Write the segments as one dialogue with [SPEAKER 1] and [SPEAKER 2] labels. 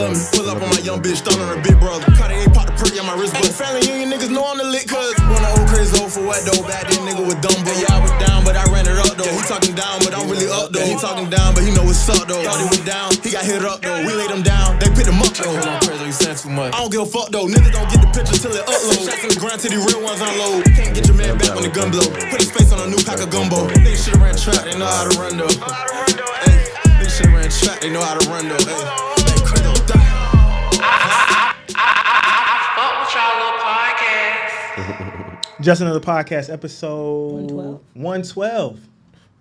[SPEAKER 1] love me. Pull up on my young bitch, throwing her big brother. Cartier pop the perk on my wrist, but family union niggas know I'm the lit, cuz. Run the old crazy old for what though? Back then nigga with dumb, but yeah, I was down, but I ran it up though. He talking down, but I'm really up though. He talking down, but he know what's up though. Thought he was down, he got hit up though. We laid him down, they picked him up though. Hold on, Crazo, you saying too much. I don't give a fuck though. Niggas don't get the picture till it upload. Shots in the ground till the real ones unload. Can't get your man back when the gun blow. Put his face on a new pack of gumbo. Niggas should've ran track, they know how to run though. Hey, niggas should've ran track, they know how to run though. Hey, Crazo D.
[SPEAKER 2] Just another podcast, episode 112.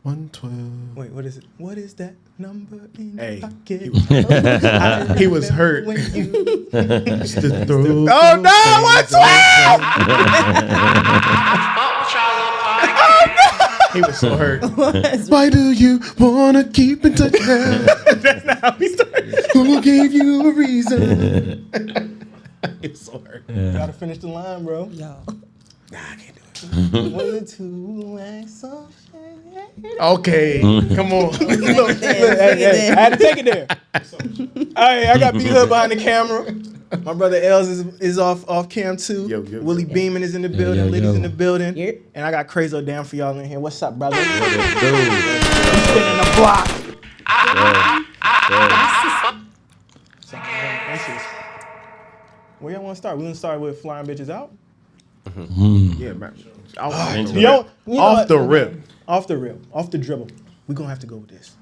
[SPEAKER 3] 112.
[SPEAKER 2] Wait, what is it? What is that number in
[SPEAKER 3] Hey,
[SPEAKER 2] your pocket?
[SPEAKER 3] he was hurt.
[SPEAKER 2] When you
[SPEAKER 3] Oh no, 112! He was so hurt. Why do you wanna keep in touch now?
[SPEAKER 2] That's not how we started.
[SPEAKER 3] Who gave you a reason? He was so hurt.
[SPEAKER 2] Gotta finish the line, bro.
[SPEAKER 4] Yo.
[SPEAKER 3] Nah, I can't do it.
[SPEAKER 2] 1, 2, and so
[SPEAKER 3] Okay, come on.
[SPEAKER 2] Look, hey, I had to take it there. Hey, I got B-Hood behind the camera. My brother Els is off cam too.
[SPEAKER 3] Yo.
[SPEAKER 2] Willie Beeman is in the building. Liddy's in the building.
[SPEAKER 4] Yep.
[SPEAKER 2] And I got Crazo down for y'all in here. What's up, brother?
[SPEAKER 3] Dude.
[SPEAKER 2] Spinning the block. Where y'all want to start? We gonna start with flying bitches out.
[SPEAKER 3] Yeah, man.
[SPEAKER 2] Off
[SPEAKER 3] the rip.
[SPEAKER 2] Off the dribble. We gonna have to go with this.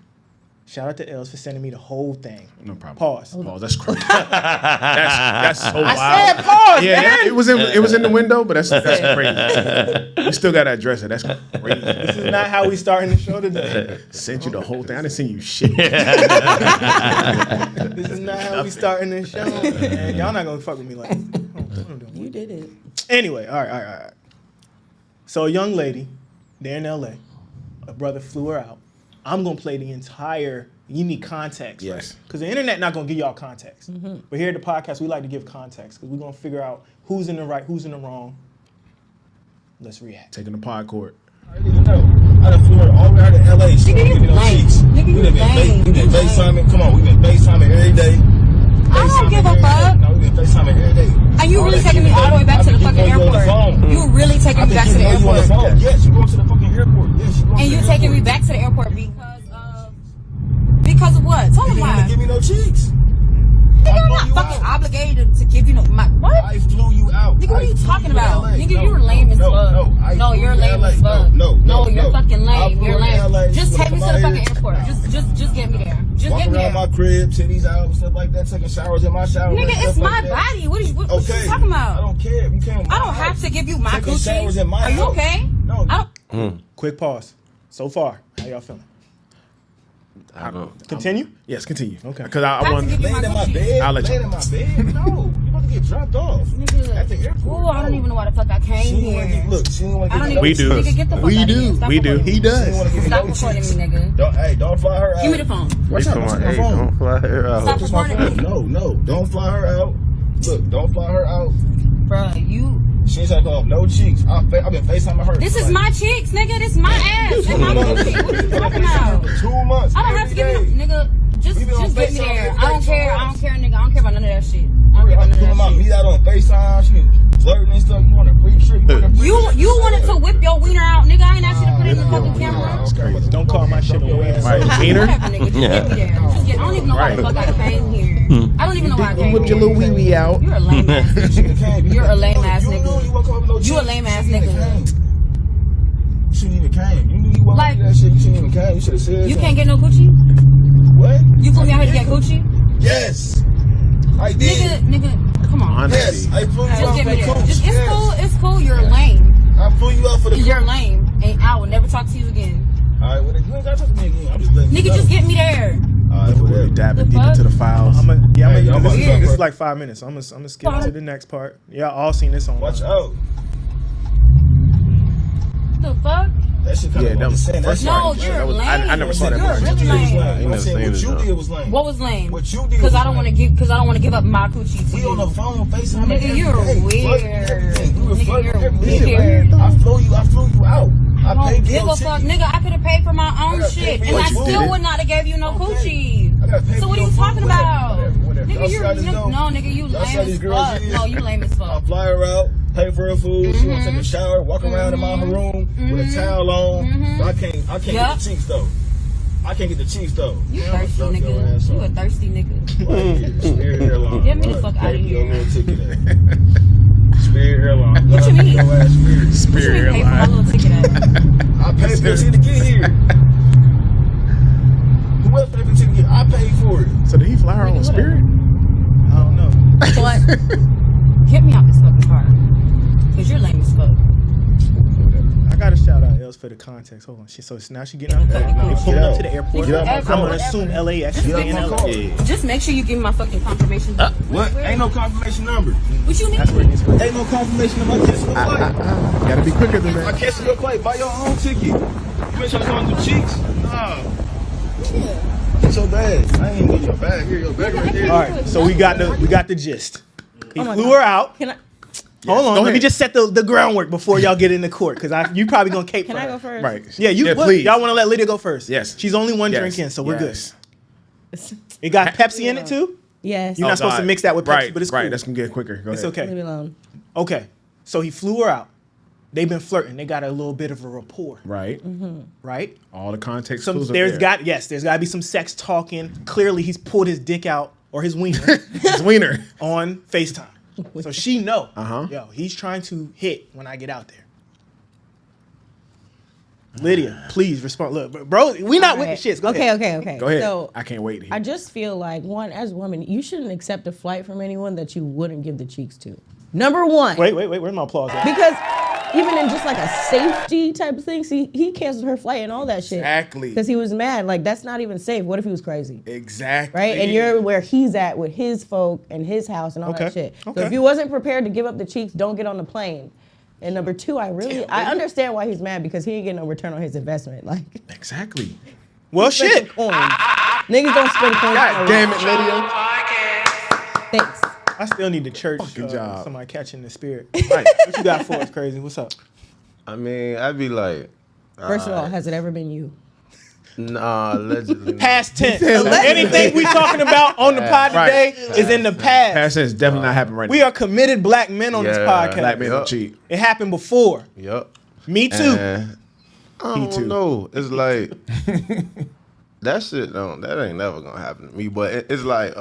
[SPEAKER 2] Shout out to Els for sending me the whole thing.
[SPEAKER 3] No problem.
[SPEAKER 2] Pause.
[SPEAKER 3] That's crazy. that's so wild.
[SPEAKER 2] I said pause,
[SPEAKER 3] Yeah,
[SPEAKER 2] man.
[SPEAKER 3] it was in the window, but that's crazy. You still gotta address it. That's crazy.
[SPEAKER 2] This is not how we starting the show today.
[SPEAKER 3] Sent you the whole thing. I didn't send you shit.
[SPEAKER 2] This is not how we starting this show. Man, y'all not gonna fuck with me like this.
[SPEAKER 4] You did it.
[SPEAKER 2] Anyway, all right. So a young lady, they're in LA. A brother flew her out. I'm gonna play the entire. You need context,
[SPEAKER 3] Yes.
[SPEAKER 2] right? Because the internet not gonna give y'all context. But here at the podcast, we like to give context because we're gonna figure out who's in the right, who's in the wrong. Let's react.
[SPEAKER 3] Taking the pod court.
[SPEAKER 5] I didn't know. I done flew her all the way out to LA. She
[SPEAKER 4] Nigga,
[SPEAKER 5] don't give me
[SPEAKER 4] you
[SPEAKER 5] no
[SPEAKER 4] lame.
[SPEAKER 5] cheeks.
[SPEAKER 4] Nigga, you
[SPEAKER 5] We done
[SPEAKER 4] lame.
[SPEAKER 5] been
[SPEAKER 4] You
[SPEAKER 5] FaceTiming. Come on, we been FaceTiming every day.
[SPEAKER 4] I don't give a
[SPEAKER 5] FaceTiming every
[SPEAKER 4] fuck.
[SPEAKER 5] day. No, we been FaceTiming every day.
[SPEAKER 4] And you really taking me all the way back to the fucking airport. You really taking me back to the airport.
[SPEAKER 5] Yes, you going to the fucking airport. Yes, you going
[SPEAKER 4] And
[SPEAKER 5] to
[SPEAKER 4] you
[SPEAKER 5] the
[SPEAKER 4] taking me
[SPEAKER 5] airport.
[SPEAKER 4] back to the airport because of what? Tell me
[SPEAKER 5] You
[SPEAKER 4] why.
[SPEAKER 5] didn't give me no cheeks.
[SPEAKER 4] Nigga, I'm
[SPEAKER 5] flew
[SPEAKER 4] not
[SPEAKER 5] you
[SPEAKER 4] fucking
[SPEAKER 5] out.
[SPEAKER 4] obligated to give you no my what?
[SPEAKER 5] I flew you out.
[SPEAKER 4] Nigga, what are you
[SPEAKER 5] I flew
[SPEAKER 4] talking
[SPEAKER 5] to
[SPEAKER 4] about?
[SPEAKER 5] LA.
[SPEAKER 4] Nigga,
[SPEAKER 5] No,
[SPEAKER 4] you're lame as
[SPEAKER 5] no,
[SPEAKER 4] fuck.
[SPEAKER 5] No, I
[SPEAKER 4] No,
[SPEAKER 5] flew
[SPEAKER 4] you're
[SPEAKER 5] to
[SPEAKER 4] lame
[SPEAKER 5] LA.
[SPEAKER 4] as fuck.
[SPEAKER 5] No,
[SPEAKER 4] you're fucking
[SPEAKER 5] I
[SPEAKER 4] lame.
[SPEAKER 5] flew
[SPEAKER 4] You're
[SPEAKER 5] to
[SPEAKER 4] lame.
[SPEAKER 5] LA.
[SPEAKER 4] Just
[SPEAKER 5] You
[SPEAKER 4] take me to
[SPEAKER 5] gonna
[SPEAKER 4] the
[SPEAKER 5] come
[SPEAKER 4] fucking
[SPEAKER 5] out
[SPEAKER 4] airport.
[SPEAKER 5] here?
[SPEAKER 4] Just get me there. Just
[SPEAKER 5] Walk
[SPEAKER 4] get me
[SPEAKER 5] around
[SPEAKER 4] there.
[SPEAKER 5] my crib, titties out, and stuff like that, taking showers in my shower.
[SPEAKER 4] Nigga,
[SPEAKER 5] and
[SPEAKER 4] it's
[SPEAKER 5] stuff
[SPEAKER 4] my
[SPEAKER 5] like that.
[SPEAKER 4] body. What you
[SPEAKER 5] Okay.
[SPEAKER 4] talking about?
[SPEAKER 5] I don't care. You can't.
[SPEAKER 4] I don't have to give you my
[SPEAKER 5] Taking showers
[SPEAKER 4] coochie.
[SPEAKER 5] in my
[SPEAKER 4] Are you
[SPEAKER 5] house.
[SPEAKER 4] okay?
[SPEAKER 5] No.
[SPEAKER 4] I don't.
[SPEAKER 2] Quick pause. So far, how y'all feeling? Continue.
[SPEAKER 3] Yes, continue.
[SPEAKER 2] Okay.
[SPEAKER 3] Because I
[SPEAKER 4] Have
[SPEAKER 3] want.
[SPEAKER 4] to give you
[SPEAKER 5] Laying in my
[SPEAKER 4] coochie.
[SPEAKER 5] bed.
[SPEAKER 3] I'll let you-
[SPEAKER 5] Laying in my bed. No, you about to get dropped off
[SPEAKER 4] Nigga.
[SPEAKER 5] at the airport.
[SPEAKER 4] Ooh, I don't even know why the fuck I came
[SPEAKER 5] She didn't want to
[SPEAKER 4] here.
[SPEAKER 5] get. Look, she didn't want to
[SPEAKER 4] I
[SPEAKER 5] get.
[SPEAKER 4] don't
[SPEAKER 5] no
[SPEAKER 3] We
[SPEAKER 4] even.
[SPEAKER 3] do.
[SPEAKER 4] Nigga, get the fuck
[SPEAKER 3] We
[SPEAKER 4] out
[SPEAKER 3] do.
[SPEAKER 4] Of here. Stop
[SPEAKER 3] We do.
[SPEAKER 4] recording
[SPEAKER 3] He
[SPEAKER 4] me.
[SPEAKER 5] She didn't want
[SPEAKER 3] does.
[SPEAKER 5] to give me
[SPEAKER 4] Stop
[SPEAKER 5] no
[SPEAKER 4] recording me,
[SPEAKER 5] cheeks.
[SPEAKER 4] nigga.
[SPEAKER 5] Don't fly her out.
[SPEAKER 4] Give me the phone.
[SPEAKER 5] Watch out. Watch my phone.
[SPEAKER 6] Don't fly her out.
[SPEAKER 4] Stop
[SPEAKER 5] Watch my
[SPEAKER 4] recording
[SPEAKER 5] phone.
[SPEAKER 4] me.
[SPEAKER 5] No, don't fly her out. Look, don't fly her out.
[SPEAKER 4] Bruh, you.
[SPEAKER 5] She ain't trying to call no cheeks. I've been FaceTiming her.
[SPEAKER 4] This
[SPEAKER 5] for
[SPEAKER 4] is
[SPEAKER 5] like
[SPEAKER 4] my cheeks, nigga. This is my ass. That's my
[SPEAKER 5] 2
[SPEAKER 4] coochie.
[SPEAKER 5] months.
[SPEAKER 4] What are you talking
[SPEAKER 5] FaceTiming
[SPEAKER 4] about?
[SPEAKER 5] for 2 months.
[SPEAKER 4] I don't have to give
[SPEAKER 5] every
[SPEAKER 4] you,
[SPEAKER 5] day.
[SPEAKER 4] nigga. Just
[SPEAKER 5] We been on
[SPEAKER 4] get me
[SPEAKER 5] FaceTime
[SPEAKER 4] there.
[SPEAKER 5] every
[SPEAKER 4] I
[SPEAKER 5] day,
[SPEAKER 4] don't
[SPEAKER 5] 2
[SPEAKER 4] care. I don't
[SPEAKER 5] months.
[SPEAKER 4] care, nigga. I don't care about none of that shit. I don't care about
[SPEAKER 5] I'm
[SPEAKER 4] none
[SPEAKER 5] pulling
[SPEAKER 4] of
[SPEAKER 5] my
[SPEAKER 4] that
[SPEAKER 5] meat
[SPEAKER 4] shit.
[SPEAKER 5] out on FaceTime. She was flirting and stuff. You want a free trip?
[SPEAKER 4] You wanted to whip your wiener out, nigga. I ain't asked you to put it in the fucking camera.
[SPEAKER 5] Okay.
[SPEAKER 2] Don't call my shit a wiener.
[SPEAKER 3] Right, wiener.
[SPEAKER 4] Whatever, nigga. Just get me there. Just get. I don't even know why the fuck I came here. I don't even know why I came
[SPEAKER 3] Whip your
[SPEAKER 4] here.
[SPEAKER 3] little wee wee out.
[SPEAKER 4] You're a lame ass nigga. You're a lame ass
[SPEAKER 5] You knew you
[SPEAKER 4] nigga.
[SPEAKER 5] wasn't coming with no
[SPEAKER 4] You a
[SPEAKER 5] cheeks.
[SPEAKER 4] lame ass
[SPEAKER 5] You shouldn't even
[SPEAKER 4] nigga.
[SPEAKER 5] came. You shouldn't even came. You knew you wasn't
[SPEAKER 4] Like-
[SPEAKER 5] do that shit. You shouldn't even came. You should have said
[SPEAKER 4] You
[SPEAKER 5] something.
[SPEAKER 4] can't get no coochie?
[SPEAKER 5] What?
[SPEAKER 4] You flew me out here to get coochie?
[SPEAKER 5] Yes. I did.
[SPEAKER 4] Nigga, come on.
[SPEAKER 5] Yes. I flew you
[SPEAKER 4] Just
[SPEAKER 5] out
[SPEAKER 4] get
[SPEAKER 5] for
[SPEAKER 4] me
[SPEAKER 5] the
[SPEAKER 4] there.
[SPEAKER 5] coach.
[SPEAKER 4] Just, it's
[SPEAKER 5] Yes.
[SPEAKER 4] cool. It's cool. You're lame.
[SPEAKER 5] I flew you out for the
[SPEAKER 4] Cause you're
[SPEAKER 5] coach.
[SPEAKER 4] lame, and I will never talk to you again.
[SPEAKER 5] Alright, well, you ain't gotta talk to me again. I'm just letting you
[SPEAKER 4] Nigga,
[SPEAKER 5] know.
[SPEAKER 4] just get me there.
[SPEAKER 5] Alright,
[SPEAKER 3] We're
[SPEAKER 5] whatever.
[SPEAKER 3] dabbing
[SPEAKER 4] The
[SPEAKER 3] deep
[SPEAKER 4] fuck?
[SPEAKER 3] into the files.
[SPEAKER 2] I'm
[SPEAKER 5] Hey, y'all
[SPEAKER 2] this
[SPEAKER 5] about to
[SPEAKER 2] is
[SPEAKER 5] start
[SPEAKER 2] like 5 minutes. I'm gonna skip to the next part. Y'all all seen this on.
[SPEAKER 5] Watch out.
[SPEAKER 4] The fuck?
[SPEAKER 5] That shit kind
[SPEAKER 3] Yeah,
[SPEAKER 5] of
[SPEAKER 3] that was
[SPEAKER 5] insane.
[SPEAKER 3] first
[SPEAKER 5] That
[SPEAKER 4] No,
[SPEAKER 5] shit-
[SPEAKER 4] you're
[SPEAKER 3] that was- I
[SPEAKER 4] lame.
[SPEAKER 3] never saw that
[SPEAKER 4] You're
[SPEAKER 3] part.
[SPEAKER 4] really
[SPEAKER 5] What you did was
[SPEAKER 4] lame.
[SPEAKER 5] lame.
[SPEAKER 6] ain't
[SPEAKER 5] I'm
[SPEAKER 6] never
[SPEAKER 5] saying
[SPEAKER 6] seen
[SPEAKER 5] what
[SPEAKER 6] it,
[SPEAKER 5] you
[SPEAKER 6] though.
[SPEAKER 5] did was lame.
[SPEAKER 4] What was lame?
[SPEAKER 5] What you did
[SPEAKER 4] Because
[SPEAKER 5] was
[SPEAKER 4] I don't want to
[SPEAKER 5] lame.
[SPEAKER 4] give. Because I don't want to give up my coochie to
[SPEAKER 5] We
[SPEAKER 4] you.
[SPEAKER 5] on the phone, FaceTime.
[SPEAKER 4] Nigga,
[SPEAKER 5] every
[SPEAKER 4] you're
[SPEAKER 5] day,
[SPEAKER 4] weird.
[SPEAKER 5] flirting everything. We were
[SPEAKER 4] Nigga,
[SPEAKER 5] flirting
[SPEAKER 4] you're
[SPEAKER 5] everything.
[SPEAKER 4] weird.
[SPEAKER 5] I flew you out. I
[SPEAKER 4] I don't
[SPEAKER 5] paid for
[SPEAKER 4] give
[SPEAKER 5] your
[SPEAKER 4] a fuck,
[SPEAKER 5] ticket.
[SPEAKER 4] nigga. I could have paid for my own
[SPEAKER 5] gotta pay
[SPEAKER 4] shit,
[SPEAKER 5] for
[SPEAKER 4] and
[SPEAKER 5] your
[SPEAKER 4] I
[SPEAKER 5] ticket.
[SPEAKER 4] still would not have gave you no
[SPEAKER 5] Okay.
[SPEAKER 4] coochie.
[SPEAKER 5] I gotta pay
[SPEAKER 4] So
[SPEAKER 5] for
[SPEAKER 4] what are
[SPEAKER 5] your
[SPEAKER 4] you
[SPEAKER 5] food.
[SPEAKER 4] talking about?
[SPEAKER 5] Whatever. there.
[SPEAKER 4] Nigga,
[SPEAKER 5] Y'all see how this go?
[SPEAKER 4] no, nigga, you
[SPEAKER 5] Y'all see how
[SPEAKER 4] lame
[SPEAKER 5] these
[SPEAKER 4] as
[SPEAKER 5] girls
[SPEAKER 4] fuck.
[SPEAKER 5] is?
[SPEAKER 4] No, you lame as
[SPEAKER 5] I
[SPEAKER 4] fuck.
[SPEAKER 5] fly her out, pay for her food. She wanna take a shower, walk around in my room with a towel on. But I can't get the cheeks though. I can't get the cheeks though.
[SPEAKER 4] You
[SPEAKER 5] I'ma
[SPEAKER 4] thirsty,
[SPEAKER 5] dump your
[SPEAKER 4] nigga.
[SPEAKER 5] ass
[SPEAKER 4] You a
[SPEAKER 5] off.
[SPEAKER 4] thirsty nigga.
[SPEAKER 5] Right here, Spirit Airlines.
[SPEAKER 4] Get me the fuck out of
[SPEAKER 5] Pay for your
[SPEAKER 4] here.
[SPEAKER 5] little ticket at. Spirit Airlines.
[SPEAKER 4] What you mean?
[SPEAKER 5] Your ass Spirit.
[SPEAKER 4] What you
[SPEAKER 3] Spirit
[SPEAKER 4] mean pay for my little ticket at?
[SPEAKER 5] I paid for the ticket to get here. Who else paid for the ticket to get? I paid for it.
[SPEAKER 3] So did he fly her on Spirit?
[SPEAKER 2] I don't know.
[SPEAKER 4] What? Get me out this fucking car. Cause you're lame as fuck.
[SPEAKER 2] I got to shout out Els for the context. Hold on. So now she getting out. They pulling up to the airport.
[SPEAKER 5] Get out my
[SPEAKER 2] I'm
[SPEAKER 5] car.
[SPEAKER 2] gonna assume LAX.
[SPEAKER 5] Get out my car.
[SPEAKER 4] Just make sure you give me my fucking confirmation.
[SPEAKER 5] What? Ain't no confirmation number.
[SPEAKER 4] What you mean?
[SPEAKER 2] That's where it needs to be.
[SPEAKER 5] Ain't no confirmation number. I cancel your flight.
[SPEAKER 3] Gotta be quicker than
[SPEAKER 5] I
[SPEAKER 3] that.
[SPEAKER 5] cancel your flight. Buy your own ticket. You ain't trying to come through cheeks? Nah. It's so bad. I ain't even get your bag here. Your bag right there.
[SPEAKER 2] All right. So we got the gist. He
[SPEAKER 6] my
[SPEAKER 2] flew
[SPEAKER 6] God.
[SPEAKER 2] her out.
[SPEAKER 6] Can I?
[SPEAKER 2] Hold on.
[SPEAKER 3] go
[SPEAKER 2] Let me
[SPEAKER 3] ahead.
[SPEAKER 2] just set the groundwork before y'all get into court, because you probably gonna cape
[SPEAKER 6] Can
[SPEAKER 2] for
[SPEAKER 6] I
[SPEAKER 2] her.
[SPEAKER 6] go first?
[SPEAKER 3] Right.
[SPEAKER 2] Yeah, you.
[SPEAKER 3] please.
[SPEAKER 2] Y'all want to let Lydia go first?
[SPEAKER 3] Yes.
[SPEAKER 2] She's only one
[SPEAKER 3] Yes.
[SPEAKER 2] drink in, so we're
[SPEAKER 3] Yes.
[SPEAKER 2] good. It got Pepsi in it too.
[SPEAKER 6] Yes.
[SPEAKER 2] You're not supposed to mix that with Pepsi,
[SPEAKER 3] Right,
[SPEAKER 2] but it's
[SPEAKER 3] right.
[SPEAKER 2] cool.
[SPEAKER 3] That's gonna get quicker. Go
[SPEAKER 2] It's
[SPEAKER 3] ahead.
[SPEAKER 2] okay.
[SPEAKER 6] Leave me alone.
[SPEAKER 2] Okay. So he flew her out. They've been flirting. They got a little bit of a rapport,
[SPEAKER 3] Right.
[SPEAKER 2] right?
[SPEAKER 3] All the context.
[SPEAKER 2] Some
[SPEAKER 3] clues up
[SPEAKER 2] there's
[SPEAKER 3] there.
[SPEAKER 2] got to be some sex talking. Clearly, he's pulled his dick out or his wiener
[SPEAKER 3] His wiener.
[SPEAKER 2] on FaceTime. So she know.
[SPEAKER 3] Uh-huh.
[SPEAKER 2] Yo, he's trying to hit when I get out there. Lydia, please respond. Look, bro, we not with the shits. Go ahead.
[SPEAKER 6] Okay.
[SPEAKER 3] Go ahead.
[SPEAKER 6] So
[SPEAKER 3] I can't wait to hear.
[SPEAKER 6] I just feel like, one, as a woman, you shouldn't accept a flight from anyone that you wouldn't give the cheeks to. Number one.
[SPEAKER 2] Wait. Where's my applause at?
[SPEAKER 6] Because even in just like a safety type of thing, see, he canceled her flight and all that shit.
[SPEAKER 3] Exactly.
[SPEAKER 6] Because he was mad. Like, that's not even safe. What if he was crazy?
[SPEAKER 3] Exactly.
[SPEAKER 6] Right? And you're where he's at with his folk and his house and all that
[SPEAKER 2] Okay,
[SPEAKER 6] shit. So
[SPEAKER 2] okay.
[SPEAKER 6] if you wasn't prepared to give up the cheeks, don't get on the plane. And number two, I understand why he's mad, because he ain't getting no return on his investment. Like,
[SPEAKER 3] Exactly.
[SPEAKER 2] Well,
[SPEAKER 6] spend
[SPEAKER 2] shit.
[SPEAKER 6] some coins. Niggas don't spend coins.
[SPEAKER 3] God damn it, Lydia.
[SPEAKER 6] Thanks.
[SPEAKER 2] I still need the church.
[SPEAKER 3] Fucking job.
[SPEAKER 2] Somebody catching the spirit.
[SPEAKER 3] Right.
[SPEAKER 2] What you got for us, Crazy? What's up?
[SPEAKER 7] I mean, I'd be like,
[SPEAKER 6] First of all, has it ever been you?
[SPEAKER 7] nah, allegedly.
[SPEAKER 2] Past tense. Anything we talking about on the pod
[SPEAKER 3] Right.
[SPEAKER 2] today is in the past.
[SPEAKER 3] Past tense definitely not happening right
[SPEAKER 2] We
[SPEAKER 3] now.
[SPEAKER 2] are committed black men on this
[SPEAKER 7] Yeah,
[SPEAKER 2] podcast.
[SPEAKER 3] Black men
[SPEAKER 7] Yup.
[SPEAKER 3] don't cheat.
[SPEAKER 2] It happened before.
[SPEAKER 7] Yup.
[SPEAKER 2] Me too.
[SPEAKER 7] And I
[SPEAKER 3] Me
[SPEAKER 7] don't
[SPEAKER 3] too.
[SPEAKER 7] know. It's like that shit. That ain't never gonna happen to me. But it's like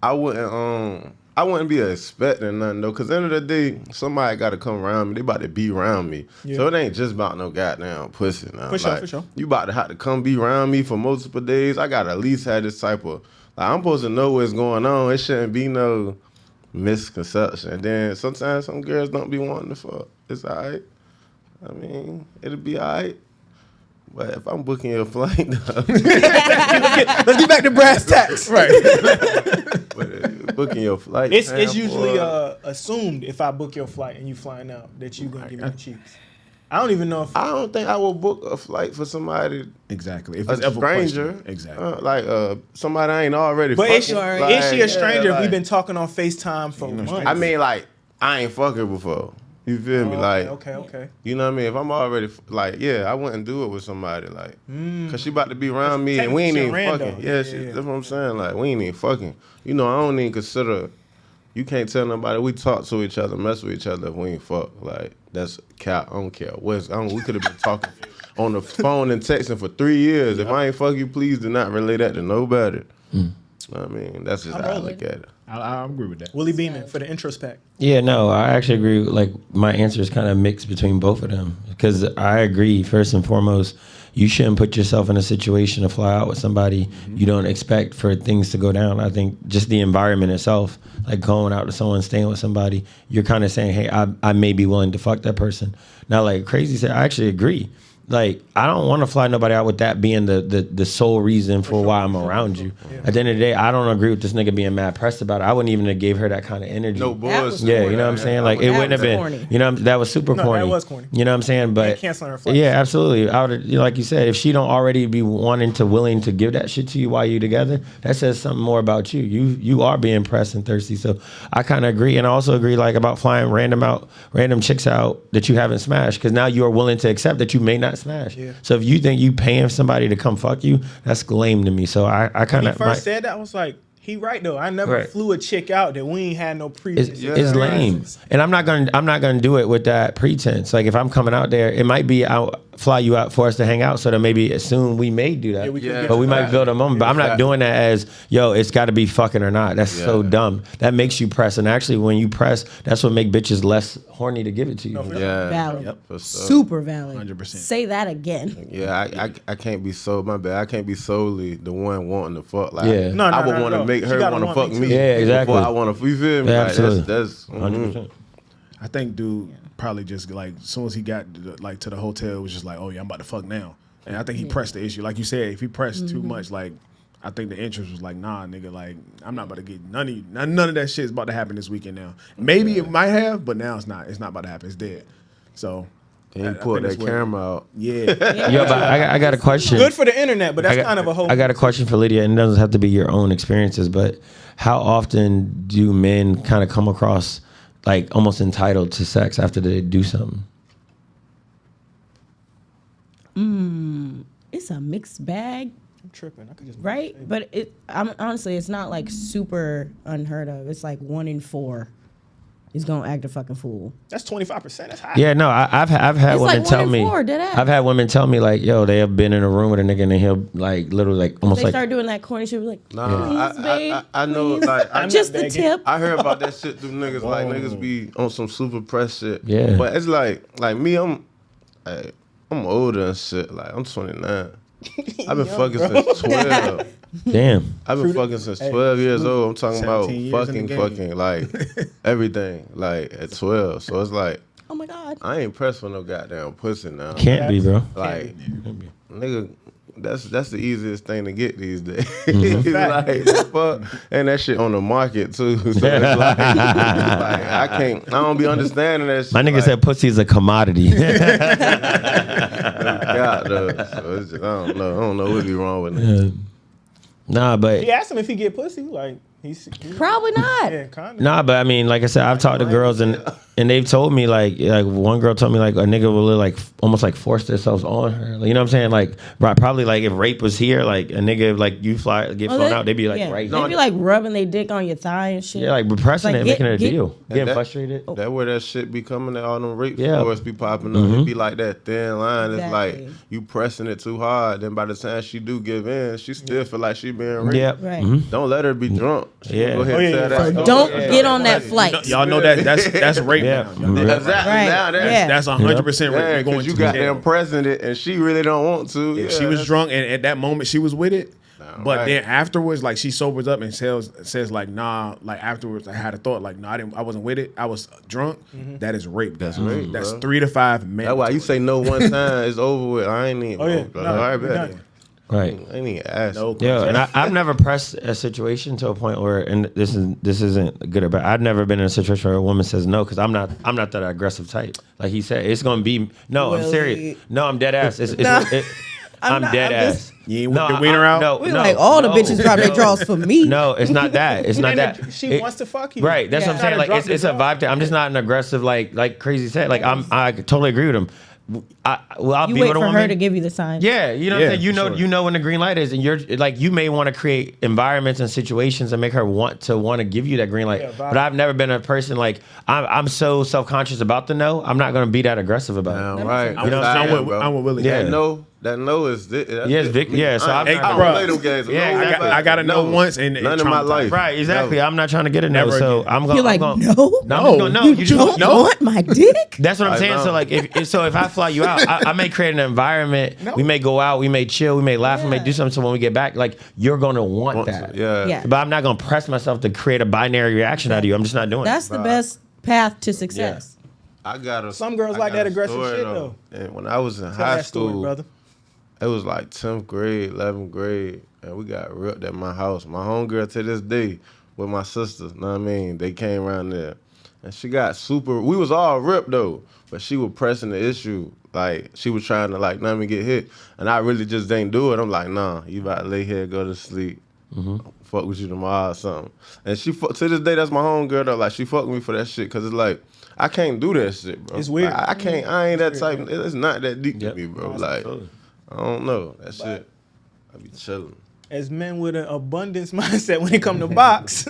[SPEAKER 7] I wouldn't be expecting nothing though. Cause at the end of the day, somebody got to come around me. They about to be around me.
[SPEAKER 2] Yeah.
[SPEAKER 7] So it ain't just about no goddamn pussy now.
[SPEAKER 2] For sure,
[SPEAKER 7] Like,
[SPEAKER 2] for sure.
[SPEAKER 7] You about to have to come be around me for multiple days. I gotta at least have this type of. Like, I'm supposed to know what's going on. It shouldn't be no misconception. And then sometimes some girls don't be wanting to fuck. It's alright. I mean, it'll be alright. But if I'm booking your flight,
[SPEAKER 2] Let's get back to brass tacks.
[SPEAKER 3] Right.
[SPEAKER 7] but booking your flight,
[SPEAKER 2] It's
[SPEAKER 7] man,
[SPEAKER 2] usually
[SPEAKER 7] boy.
[SPEAKER 2] assumed if I book your flight and you flying out that you gonna give me the cheeks. I don't even know if
[SPEAKER 7] I don't think I will book a flight for somebody,
[SPEAKER 3] Exactly. If
[SPEAKER 7] a
[SPEAKER 3] it's ever
[SPEAKER 7] stranger.
[SPEAKER 3] questioned. Exactly.
[SPEAKER 7] Like somebody I ain't already.
[SPEAKER 2] But is she,
[SPEAKER 7] fucking.
[SPEAKER 2] is she a stranger if
[SPEAKER 7] like,
[SPEAKER 2] we've been talking on FaceTime for months?
[SPEAKER 7] I mean, like I ain't fucking before. You feel me? Like,
[SPEAKER 2] okay.
[SPEAKER 7] you know what I mean? If I'm already like, yeah, I wouldn't do it with somebody like, cause she about to be around me and we ain't even
[SPEAKER 2] technically
[SPEAKER 7] fucking.
[SPEAKER 2] rando.
[SPEAKER 7] Yeah,
[SPEAKER 2] Yeah.
[SPEAKER 7] that's what I'm saying. Like, we ain't even fucking. You know, I don't even consider. You can't tell nobody we talk to each other, mess with each other if we ain't fuck. Like, that's cap. I don't care. We could have been talking on the phone and texting for 3 years. If I ain't fuck you, please do not relay that to nobody. I mean, that's just how I look at it.
[SPEAKER 3] I agree with that.
[SPEAKER 2] Willie Beeman for the introspect.
[SPEAKER 8] Yeah, no, I actually agree. Like, my answer is kind of mixed between both of them, because I agree. First and foremost, you shouldn't put yourself in a situation to fly out with somebody you don't expect for things to go down. I think just the environment itself, like going out to someone, staying with somebody, you're kind of saying, hey, I may be willing to fuck that person. Now, like Crazy said, I actually agree. Like, I don't want to fly nobody out with that being the sole reason for why I'm around you. At the end of the day, I don't agree with this nigga being mad pressed about it. I wouldn't even have gave her that kind of energy.
[SPEAKER 7] No bullshit.
[SPEAKER 8] Yeah, you know what I'm saying? Like, it wouldn't have been,
[SPEAKER 6] corny.
[SPEAKER 8] you know, that was super
[SPEAKER 2] No,
[SPEAKER 8] corny.
[SPEAKER 2] that was corny.
[SPEAKER 8] You know what I'm saying? But
[SPEAKER 2] canceling her flights.
[SPEAKER 8] yeah, absolutely. I would, like you said, if she don't already be willing to give that shit to you while you together, that says something more about you. You are being pressed and thirsty. So I kind of agree, and I also agree like about flying random chicks out that you haven't smashed, because now you are willing to accept that you may not smash.
[SPEAKER 2] Yeah.
[SPEAKER 8] So if you think you paying somebody to come fuck you, that's lame to me. So I kind
[SPEAKER 2] When he
[SPEAKER 8] of
[SPEAKER 2] first said that, I was like, He right though. I never flew a chick out that we ain't had no previous.
[SPEAKER 8] It's lame, and I'm not gonna do it with that pretense. Like if I'm coming out there, it might be I'll fly you out for us to hang out, so that maybe soon we may do that. But we might build a moment. But I'm not doing that as yo. It's got to be fucking or not. That's so dumb. That makes you press, and actually when you press, that's what make bitches less horny to give it to you.
[SPEAKER 6] Valid. Super valid.
[SPEAKER 3] 100%.
[SPEAKER 6] Say that again.
[SPEAKER 7] Yeah, I can't be so my bad. I can't be solely the one wanting to fuck. Like
[SPEAKER 8] I
[SPEAKER 7] would want to make her want to fuck me.
[SPEAKER 8] Yeah, exactly.
[SPEAKER 7] Before I want to. You feel me?
[SPEAKER 8] Yeah,
[SPEAKER 7] like,
[SPEAKER 8] absolutely.
[SPEAKER 7] That's
[SPEAKER 8] 100%.
[SPEAKER 3] I think dude probably just like as soon as he got like to the hotel, it was just like, oh yeah, I'm about to fuck now. And I think he pressed the issue. Like you said, if he pressed too much, like I think the interest was like, nah, nigga, like I'm not about to get none of that shit is about to happen this weekend now. Maybe it might have, but now it's not. It's not about to happen. It's dead. So
[SPEAKER 7] he pulled that camera out.
[SPEAKER 3] Yeah.
[SPEAKER 8] Yo, but I got a question.
[SPEAKER 2] Good for the internet, but that's kind of a whole.
[SPEAKER 8] I got a question for Lydia, and it doesn't have to be your own experiences, but how often do men kind of come across like almost entitled to sex after they do something?
[SPEAKER 6] It's a mixed bag.
[SPEAKER 2] I'm tripping. I could just
[SPEAKER 6] right? But honestly, it's not like super unheard of. It's like 1 in 4 is gonna act a fucking fool.
[SPEAKER 2] That's 25%. That's high.
[SPEAKER 8] Yeah, no, I've had
[SPEAKER 6] It's
[SPEAKER 8] women
[SPEAKER 6] like
[SPEAKER 8] tell
[SPEAKER 6] 1 in
[SPEAKER 8] me.
[SPEAKER 6] 4, dead ass.
[SPEAKER 8] I've had women tell me like, yo, they have been in a room with a nigga and he'll like literally like almost
[SPEAKER 6] They
[SPEAKER 8] like
[SPEAKER 6] start doing that corny shit. Like,
[SPEAKER 7] Nah,
[SPEAKER 6] please, babe,
[SPEAKER 7] I know.
[SPEAKER 6] please.
[SPEAKER 7] Like,
[SPEAKER 6] Just the tip.
[SPEAKER 7] I heard about that shit through niggas. Like niggas be on some super press shit.
[SPEAKER 8] Yeah.
[SPEAKER 7] But it's like me. I'm older and shit. Like I'm 29. I've been fucking since 12.
[SPEAKER 8] damn.
[SPEAKER 7] I've been fucking since 12 years old. I'm talking about
[SPEAKER 3] 17 years in the
[SPEAKER 7] fucking like everything like at 12. So it's like
[SPEAKER 6] Oh my God.
[SPEAKER 7] I ain't pressed for no goddamn pussy now.
[SPEAKER 8] Can't be, bro.
[SPEAKER 7] Like nigga. That's the easiest thing to get these days.
[SPEAKER 8] Mm-hmm.
[SPEAKER 7] Like, fuck, and that shit on the market too. So it's like I don't be understanding that shit.
[SPEAKER 8] My nigga
[SPEAKER 7] like,
[SPEAKER 8] said pussy is a commodity.
[SPEAKER 7] God, so it's just, I don't know what be wrong with it.
[SPEAKER 8] Nah, but
[SPEAKER 2] He asked him if he get pussy. Like he's
[SPEAKER 6] Probably not.
[SPEAKER 2] yeah, kind of.
[SPEAKER 8] nah, but I mean, like I said, I've talked to girls and they've told me like one girl told me like a nigga will like almost like force themselves on her. Like, you know what I'm saying? Like probably like if rape was here, like a nigga like you get flown out, they'd be like right.
[SPEAKER 6] They'd be like rubbing their dick on your thigh and shit.
[SPEAKER 8] Yeah, like repressing
[SPEAKER 6] Like,
[SPEAKER 8] it,
[SPEAKER 6] get-
[SPEAKER 8] making it a
[SPEAKER 6] get-
[SPEAKER 8] deal, getting
[SPEAKER 7] that-
[SPEAKER 8] frustrated.
[SPEAKER 7] That where that shit be coming at all them rape
[SPEAKER 8] Yeah.
[SPEAKER 7] stories be popping up. It be like that thin line. It's
[SPEAKER 6] Exactly.
[SPEAKER 7] like you pressing it too hard. Then by the time she do give in, she still feel like she being raped.
[SPEAKER 8] Yeah,
[SPEAKER 6] Right.
[SPEAKER 7] Don't let her be drunk. She
[SPEAKER 8] Yeah.
[SPEAKER 7] go ahead
[SPEAKER 2] Oh,
[SPEAKER 7] and
[SPEAKER 2] yeah,
[SPEAKER 7] tell
[SPEAKER 2] yeah.
[SPEAKER 7] that
[SPEAKER 2] So
[SPEAKER 7] story.
[SPEAKER 6] Don't
[SPEAKER 7] Yeah.
[SPEAKER 6] get on that flight.
[SPEAKER 3] Y'all know that's rape
[SPEAKER 8] Yeah.
[SPEAKER 3] now. Y'all know that.
[SPEAKER 7] Exactly.
[SPEAKER 6] Right.
[SPEAKER 7] Now
[SPEAKER 6] Yeah.
[SPEAKER 3] That's 100% rape.
[SPEAKER 7] Yeah,
[SPEAKER 3] You're going
[SPEAKER 7] because you
[SPEAKER 3] to
[SPEAKER 7] got
[SPEAKER 3] jail.
[SPEAKER 7] them pressing it and she really don't want to.
[SPEAKER 3] If
[SPEAKER 7] Yeah,
[SPEAKER 3] she was
[SPEAKER 7] that's-
[SPEAKER 3] drunk and at that moment she was with it, but
[SPEAKER 7] right.
[SPEAKER 3] then afterwards, like she sobers up and says like, nah, like afterwards I had a thought like, no, I wasn't with it. I was drunk. That is rape.
[SPEAKER 7] That's rape,
[SPEAKER 3] That's
[SPEAKER 7] bro.
[SPEAKER 3] 3 to 5 men.
[SPEAKER 7] That's why you say no one time, it's over with. I ain't even.
[SPEAKER 2] Oh, yeah.
[SPEAKER 7] Bro.
[SPEAKER 2] No,
[SPEAKER 7] All right,
[SPEAKER 2] we
[SPEAKER 7] bet.
[SPEAKER 2] done.
[SPEAKER 8] right.
[SPEAKER 7] I ain't even ask.
[SPEAKER 3] No.
[SPEAKER 8] Yeah, and I've never pressed a situation to a point where, and this isn't good or bad. I've never been in a situation where a woman says no because I'm not that aggressive type. Like he said, it's gonna be no. I'm serious. No, I'm dead ass. I'm dead ass.
[SPEAKER 3] You ain't whip the wiener out?
[SPEAKER 8] No,
[SPEAKER 6] We
[SPEAKER 8] no,
[SPEAKER 6] like all the
[SPEAKER 8] no,
[SPEAKER 6] bitches drop their
[SPEAKER 8] no.
[SPEAKER 6] draws for me.
[SPEAKER 8] No, it's not that. It's not that.
[SPEAKER 2] She wants to fuck you.
[SPEAKER 8] Right. That's what I'm
[SPEAKER 6] Yeah.
[SPEAKER 8] saying. Like
[SPEAKER 2] Gotta
[SPEAKER 8] it's a
[SPEAKER 2] drop
[SPEAKER 8] vibe thing. I'm just not an aggressive like crazy set. Like I totally agree with him. I'll
[SPEAKER 6] You
[SPEAKER 8] be
[SPEAKER 6] wait
[SPEAKER 8] with a
[SPEAKER 6] for
[SPEAKER 8] woman.
[SPEAKER 6] her to give you the sign.
[SPEAKER 8] Yeah, you know what
[SPEAKER 3] Yeah,
[SPEAKER 8] I'm saying?
[SPEAKER 3] for sure.
[SPEAKER 8] You know when the green light is, and you're like, you may want to create environments and situations and make her want to give you that green light.
[SPEAKER 2] Yeah, vibe.
[SPEAKER 8] But I've never been a person like I'm so self-conscious about the no. I'm not going to be that aggressive about it.
[SPEAKER 7] Damn right.
[SPEAKER 3] I'm with Willie.
[SPEAKER 8] Yeah.
[SPEAKER 7] That no is this.
[SPEAKER 8] Yes, Vic. Yeah, so I'm
[SPEAKER 3] Hey,
[SPEAKER 8] not
[SPEAKER 7] I
[SPEAKER 3] bro.
[SPEAKER 7] don't play them games.
[SPEAKER 8] Yeah,
[SPEAKER 7] No,
[SPEAKER 3] I got to know
[SPEAKER 7] no.
[SPEAKER 3] once and
[SPEAKER 7] None of my
[SPEAKER 3] traumatized.
[SPEAKER 7] life.
[SPEAKER 8] right. Exactly.
[SPEAKER 7] Never.
[SPEAKER 8] I'm not trying to get a no.
[SPEAKER 3] Never
[SPEAKER 8] So
[SPEAKER 3] again.
[SPEAKER 8] I'm going.
[SPEAKER 6] You're like,
[SPEAKER 8] no.
[SPEAKER 6] no,
[SPEAKER 8] No, I'm just gonna, no. You
[SPEAKER 6] don't
[SPEAKER 8] just
[SPEAKER 6] want my dick.
[SPEAKER 8] That's what I'm
[SPEAKER 7] I
[SPEAKER 8] saying.
[SPEAKER 7] know.
[SPEAKER 8] So like, if I fly you out, I may create an environment. We may go out, we may chill, we may laugh, we may do something. So when we get back, like you're gonna want that.
[SPEAKER 7] Yeah.
[SPEAKER 6] Yeah.
[SPEAKER 8] But I'm not gonna press myself to create a binary reaction out of you. I'm just not doing
[SPEAKER 6] That's
[SPEAKER 8] it.
[SPEAKER 6] the best path to success.
[SPEAKER 7] I got
[SPEAKER 2] Some girls like that aggressive shit, though.
[SPEAKER 7] And when I was in
[SPEAKER 2] Tell
[SPEAKER 7] high
[SPEAKER 2] that story,
[SPEAKER 7] school,
[SPEAKER 2] brother.
[SPEAKER 7] it was like 10th grade, 11th grade, and we got ripped at my house. My homegirl to this day with my sisters, know what I mean? They came around there. And she got super, we was all ripped though, but she was pressing the issue. Like, she was trying to like, let me get hit. And I really just didn't do it. I'm like, nah, you about to lay here, go to sleep. Fuck with you tomorrow or something. And she, to this day, that's my homegirl though. Like, she fucked with me for that shit, cause it's like, I can't do that shit, bro.
[SPEAKER 2] It's weird.
[SPEAKER 7] I can't, I ain't that type, it's not that deep to me, bro. Like, I don't know. That shit, I be chilling.
[SPEAKER 2] as men with an abundance mindset when it come to box,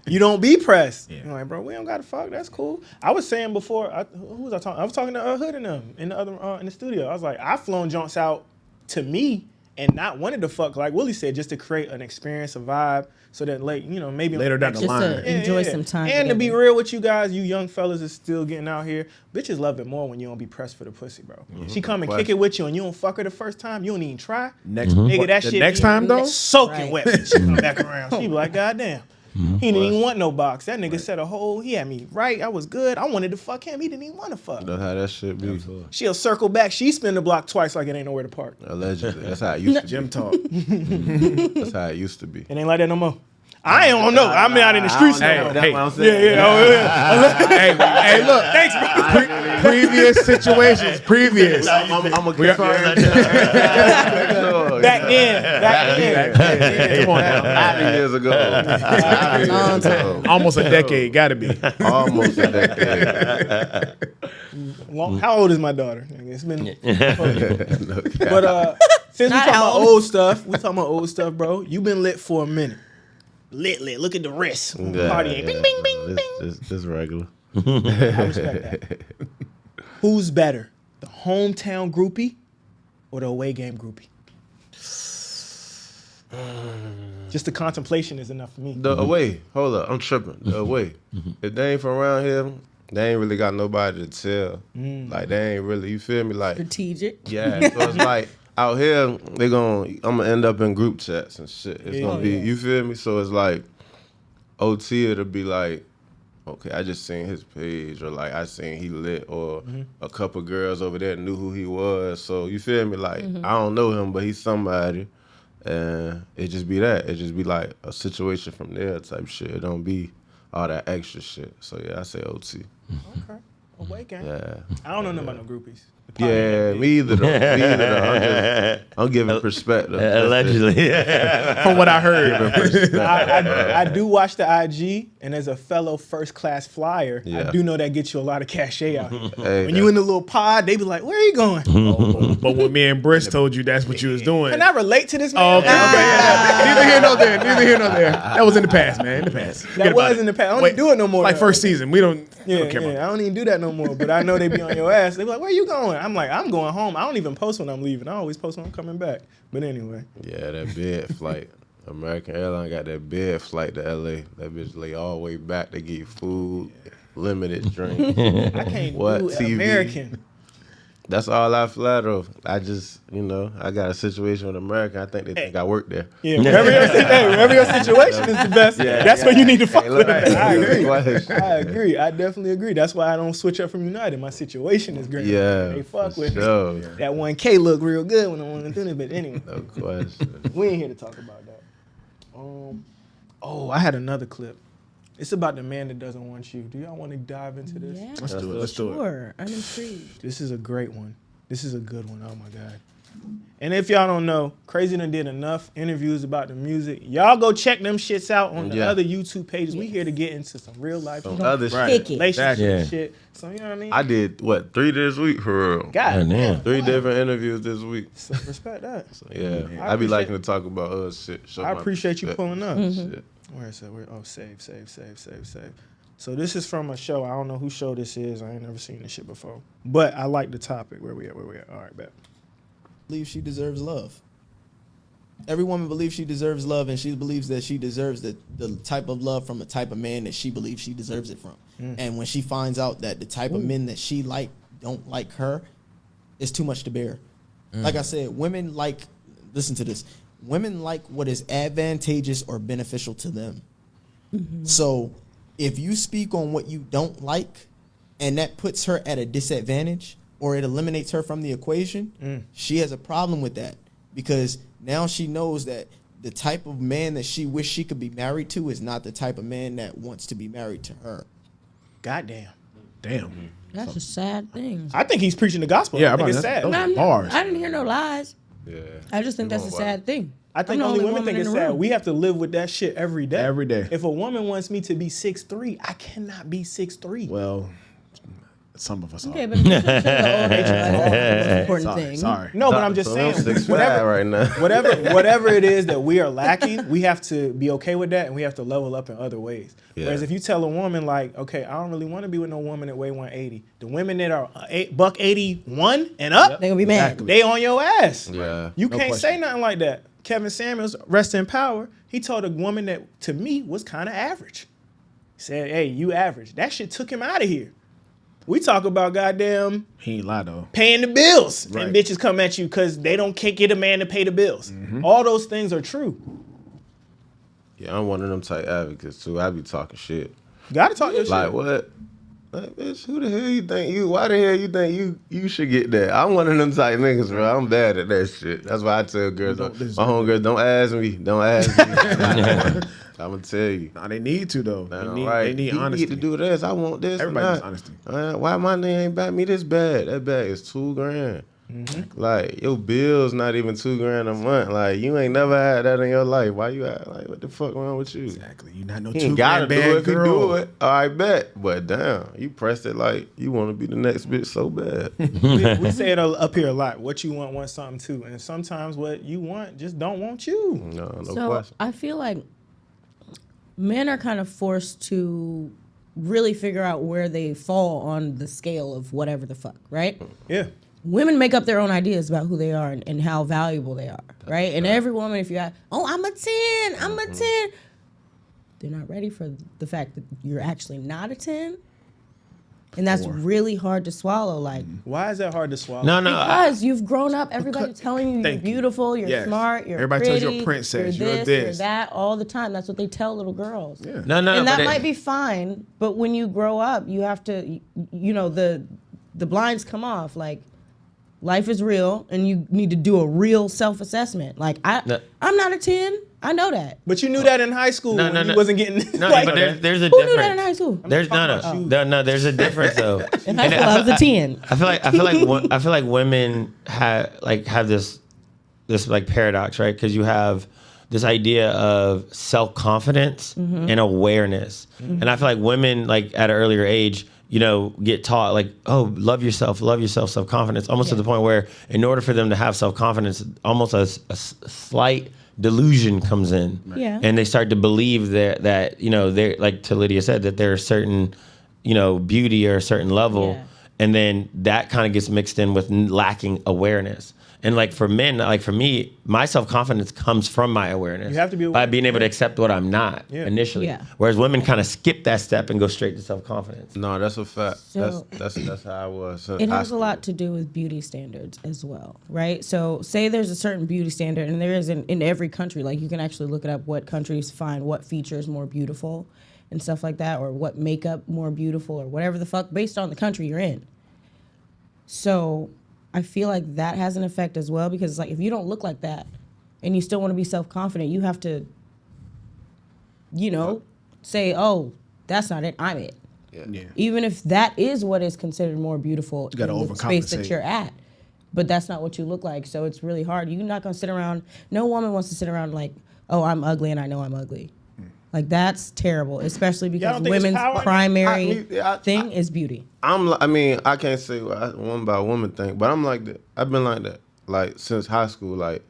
[SPEAKER 2] you don't be pressed.
[SPEAKER 3] Yeah.
[SPEAKER 2] I'm like, bro, we don't gotta fuck. That's cool. I was saying before, who was I talking? I was talking to Hood and them in the other in the studio. I was like, I've flown joints out to me and not wanted to fuck, like Willie said, just to create an experience, a vibe, so that maybe
[SPEAKER 3] Later down the
[SPEAKER 6] Just
[SPEAKER 3] line.
[SPEAKER 6] to enjoy some time.
[SPEAKER 2] And to be
[SPEAKER 6] together.
[SPEAKER 2] real with you guys, you young fellas is still getting out here. Bitches love it more when you don't be pressed for the pussy, bro. She come and kick it with you and you don't fuck her the first time, you don't even try.
[SPEAKER 3] Next,
[SPEAKER 2] Nigga, that
[SPEAKER 3] the
[SPEAKER 2] shit
[SPEAKER 3] next
[SPEAKER 2] be
[SPEAKER 3] time though.
[SPEAKER 2] soaking
[SPEAKER 6] Right.
[SPEAKER 2] wet. She come back around. She be like, God damn. He didn't even want no box. That nigga said he had me right. I was good. I wanted to fuck him. He didn't even want to fuck.
[SPEAKER 7] That's how that shit be.
[SPEAKER 2] She'll circle back. She spin the block twice like it ain't nowhere to park.
[SPEAKER 7] Allegedly. That's how it used to be.
[SPEAKER 3] Gym talk.
[SPEAKER 7] That's how it used to be.
[SPEAKER 2] It ain't like that no more. I don't know. I'm out in the streets
[SPEAKER 3] Hey,
[SPEAKER 2] now.
[SPEAKER 7] That's
[SPEAKER 3] hey.
[SPEAKER 7] what I'm saying.
[SPEAKER 3] Hey, look.
[SPEAKER 2] Thanks, bro.
[SPEAKER 3] Previous situations. Previous.
[SPEAKER 7] I'm a
[SPEAKER 2] Back then.
[SPEAKER 3] Come on now.
[SPEAKER 7] 90 years ago.
[SPEAKER 6] Long time.
[SPEAKER 3] Almost a decade. Gotta be.
[SPEAKER 7] Almost a decade.
[SPEAKER 2] How old is my daughter? It's been.
[SPEAKER 7] No cap.
[SPEAKER 2] But since we
[SPEAKER 6] Not
[SPEAKER 2] talking
[SPEAKER 6] how
[SPEAKER 2] about
[SPEAKER 6] old.
[SPEAKER 2] old stuff, bro. You been lit for a minute. Lit. Look at the wrist. Party ain't bing, bing, bing, bing.
[SPEAKER 7] This regular.
[SPEAKER 2] I respect that. Who's better, the hometown groupie or the away game groupie? Just the contemplation is enough for me.
[SPEAKER 7] The away. Hold up. I'm tripping. The away. If they ain't from around here, they ain't really got nobody to tell. Like, they ain't really, you feel me? Like,
[SPEAKER 6] Strategic.
[SPEAKER 7] yeah. So it's like, out here, I'm gonna end up in group chats and shit. It's gonna be, you feel me? So it's like, OT, it'll be like, okay, I just seen his page, or like I seen he lit, or a couple girls over there knew who he was. So you feel me? Like, I don't know him, but he's somebody. And it just be that. It just be like a situation from there type shit. It don't be all that extra shit. So yeah, I say OT.
[SPEAKER 2] Okay. Away game.
[SPEAKER 7] Yeah.
[SPEAKER 2] I don't know nothing about no groupies.
[SPEAKER 7] Yeah, me either though. I'm giving perspective.
[SPEAKER 8] Allegedly.
[SPEAKER 3] From what I heard.
[SPEAKER 2] I do watch the IG, and as a fellow first class flyer,
[SPEAKER 7] Yeah.
[SPEAKER 2] I do know that gets you a lot of cachet out here.
[SPEAKER 7] Hey,
[SPEAKER 2] When you in the little pod, they be like, "Where are you going?"
[SPEAKER 3] But when me and Briss told you that's what you was doing.
[SPEAKER 2] Can I relate to this man?
[SPEAKER 3] Oh, okay. Neither here nor there. Neither here nor there. That was in the past, man. In the past. Forget
[SPEAKER 2] That
[SPEAKER 3] about
[SPEAKER 2] was
[SPEAKER 3] it.
[SPEAKER 2] in the past. I don't even do it no more.
[SPEAKER 3] Like
[SPEAKER 2] though.
[SPEAKER 3] first season. We don't
[SPEAKER 2] Yeah,
[SPEAKER 3] care about
[SPEAKER 2] I don't even do that no more. But I know they be on your ass. They be like, "Where you going?" I'm like, "I'm going home." I don't even post when I'm leaving. I always post when I'm coming back. But anyway,
[SPEAKER 7] yeah, that bed flight. American Airlines got that bed flight to LA. That bitch lay all the way back. They give you food, limited drinks.
[SPEAKER 2] I can't
[SPEAKER 7] What,
[SPEAKER 2] do
[SPEAKER 7] TV?
[SPEAKER 2] American.
[SPEAKER 7] That's all I flatter of. I just, I got a situation with American. I think they think I work there.
[SPEAKER 2] Yeah, wherever your situation is the best. That's where you need to fuck
[SPEAKER 7] Hey,
[SPEAKER 2] with
[SPEAKER 7] look,
[SPEAKER 2] it. I agree.
[SPEAKER 7] Question.
[SPEAKER 2] I agree. I definitely agree. That's why I don't switch up from United. My situation is great.
[SPEAKER 7] Yeah,
[SPEAKER 2] They fuck
[SPEAKER 7] for
[SPEAKER 2] with
[SPEAKER 7] sure.
[SPEAKER 2] me. That 1K look real good when I want to do it. But anyway,
[SPEAKER 7] No question.
[SPEAKER 2] we ain't here to talk about that. I had another clip. It's about the man that doesn't want you. Do y'all want to dive into this?
[SPEAKER 6] Yeah.
[SPEAKER 3] Let's do it. Let's do it.
[SPEAKER 6] Sure. I'm intrigued.
[SPEAKER 2] This is a great one. This is a good one. Oh my God. And if y'all don't know, Crazy done did enough interviews about the music. Y'all go check them shits out on the
[SPEAKER 7] Yeah.
[SPEAKER 2] other YouTube pages. We here to get into some real life
[SPEAKER 7] Some other
[SPEAKER 3] Right.
[SPEAKER 7] shit.
[SPEAKER 6] Pick it.
[SPEAKER 2] relationship
[SPEAKER 8] Yeah.
[SPEAKER 2] shit. So you know what I mean?
[SPEAKER 7] I did, 3 this week for real?
[SPEAKER 2] God
[SPEAKER 8] damn.
[SPEAKER 7] 3 different interviews this week.
[SPEAKER 2] So respect that.
[SPEAKER 7] Yeah,
[SPEAKER 2] I
[SPEAKER 7] I be
[SPEAKER 2] appreciate-
[SPEAKER 7] liking to talk about shit. Show
[SPEAKER 2] I
[SPEAKER 7] my
[SPEAKER 2] appreciate you
[SPEAKER 7] perspective.
[SPEAKER 2] pulling up.
[SPEAKER 7] Shit.
[SPEAKER 2] Where is it? Save. So this is from a show. I don't know who show this is. I ain't never seen this shit before. But I like the topic. Where we at? All right, bet.
[SPEAKER 9] Believes she deserves love. Every woman believes she deserves love, and she believes that she deserves the type of love from a type of man that she believes she deserves it from. And when she finds out that the type of men that she don't like her, it's too much to bear. Like I said, women like, listen to this, women like what is advantageous or beneficial to them. So if you speak on what you don't like and that puts her at a disadvantage or it eliminates her from the equation, she has a problem with that, because now she knows that the type of man that she wish she could be married to is not the type of man that wants to be married to her.
[SPEAKER 2] Goddamn.
[SPEAKER 3] Damn.
[SPEAKER 6] That's a sad thing.
[SPEAKER 2] I think he's preaching the gospel.
[SPEAKER 3] Yeah,
[SPEAKER 2] I think
[SPEAKER 3] I'm
[SPEAKER 2] it's
[SPEAKER 3] about to-
[SPEAKER 2] sad.
[SPEAKER 3] those-
[SPEAKER 6] I'm-
[SPEAKER 3] Bars.
[SPEAKER 6] I didn't hear no lies.
[SPEAKER 7] Yeah.
[SPEAKER 6] I just think that's a sad thing.
[SPEAKER 2] I think
[SPEAKER 6] I'm the
[SPEAKER 2] only women
[SPEAKER 6] woman
[SPEAKER 2] think
[SPEAKER 6] in
[SPEAKER 2] it's
[SPEAKER 6] the
[SPEAKER 2] sad.
[SPEAKER 6] room.
[SPEAKER 2] We have to live with that shit every day.
[SPEAKER 3] Every day.
[SPEAKER 2] If a woman wants me to be 6'3", I cannot be 6'3".
[SPEAKER 3] Well, Some of us are.
[SPEAKER 6] Okay, but the old age is the most important thing.
[SPEAKER 3] Sorry.
[SPEAKER 2] No, but I'm just saying, whatever,
[SPEAKER 7] right now.
[SPEAKER 2] whatever it is that we are lacking, we have to be okay with that, and we have to level up in other ways.
[SPEAKER 7] Yeah.
[SPEAKER 2] Whereas if you tell a woman like, okay, I don't really want to be with no woman that weigh 180, the women that are $181 and up,
[SPEAKER 6] They're gonna be mad.
[SPEAKER 3] Exactly.
[SPEAKER 2] they on your ass.
[SPEAKER 7] Yeah.
[SPEAKER 2] You
[SPEAKER 3] No
[SPEAKER 2] can't
[SPEAKER 3] question.
[SPEAKER 2] say nothing like that. Kevin Samuels, rest in power, he told a woman that to me was kind of average. He said, hey, you average. That shit took him out of here. We talk about goddamn
[SPEAKER 3] He ain't lie though.
[SPEAKER 2] paying the bills.
[SPEAKER 3] Right.
[SPEAKER 2] And bitches come at you because they can't get a man to pay the bills. All those things are true.
[SPEAKER 7] Yeah, I'm one of them type advocates too. I be talking shit.
[SPEAKER 2] Gotta talk your
[SPEAKER 7] Like
[SPEAKER 2] shit.
[SPEAKER 7] what? Like, bitch, who the hell you think you? Why the hell you think you should get that? I'm one of them type niggas, bro. I'm bad at that shit. That's why I tell girls, my homegirls, don't ask me. Don't ask me. I'm gonna tell you.
[SPEAKER 3] Nah, they need to though.
[SPEAKER 7] Damn
[SPEAKER 3] They need,
[SPEAKER 7] right.
[SPEAKER 3] they need
[SPEAKER 7] You
[SPEAKER 3] honesty.
[SPEAKER 7] get to do this. I want this.
[SPEAKER 3] Everybody
[SPEAKER 7] or
[SPEAKER 3] needs
[SPEAKER 7] not.
[SPEAKER 3] honesty.
[SPEAKER 7] Why my nigga ain't back me this bad? That bag is $2,000. Like your bills not even $2,000 a month. Like you ain't never had that in your life. Why you act like what the fuck wrong with you?
[SPEAKER 3] Exactly. You not no
[SPEAKER 7] You
[SPEAKER 3] two
[SPEAKER 7] ain't gotta
[SPEAKER 3] grand
[SPEAKER 7] do it
[SPEAKER 3] bad
[SPEAKER 7] if you
[SPEAKER 3] girl.
[SPEAKER 7] do it. I bet. But damn, you pressed it like you want to be the next bitch so bad.
[SPEAKER 2] We say it up here a lot. What you want something too. And sometimes what you want just don't want you.
[SPEAKER 7] No
[SPEAKER 6] So
[SPEAKER 7] question.
[SPEAKER 6] I feel like men are kind of forced to really figure out where they fall on the scale of whatever the fuck, right?
[SPEAKER 2] Yeah.
[SPEAKER 6] Women make up their own ideas about who they are and how valuable they are, right? And every woman, if you ask, oh, I'm a 10, I'm a 10, they're not ready for the fact that you're actually not a 10. And that's really hard to swallow. Like,
[SPEAKER 2] Why is that hard to swallow?
[SPEAKER 8] No,
[SPEAKER 6] because you've grown up, everybody telling you you're
[SPEAKER 3] Thank you.
[SPEAKER 6] beautiful, you're
[SPEAKER 3] Yes.
[SPEAKER 6] smart, you're
[SPEAKER 3] Everybody tells
[SPEAKER 6] pretty,
[SPEAKER 3] you a princess,
[SPEAKER 6] you're
[SPEAKER 3] you're
[SPEAKER 6] this,
[SPEAKER 3] this.
[SPEAKER 6] you're that, all the time. That's what they tell little girls.
[SPEAKER 3] Yeah.
[SPEAKER 8] no,
[SPEAKER 6] And that
[SPEAKER 8] but
[SPEAKER 6] might be fine, but when you grow up, you have to, you know, the blinds come off. Like, life is real, and you need to do a real self-assessment. Like,
[SPEAKER 8] No.
[SPEAKER 6] I'm not a 10. I know that.
[SPEAKER 2] But you knew that in high school when you wasn't getting
[SPEAKER 8] No,
[SPEAKER 2] like,
[SPEAKER 8] but there's a
[SPEAKER 6] Who
[SPEAKER 8] difference.
[SPEAKER 6] knew that in high school?
[SPEAKER 8] There's no. There's a difference though.
[SPEAKER 6] In high school, I was a 10.
[SPEAKER 8] I feel like women have this like paradox, right? Because you have this idea of self-confidence and awareness, and I feel like women like at an earlier age, you know, get taught like, oh, love yourself, self-confidence, almost to the point where in order for them to have self-confidence, almost a slight delusion comes in,
[SPEAKER 6] Yeah.
[SPEAKER 8] and they start to believe that you know, they're like to Lydia said, that there's certain, you know, beauty or a certain level,
[SPEAKER 6] Yeah.
[SPEAKER 8] and then that kind of gets mixed in with lacking awareness. And like for men, like for me, my self-confidence comes from my awareness.
[SPEAKER 2] You have to be
[SPEAKER 8] by
[SPEAKER 2] aware.
[SPEAKER 8] being able to accept what I'm not initially.
[SPEAKER 6] Yeah.
[SPEAKER 8] Whereas women kind of skip that step and go straight to self-confidence.
[SPEAKER 7] No, that's a fact.
[SPEAKER 6] So-
[SPEAKER 7] That's how I was. since
[SPEAKER 6] It
[SPEAKER 7] high
[SPEAKER 6] has a
[SPEAKER 7] school.
[SPEAKER 6] lot to do with beauty standards as well, right? So say there's a certain beauty standard, and there is in every country. Like, you can actually look it up, what countries find what features more beautiful and stuff like that, or what makeup more beautiful, or whatever the fuck, based on the country you're in. So I feel like that has an effect as well, because like, if you don't look like that and you still want to be self-confident, you have to, you know, say, oh, that's not it, I'm it.
[SPEAKER 3] Yeah.
[SPEAKER 6] Even if that is what is considered more beautiful
[SPEAKER 3] gotta
[SPEAKER 6] in the space that
[SPEAKER 3] overcompensate.
[SPEAKER 6] you're at. But that's not what you look like, so it's really hard. You're not gonna sit around, no woman wants to sit around like, oh, I'm ugly and I know I'm ugly. Like, that's terrible, especially because
[SPEAKER 2] don't think it's
[SPEAKER 6] women's
[SPEAKER 2] power in that?
[SPEAKER 6] primary
[SPEAKER 7] I-
[SPEAKER 6] thing is beauty.
[SPEAKER 7] I mean, I can't say what one by woman thing, but I'm like that. I've been like that, like since high school. Like,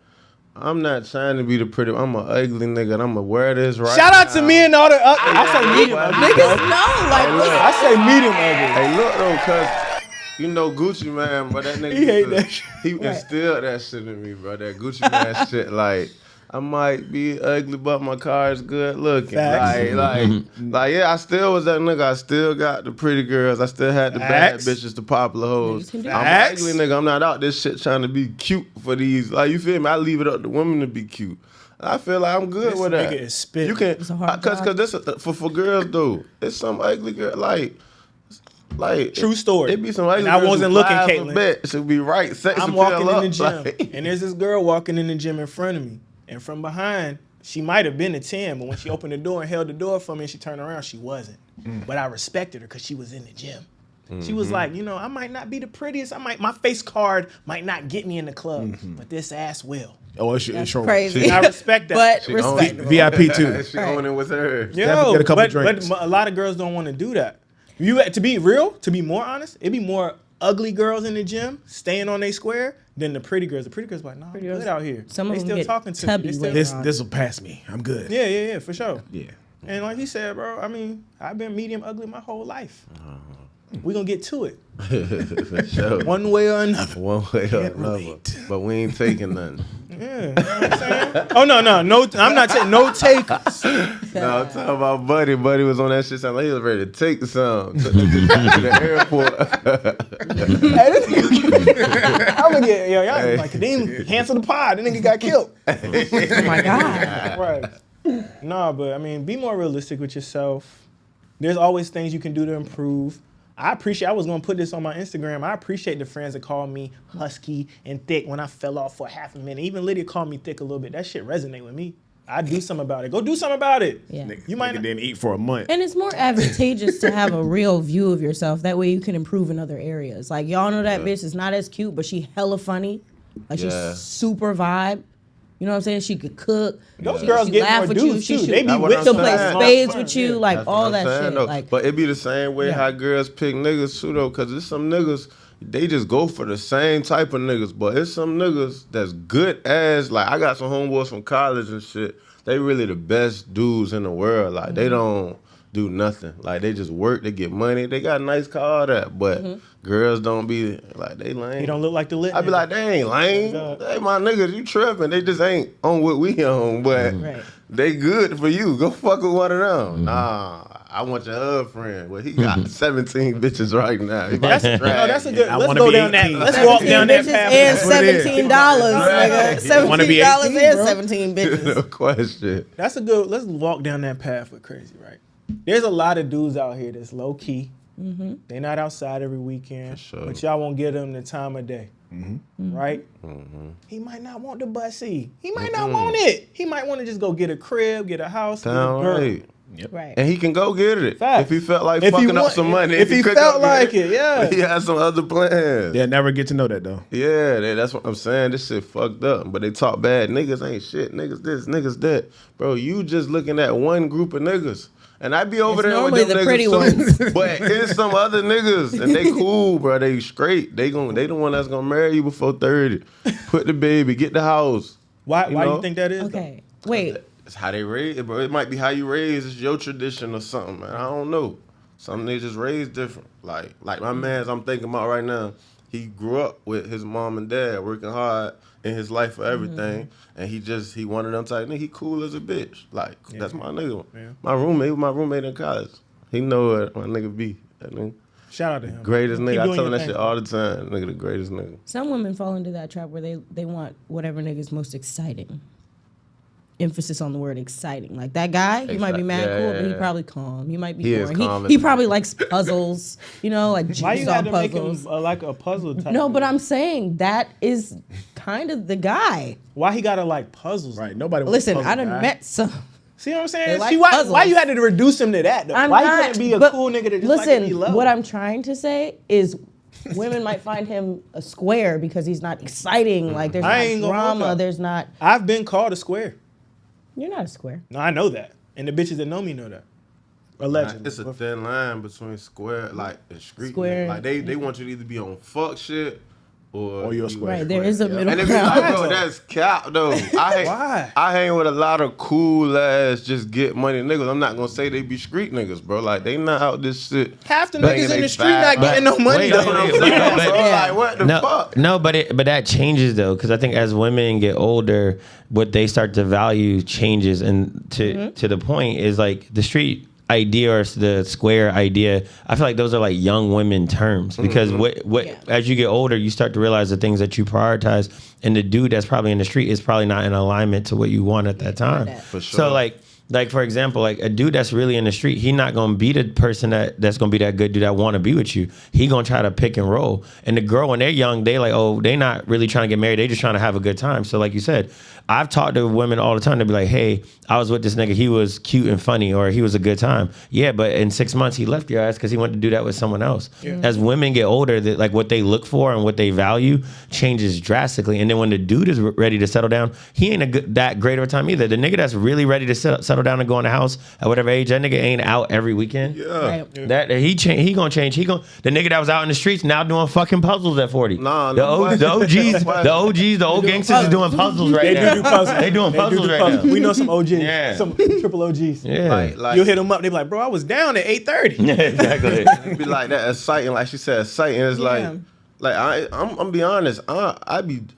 [SPEAKER 7] I'm not trying to be the pretty. I'm an ugly nigga, and I'm gonna wear this right.
[SPEAKER 2] shout out to
[SPEAKER 7] now.
[SPEAKER 2] me and all the I say medium ugly.
[SPEAKER 6] Niggas know, like,
[SPEAKER 7] look.
[SPEAKER 2] I say medium ugly.
[SPEAKER 7] Hey, look though, cause you know Gucci man, but that nigga
[SPEAKER 2] He hate
[SPEAKER 7] used to-
[SPEAKER 2] that shit.
[SPEAKER 7] He instilled that shit in me, bro. That Gucci man shit, like. I might be ugly, but my car is good looking.
[SPEAKER 2] Facts.
[SPEAKER 7] Like, yeah, I still was that nigga. I still got the pretty girls. I still had the
[SPEAKER 2] Facts.
[SPEAKER 7] bad bitches, the popular hoes.
[SPEAKER 6] Niggas can do
[SPEAKER 7] I'm an
[SPEAKER 2] Facts.
[SPEAKER 7] ugly nigga. I'm not out this shit trying to be cute for these. Like, you feel me? I leave it up to women to be cute. I feel like I'm good
[SPEAKER 2] This
[SPEAKER 7] with that.
[SPEAKER 2] nigga is spitting.
[SPEAKER 7] You can,
[SPEAKER 6] It's a hard
[SPEAKER 7] cause
[SPEAKER 6] job.
[SPEAKER 7] this for girls though. It's some ugly girl like.
[SPEAKER 2] True story.
[SPEAKER 7] It be some ugly
[SPEAKER 2] And I
[SPEAKER 7] girls
[SPEAKER 2] wasn't
[SPEAKER 7] who
[SPEAKER 2] looking,
[SPEAKER 7] fly
[SPEAKER 2] Caitlin.
[SPEAKER 7] alphabet. Should be right. Sex
[SPEAKER 2] I'm
[SPEAKER 7] appeal
[SPEAKER 2] walking
[SPEAKER 7] up,
[SPEAKER 2] in the gym,
[SPEAKER 7] like-
[SPEAKER 2] and there's this girl walking in the gym in front of me, and from behind, she might have been a 10, but when she opened the door and held the door for me and she turned around, she wasn't. But I respected her because she was in the gym. She was like, you know, I might not be the prettiest. My face card might not get me in the club, but this ass will.
[SPEAKER 3] Oh, it's your
[SPEAKER 6] crazy.
[SPEAKER 2] And I respect that.
[SPEAKER 6] But
[SPEAKER 7] She owned
[SPEAKER 6] respect.
[SPEAKER 7] it.
[SPEAKER 3] VIP too.
[SPEAKER 7] She owning with her.
[SPEAKER 2] Yo,
[SPEAKER 3] Definitely get a couple
[SPEAKER 2] but
[SPEAKER 3] drinks.
[SPEAKER 2] a lot of girls don't want to do that. To be real, to be more honest, it'd be more ugly girls in the gym staying on their square than the pretty girls. The pretty girls like, nah, I'm good out here.
[SPEAKER 6] Some of
[SPEAKER 2] they
[SPEAKER 6] them
[SPEAKER 2] still
[SPEAKER 6] get
[SPEAKER 2] talking to
[SPEAKER 6] tubby
[SPEAKER 2] me. They still,
[SPEAKER 6] later
[SPEAKER 3] This will pass me. I'm good.
[SPEAKER 2] yeah, for sure.
[SPEAKER 3] Yeah.
[SPEAKER 2] And like he said, bro, I mean, I've been medium ugly my whole life. We're going to get to it.
[SPEAKER 7] For sure.
[SPEAKER 2] One way or another.
[SPEAKER 7] One way or another. But we ain't taking nothing.
[SPEAKER 2] Yeah, you know what I'm saying? Oh, no, I'm not taking no takers.
[SPEAKER 7] No, I'm talking about Buddy. Buddy was on that shit. Sound like he was ready to take some. To the airport.
[SPEAKER 2] I'm going to get, y'all like, then cancel the pod. The nigga got killed.
[SPEAKER 6] Oh my God.
[SPEAKER 2] Right. Nah, but I mean, be more realistic with yourself. There's always things you can do to improve. I was going to put this on my Instagram. I appreciate the friends that call me husky and thick when I fell off for half a minute. Even Lydia called me thick a little bit. That shit resonate with me. I do something about it. Go do something about it.
[SPEAKER 6] Yeah.
[SPEAKER 2] You might not
[SPEAKER 3] didn't eat for a month.
[SPEAKER 6] And it's more advantageous to have a real view of yourself. That way you can improve in other areas. Like, y'all know that bitch is not as cute, but she hella funny. Like, she's super vibe. You know what I'm saying? She could cook.
[SPEAKER 2] Those girls get
[SPEAKER 6] laugh
[SPEAKER 2] more
[SPEAKER 6] with you.
[SPEAKER 2] dudes,
[SPEAKER 6] She
[SPEAKER 2] too. They be
[SPEAKER 6] she'll
[SPEAKER 2] with
[SPEAKER 6] play
[SPEAKER 2] them.
[SPEAKER 6] spades with you.
[SPEAKER 2] Yeah.
[SPEAKER 6] Like,
[SPEAKER 7] That's
[SPEAKER 6] all
[SPEAKER 7] what I'm
[SPEAKER 6] that
[SPEAKER 7] saying,
[SPEAKER 6] shit.
[SPEAKER 7] though.
[SPEAKER 6] Like,
[SPEAKER 7] but it be the same way how girls pick niggas too, though, because there's some niggas, they just go for the same type of niggas. But it's some niggas that's good as, like, I got some homeboys from college and shit. They really the best dudes in the world. Like, they don't do nothing. Like, they just work, they get money, they got a nice car, all that. But girls don't be like, they lame.
[SPEAKER 2] He don't look like the lit.
[SPEAKER 7] I be like, they ain't lame. They my niggas, you tripping. They just ain't on what we on, but they good for you. Go fuck with one of them. Nah, I want your other friend. Well, he got 17 bitches right now.
[SPEAKER 2] That's a good.
[SPEAKER 3] I
[SPEAKER 2] Let's
[SPEAKER 3] wanna
[SPEAKER 2] go
[SPEAKER 3] be
[SPEAKER 2] down that.
[SPEAKER 3] 18.
[SPEAKER 2] Let's walk down that
[SPEAKER 6] bitches
[SPEAKER 2] path.
[SPEAKER 6] and $17, nigga.
[SPEAKER 3] Wanna be
[SPEAKER 6] $17
[SPEAKER 3] 18,
[SPEAKER 6] and
[SPEAKER 3] bro?
[SPEAKER 6] 17 bitches.
[SPEAKER 7] No question.
[SPEAKER 2] That's a good. Let's walk down that path with crazy, right? There's a lot of dudes out here that's low key. They not outside every weekend, but y'all won't give them the time of day, right? He might not want the bussy. He might not want it. He might want to just go get a crib, get a house, get a girl.
[SPEAKER 7] Right.
[SPEAKER 6] Right.
[SPEAKER 7] And he can go get it
[SPEAKER 2] Facts.
[SPEAKER 7] if he felt like
[SPEAKER 2] If he
[SPEAKER 7] fucking up
[SPEAKER 2] want-
[SPEAKER 7] some money.
[SPEAKER 2] if he
[SPEAKER 7] could
[SPEAKER 2] felt
[SPEAKER 7] go get
[SPEAKER 2] like it, yeah.
[SPEAKER 7] But he had some other plans.
[SPEAKER 3] They'll never get to know that though.
[SPEAKER 7] Yeah, that's what I'm saying. This shit fucked up. But they talk bad. Niggas ain't shit. Niggas this, niggas that. Bro, you just looking at one group of niggas. And I be over
[SPEAKER 6] It's
[SPEAKER 7] there with
[SPEAKER 6] normally
[SPEAKER 7] them
[SPEAKER 6] the
[SPEAKER 7] niggas
[SPEAKER 6] pretty
[SPEAKER 7] too.
[SPEAKER 6] ones.
[SPEAKER 7] But it's some other niggas. And they cool, bro. They straight. They the one that's gonna marry you before 30. Put the baby, get the house.
[SPEAKER 2] Why
[SPEAKER 7] know?
[SPEAKER 2] you think that is?
[SPEAKER 6] Okay. Wait.
[SPEAKER 7] It's how they raise it, bro. It might be how you raise. It's your tradition or something, man. I don't know. Some niggas just raised different. Like my man's I'm thinking about right now. He grew up with his mom and dad working hard in his life for everything. And he one of them type nigga. He cool as a bitch. Like, that's my nigga. Yeah. My roommate in college. He know what my nigga be. That nigga.
[SPEAKER 2] Shout out to him.
[SPEAKER 7] Greatest
[SPEAKER 2] Keep
[SPEAKER 7] nigga. I
[SPEAKER 2] doing
[SPEAKER 7] tell him
[SPEAKER 2] your
[SPEAKER 7] that
[SPEAKER 2] thing.
[SPEAKER 7] shit all the time. Nigga, the greatest nigga.
[SPEAKER 6] Some women fall into that trap where they want whatever nigga's most exciting. Emphasis on the word exciting. Like that guy, he might be mad cool, but he probably calm. He might be
[SPEAKER 7] He is
[SPEAKER 6] boring.
[SPEAKER 7] calm
[SPEAKER 6] He
[SPEAKER 7] as-
[SPEAKER 6] probably likes puzzles, you know, like
[SPEAKER 2] Why you
[SPEAKER 6] jigsaw
[SPEAKER 2] had to make him
[SPEAKER 6] puzzles.
[SPEAKER 2] like a puzzle type?
[SPEAKER 6] No, but I'm saying that is kind of the guy.
[SPEAKER 2] Why he gotta like puzzles?
[SPEAKER 3] Right. Nobody wants
[SPEAKER 6] Listen,
[SPEAKER 3] puzzle
[SPEAKER 6] I done
[SPEAKER 3] guy.
[SPEAKER 6] met some.
[SPEAKER 2] See what I'm
[SPEAKER 6] They
[SPEAKER 2] saying?
[SPEAKER 6] like
[SPEAKER 2] See why
[SPEAKER 6] puzzles.
[SPEAKER 2] you had to reduce him to that though?
[SPEAKER 6] I'm
[SPEAKER 2] Why
[SPEAKER 6] not,
[SPEAKER 2] you couldn't be a
[SPEAKER 6] but
[SPEAKER 2] cool nigga that just
[SPEAKER 6] listen,
[SPEAKER 2] like to be loved?
[SPEAKER 6] what I'm trying to say is women might find him a square because he's not exciting. Like there's
[SPEAKER 2] I ain't
[SPEAKER 6] not
[SPEAKER 2] gonna hold
[SPEAKER 6] drama.
[SPEAKER 2] y'all.
[SPEAKER 6] There's not.
[SPEAKER 2] I've been called a square.
[SPEAKER 6] You're not a square.
[SPEAKER 2] No, I know that, and the bitches that know me know that. Allegedly.
[SPEAKER 7] It's a thin line between square, like, and street.
[SPEAKER 6] Square.
[SPEAKER 7] Like, they want you to either be on fuck shit or
[SPEAKER 3] you're a square.
[SPEAKER 6] Right, there is a middle
[SPEAKER 7] And it be like,
[SPEAKER 6] ground.
[SPEAKER 7] bro, that's cap though.
[SPEAKER 2] Why?
[SPEAKER 7] I hang with a lot of cool ass just get money niggas. I'm not gonna say they be street niggas, bro. Like they not out this shit.
[SPEAKER 2] Half the
[SPEAKER 7] banging
[SPEAKER 2] niggas in
[SPEAKER 7] they
[SPEAKER 2] the street not
[SPEAKER 7] fat.
[SPEAKER 2] getting no money
[SPEAKER 8] Wait,
[SPEAKER 2] though.
[SPEAKER 8] wait,
[SPEAKER 7] That's
[SPEAKER 8] wait,
[SPEAKER 7] what I'm saying,
[SPEAKER 8] but-
[SPEAKER 7] bro.
[SPEAKER 6] Yeah.
[SPEAKER 7] Like what the
[SPEAKER 8] No,
[SPEAKER 7] fuck?
[SPEAKER 8] no, but that changes though, because I think as women get older, what they start to value changes, and to the point is like the street idea or the square idea. I feel like those are like young women terms because as you get older, you start to realize the things that you prioritize, and the dude that's probably in the street is probably not in alignment to what you want at that time.
[SPEAKER 7] For sure.
[SPEAKER 8] So like for example, like a dude that's really in the street, he not gonna be the person that's gonna be that good dude that want to be with you. He gonna try to pick and roll. And the girl when they're young, they like, oh, they not really trying to get married. They just trying to have a good time. So like you said, I've talked to women all the time to be like, hey, I was with this nigga. He was cute and funny, or he was a good time. Yeah, but in 6 months he left your ass because he wanted to do that with someone else. As women get older, that like what they look for and what they value changes drastically. And then when the dude is ready to settle down, he ain't that great of a time either. The nigga that's really ready to settle settle down and go in the house at whatever age, that nigga ain't out every weekend.
[SPEAKER 7] Yeah.
[SPEAKER 6] Right.
[SPEAKER 8] That he gonna change. The nigga that was out in the streets now doing fucking puzzles at 40.
[SPEAKER 7] Nah,
[SPEAKER 8] the OGs, the old gangsters is doing puzzles right now.
[SPEAKER 2] do puzzles.
[SPEAKER 8] They doing puzzles right now.
[SPEAKER 2] We know some OGs,
[SPEAKER 8] Yeah.
[SPEAKER 2] some triple OGs.
[SPEAKER 8] Yeah,
[SPEAKER 7] Like
[SPEAKER 2] You'll hit them up. They be like, bro, I was down at 8:30.
[SPEAKER 8] yeah, exactly.
[SPEAKER 7] be like that exciting, like she said, exciting. It's I'm be honest, I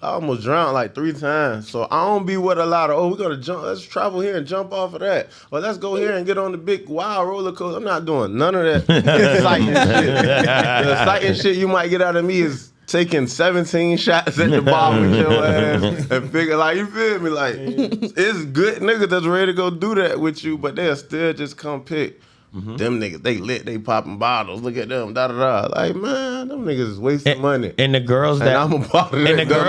[SPEAKER 7] almost drowned like 3 times. So I don't be with a lot of, we gotta jump, let's travel here and jump off of that. Or let's go here and get on the big wild roller coaster. I'm not doing none of that exciting shit. The exciting shit you might get out of me is taking 17 shots at the bar with your ass and figure, like, you feel me? Like, it's good niggas that's ready to go do that with you, but they'll still just come pick. Them niggas, they lit, they popping bottles. Look at them, da da da. Like, man, them niggas is wasting money.
[SPEAKER 8] And the girls
[SPEAKER 7] And
[SPEAKER 8] that
[SPEAKER 7] I'm a part of
[SPEAKER 8] and
[SPEAKER 7] that.
[SPEAKER 8] the girls,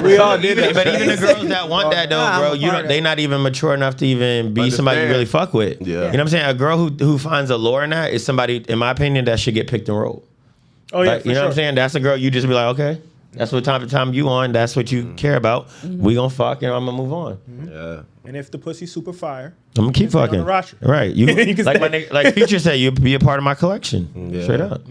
[SPEAKER 2] we all did that.
[SPEAKER 8] but even the girls that want that though, bro, they not even mature enough to even be somebody you really fuck with.
[SPEAKER 7] Yeah.
[SPEAKER 8] You know what I'm saying? A girl who finds a lure in that is somebody, in my opinion, that should get picked and rolled.
[SPEAKER 2] Oh yeah,
[SPEAKER 8] Like, you know what I'm saying? That's a girl you just be like, okay, that's what time to time you on. That's what you care about. We gonna fuck, and I'm gonna move on.
[SPEAKER 7] Yeah.
[SPEAKER 2] And if the pussy's super fire,
[SPEAKER 8] I'm gonna keep
[SPEAKER 2] stay on
[SPEAKER 8] fucking.
[SPEAKER 2] the roster.
[SPEAKER 8] Right? You,
[SPEAKER 2] You can
[SPEAKER 8] like
[SPEAKER 2] stay.
[SPEAKER 8] my nigga, like Future said, you be a part of my collection.
[SPEAKER 7] Yeah.
[SPEAKER 8] Straight up.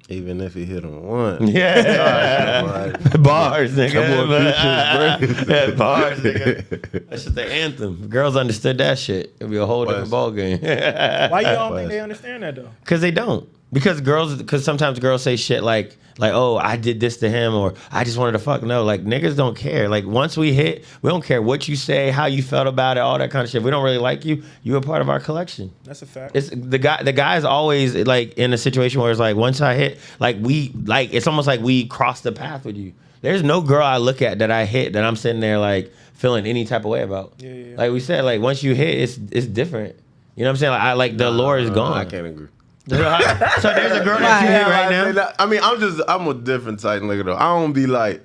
[SPEAKER 7] Even if he hit him once.
[SPEAKER 8] Yeah. Bars, nigga.
[SPEAKER 7] That boy Future is
[SPEAKER 8] Yeah, bars, nigga. That's just the anthem. If girls understood that shit, it'd be a whole different ball game.
[SPEAKER 2] why you don't think they understand that though?
[SPEAKER 8] Because they don't. Because sometimes girls say shit like, oh, I did this to him, or I just wanted to fuck. No, like, niggas don't care. Like, once we hit, we don't care what you say, how you felt about it, all that kind of shit. If we don't really like you, you're a part of our collection.
[SPEAKER 2] That's a fact.
[SPEAKER 8] It's the guy is always like in a situation where it's like, once I hit, it's almost like we crossed the path with you. There's no girl I look at that I hit that I'm sitting there like feeling any type of way about.
[SPEAKER 2] Yeah.
[SPEAKER 8] Like we said, like once you hit, it's different. You know what I'm saying? The allure is gone.
[SPEAKER 7] I can't agree.
[SPEAKER 8] So there's a girl that you hit right now.
[SPEAKER 7] I mean, I'm a different type nigga though. I don't be like,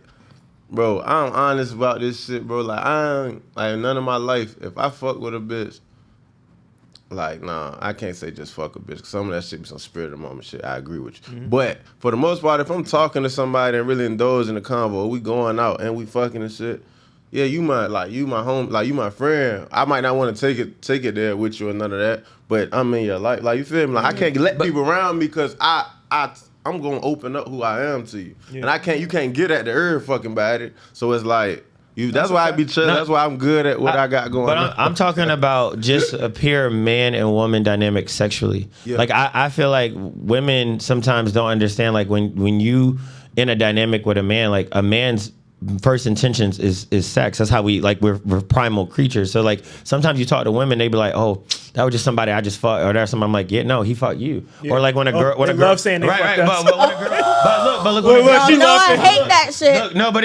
[SPEAKER 7] bro, I'm honest about this shit, bro. Like, I ain't, like, none of my life, if I fuck with a bitch, like, nah, I can't say just fuck a bitch. Cause some of that shit be some spirit of the moment shit. I agree with you. But for the most part, if I'm talking to somebody and really indulge in the convo, we going out and we fucking and shit, yeah, you my home, like, you my friend. I might not want to take it there with you or none of that, but I'm in your life. Like, you feel me? Like, I can't let people around me because I'm gonna open up who I am to you.
[SPEAKER 2] Yeah.
[SPEAKER 7] And you can't get at the herb fucking about it. So it's like, that's why I be chill. That's why I'm good at what I got going on.
[SPEAKER 8] But I'm talking about just a pure man and woman dynamic sexually. Yeah. Like, I feel like women sometimes don't understand, like, when you in a dynamic with a man, like, a man's first intentions is sex. That's how we're primal creatures. So like sometimes you talk to women, they be like, oh, that was just somebody I just fucked, or that's somebody. I'm like, yeah, no, he fucked you. Yeah. Or like when a girl,
[SPEAKER 2] love saying they
[SPEAKER 8] right,
[SPEAKER 2] fucked us.
[SPEAKER 8] but when a girl, but look,
[SPEAKER 6] I hate that shit.
[SPEAKER 8] No, but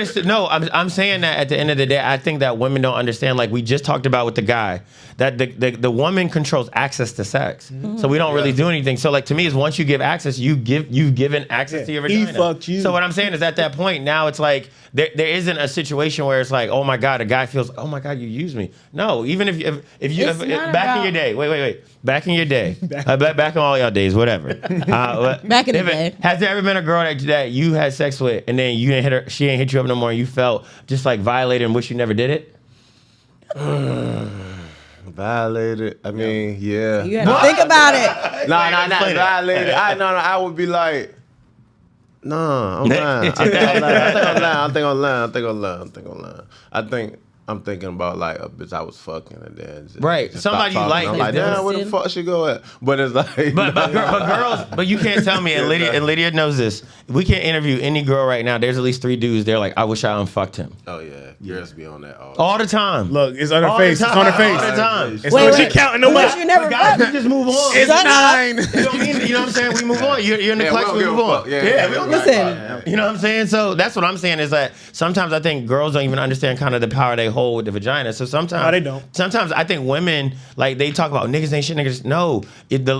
[SPEAKER 8] I'm saying that at the end of the day, I think that women don't understand. Like we just talked about with the guy, that the woman controls access to sex. Mm-hmm. So we don't really do anything. So like to me, is once you give access, you've given access to your vagina.
[SPEAKER 2] He fucked you.
[SPEAKER 8] So what I'm saying is at that point now it's like there isn't a situation where it's like, oh my God, a guy feels, oh my God, you used me. No, even if you back in your day, wait, back in your day, back in all y'all days, whatever.
[SPEAKER 6] Back in the day,
[SPEAKER 8] has there ever been a girl that you had sex with and then you didn't hit her, she ain't hit you up no more, and you felt just like violated and wish you never did it?
[SPEAKER 7] Violated. I mean, yeah.
[SPEAKER 6] You have to think about it.
[SPEAKER 7] Not violated. I would be like, nah, I'm lying. I think I'm lying. I'm thinking about like a bitch I was fucking and then just
[SPEAKER 8] somebody you like.
[SPEAKER 7] I'm like, damn, where the fuck she go at? But it's like,
[SPEAKER 8] but girls, but you can't tell me. And Lydia knows this. We can't interview any girl right now. There's at least 3 dudes. They're like, I wish I unfucked him.
[SPEAKER 7] Oh yeah, girls be on that
[SPEAKER 8] all the time.
[SPEAKER 2] Look, it's on her face. It's on her face.
[SPEAKER 8] All the time.
[SPEAKER 2] Wait, she counting them up.
[SPEAKER 6] You never
[SPEAKER 8] guys, we just move on.
[SPEAKER 2] It's 9.
[SPEAKER 8] You know what I'm saying? We move on. You're in the collection. We move on.
[SPEAKER 7] Yeah,
[SPEAKER 8] we don't
[SPEAKER 6] listen.
[SPEAKER 8] You know what I'm saying? So that's what I'm saying is that sometimes I think girls don't even understand kind of the power they hold with the vagina. So sometimes
[SPEAKER 2] they don't.
[SPEAKER 8] Sometimes I think women, like, they talk about niggas ain't shit, niggas. No,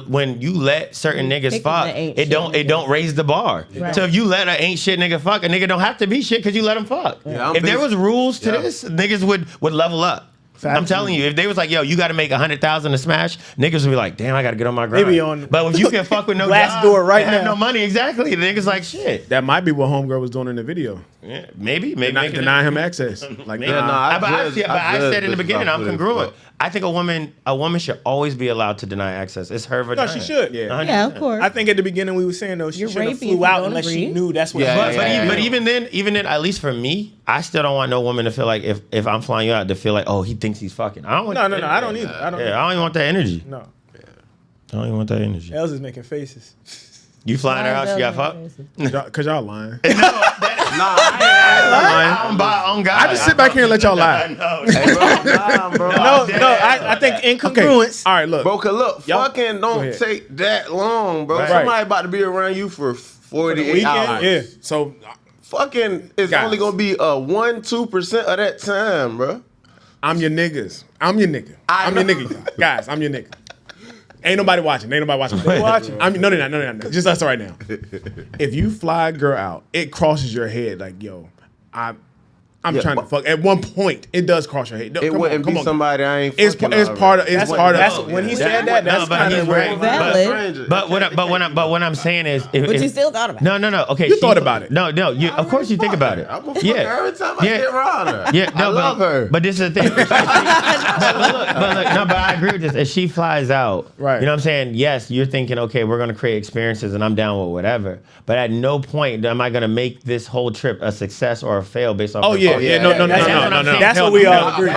[SPEAKER 8] when you let certain niggas fuck, it don't raise the bar. Right. So if you let an ain't shit nigga fuck, a nigga don't have to be shit because you let him fuck. Yeah, if there was rules to this, niggas would level up. I'm telling you, if they was like, yo, you got to make 100,000 to smash, niggas would be like, damn, I got to get on my grind.
[SPEAKER 2] Maybe on
[SPEAKER 8] but if you can fuck with no
[SPEAKER 2] Glassdoor right
[SPEAKER 8] have
[SPEAKER 2] now.
[SPEAKER 8] no money, exactly. The niggas like shit.
[SPEAKER 3] That might be what homegirl was doing in the video.
[SPEAKER 8] Yeah, maybe
[SPEAKER 3] Not denying him access. Like,
[SPEAKER 8] Maybe.
[SPEAKER 3] nah.
[SPEAKER 8] I said in the beginning, I'm congruent.
[SPEAKER 7] Fuck.
[SPEAKER 8] I think a woman should always be allowed to deny access. It's her
[SPEAKER 2] No,
[SPEAKER 8] vagina.
[SPEAKER 2] she should.
[SPEAKER 3] Yeah.
[SPEAKER 8] 100%.
[SPEAKER 6] Yeah, of course.
[SPEAKER 2] I think at the beginning we were saying though she
[SPEAKER 6] You're
[SPEAKER 2] should have
[SPEAKER 6] rapey if
[SPEAKER 2] flew
[SPEAKER 6] you
[SPEAKER 2] out
[SPEAKER 6] don't
[SPEAKER 2] unless she
[SPEAKER 6] agree.
[SPEAKER 2] knew that's what.
[SPEAKER 7] Yeah,
[SPEAKER 2] it was.
[SPEAKER 8] But even then, at least for me, I still don't want no woman to feel like if I'm flying you out to feel like, oh, he thinks he's fucking. I don't want.
[SPEAKER 2] No, I don't either. I don't.
[SPEAKER 8] Yeah, I don't even want that energy.
[SPEAKER 2] No,
[SPEAKER 8] I don't even want that energy.
[SPEAKER 2] Els is making faces.
[SPEAKER 8] You flying her out? She got fucked.
[SPEAKER 3] Cause y'all lying.
[SPEAKER 8] I don't buy on God.
[SPEAKER 3] I just sit back here and let y'all lie.
[SPEAKER 2] I think incongruence.
[SPEAKER 3] All right, look.
[SPEAKER 7] Bro, cause look,
[SPEAKER 3] Y'all-
[SPEAKER 7] fucking
[SPEAKER 3] Go
[SPEAKER 7] don't
[SPEAKER 3] ahead.
[SPEAKER 7] take that long, bro.
[SPEAKER 3] Right.
[SPEAKER 7] Somebody about to be around you for 48
[SPEAKER 2] weekend?
[SPEAKER 7] hours.
[SPEAKER 2] Yeah.
[SPEAKER 3] So
[SPEAKER 7] Fucking, it's
[SPEAKER 3] Guys.
[SPEAKER 7] only gonna be 1-2% of that time, bro.
[SPEAKER 3] I'm your niggas. I'm your nigga. I'm your nigga, guys. I'm your nigga. Ain't nobody watching.
[SPEAKER 2] Watching.
[SPEAKER 3] No, they're not. Just us right now. If you fly a girl out, it crosses your head like, yo, I'm
[SPEAKER 7] Yeah,
[SPEAKER 3] trying to
[SPEAKER 7] but-
[SPEAKER 3] fuck. At one point, it does cross your head. No,
[SPEAKER 7] It
[SPEAKER 3] come
[SPEAKER 7] wouldn't
[SPEAKER 3] on, come
[SPEAKER 7] be
[SPEAKER 3] on.
[SPEAKER 7] somebody I ain't
[SPEAKER 3] It's
[SPEAKER 7] fucking
[SPEAKER 3] part of. It's
[SPEAKER 2] That's
[SPEAKER 3] part
[SPEAKER 2] that's
[SPEAKER 3] of.
[SPEAKER 2] when he said that. That's
[SPEAKER 8] but
[SPEAKER 2] kind
[SPEAKER 8] he's
[SPEAKER 2] of
[SPEAKER 8] right.
[SPEAKER 6] Valid.
[SPEAKER 8] But what I'm saying is,
[SPEAKER 6] But you still thought about it.
[SPEAKER 8] No. Okay,
[SPEAKER 3] You thought about it.
[SPEAKER 8] No. You of course you think about it.
[SPEAKER 7] I'm gonna fuck her every time I
[SPEAKER 8] Yeah.
[SPEAKER 7] get around her.
[SPEAKER 8] Yeah, no,
[SPEAKER 7] I love her.
[SPEAKER 8] But this is the thing. but I agree with this. If she flies out,
[SPEAKER 3] Right.
[SPEAKER 8] you know what I'm saying? Yes, you're thinking, okay, we're gonna create experiences, and I'm down with whatever. But at no point am I gonna make this whole trip a success or a fail based off.
[SPEAKER 3] Oh
[SPEAKER 8] her
[SPEAKER 3] yeah,
[SPEAKER 8] fucking-
[SPEAKER 3] yeah. No.
[SPEAKER 2] That's
[SPEAKER 3] Hell
[SPEAKER 2] what we
[SPEAKER 3] no.
[SPEAKER 2] all agree.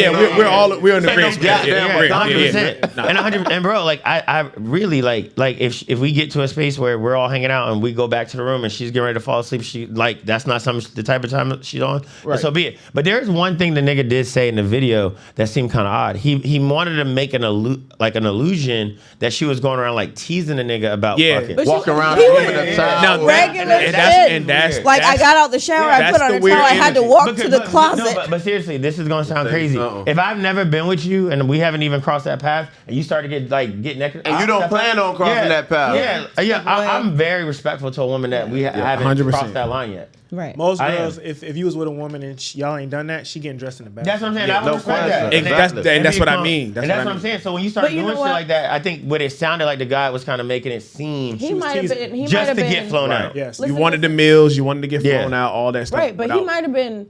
[SPEAKER 3] Yeah, we're in agreement.
[SPEAKER 7] goddamn
[SPEAKER 3] Yeah,
[SPEAKER 7] way.
[SPEAKER 8] 100%.
[SPEAKER 3] Nah.
[SPEAKER 8] And 100. And bro, like I really like if we get to a space where we're all hanging out and we go back to the room and she's getting ready to fall asleep, she like that's not the type of time she's on.
[SPEAKER 3] Right.
[SPEAKER 8] So be it. But there's one thing the nigga did say in the video that seemed kind of odd. He wanted to make an illusion that she was going around like teasing the nigga about
[SPEAKER 3] Yeah.
[SPEAKER 8] fucking.
[SPEAKER 6] But
[SPEAKER 7] Walking around
[SPEAKER 6] he
[SPEAKER 7] giving
[SPEAKER 6] was-
[SPEAKER 7] a towel.
[SPEAKER 3] Now
[SPEAKER 6] Regular shit.
[SPEAKER 3] that's
[SPEAKER 6] Like I got out the shower, I
[SPEAKER 3] that's
[SPEAKER 6] put on
[SPEAKER 3] the
[SPEAKER 6] a
[SPEAKER 3] weird
[SPEAKER 6] towel, I had to
[SPEAKER 3] energy.
[SPEAKER 6] walk to the closet.
[SPEAKER 8] But seriously, this is gonna sound
[SPEAKER 7] Say
[SPEAKER 8] crazy.
[SPEAKER 7] something.
[SPEAKER 8] If I've never been with you and we haven't even crossed that path, and you start to get naked,
[SPEAKER 7] And you don't plan on crossing that path.
[SPEAKER 8] Yeah. I'm very respectful to a woman that we haven't
[SPEAKER 3] 100%.
[SPEAKER 8] crossed that line yet.
[SPEAKER 6] Right.
[SPEAKER 2] Most
[SPEAKER 8] I am.
[SPEAKER 2] girls, if you was with a woman and y'all ain't done that, she getting dressed in the back.
[SPEAKER 8] That's what I'm saying.
[SPEAKER 7] Yeah,
[SPEAKER 8] I would
[SPEAKER 7] no
[SPEAKER 8] respect
[SPEAKER 7] question.
[SPEAKER 8] that.
[SPEAKER 7] Exactly.
[SPEAKER 3] And that's
[SPEAKER 8] be
[SPEAKER 3] what I
[SPEAKER 8] calm.
[SPEAKER 3] mean. That's
[SPEAKER 8] and that's
[SPEAKER 3] what I
[SPEAKER 8] what I'm
[SPEAKER 3] mean.
[SPEAKER 8] saying. So when you start
[SPEAKER 6] But you
[SPEAKER 8] doing
[SPEAKER 6] know
[SPEAKER 8] shit
[SPEAKER 6] what?
[SPEAKER 8] like that, I think what it sounded like the guy was kind of making it seem
[SPEAKER 6] He might have
[SPEAKER 2] teasing.
[SPEAKER 6] been. He might
[SPEAKER 8] just
[SPEAKER 6] have
[SPEAKER 8] to
[SPEAKER 6] been.
[SPEAKER 8] get flown out.
[SPEAKER 2] Yes.
[SPEAKER 3] You
[SPEAKER 6] Listen,
[SPEAKER 3] wanted the meals, you wanted to get
[SPEAKER 8] Yeah.
[SPEAKER 3] flown out, all that stuff.
[SPEAKER 6] Right, but he
[SPEAKER 3] without-
[SPEAKER 6] might have been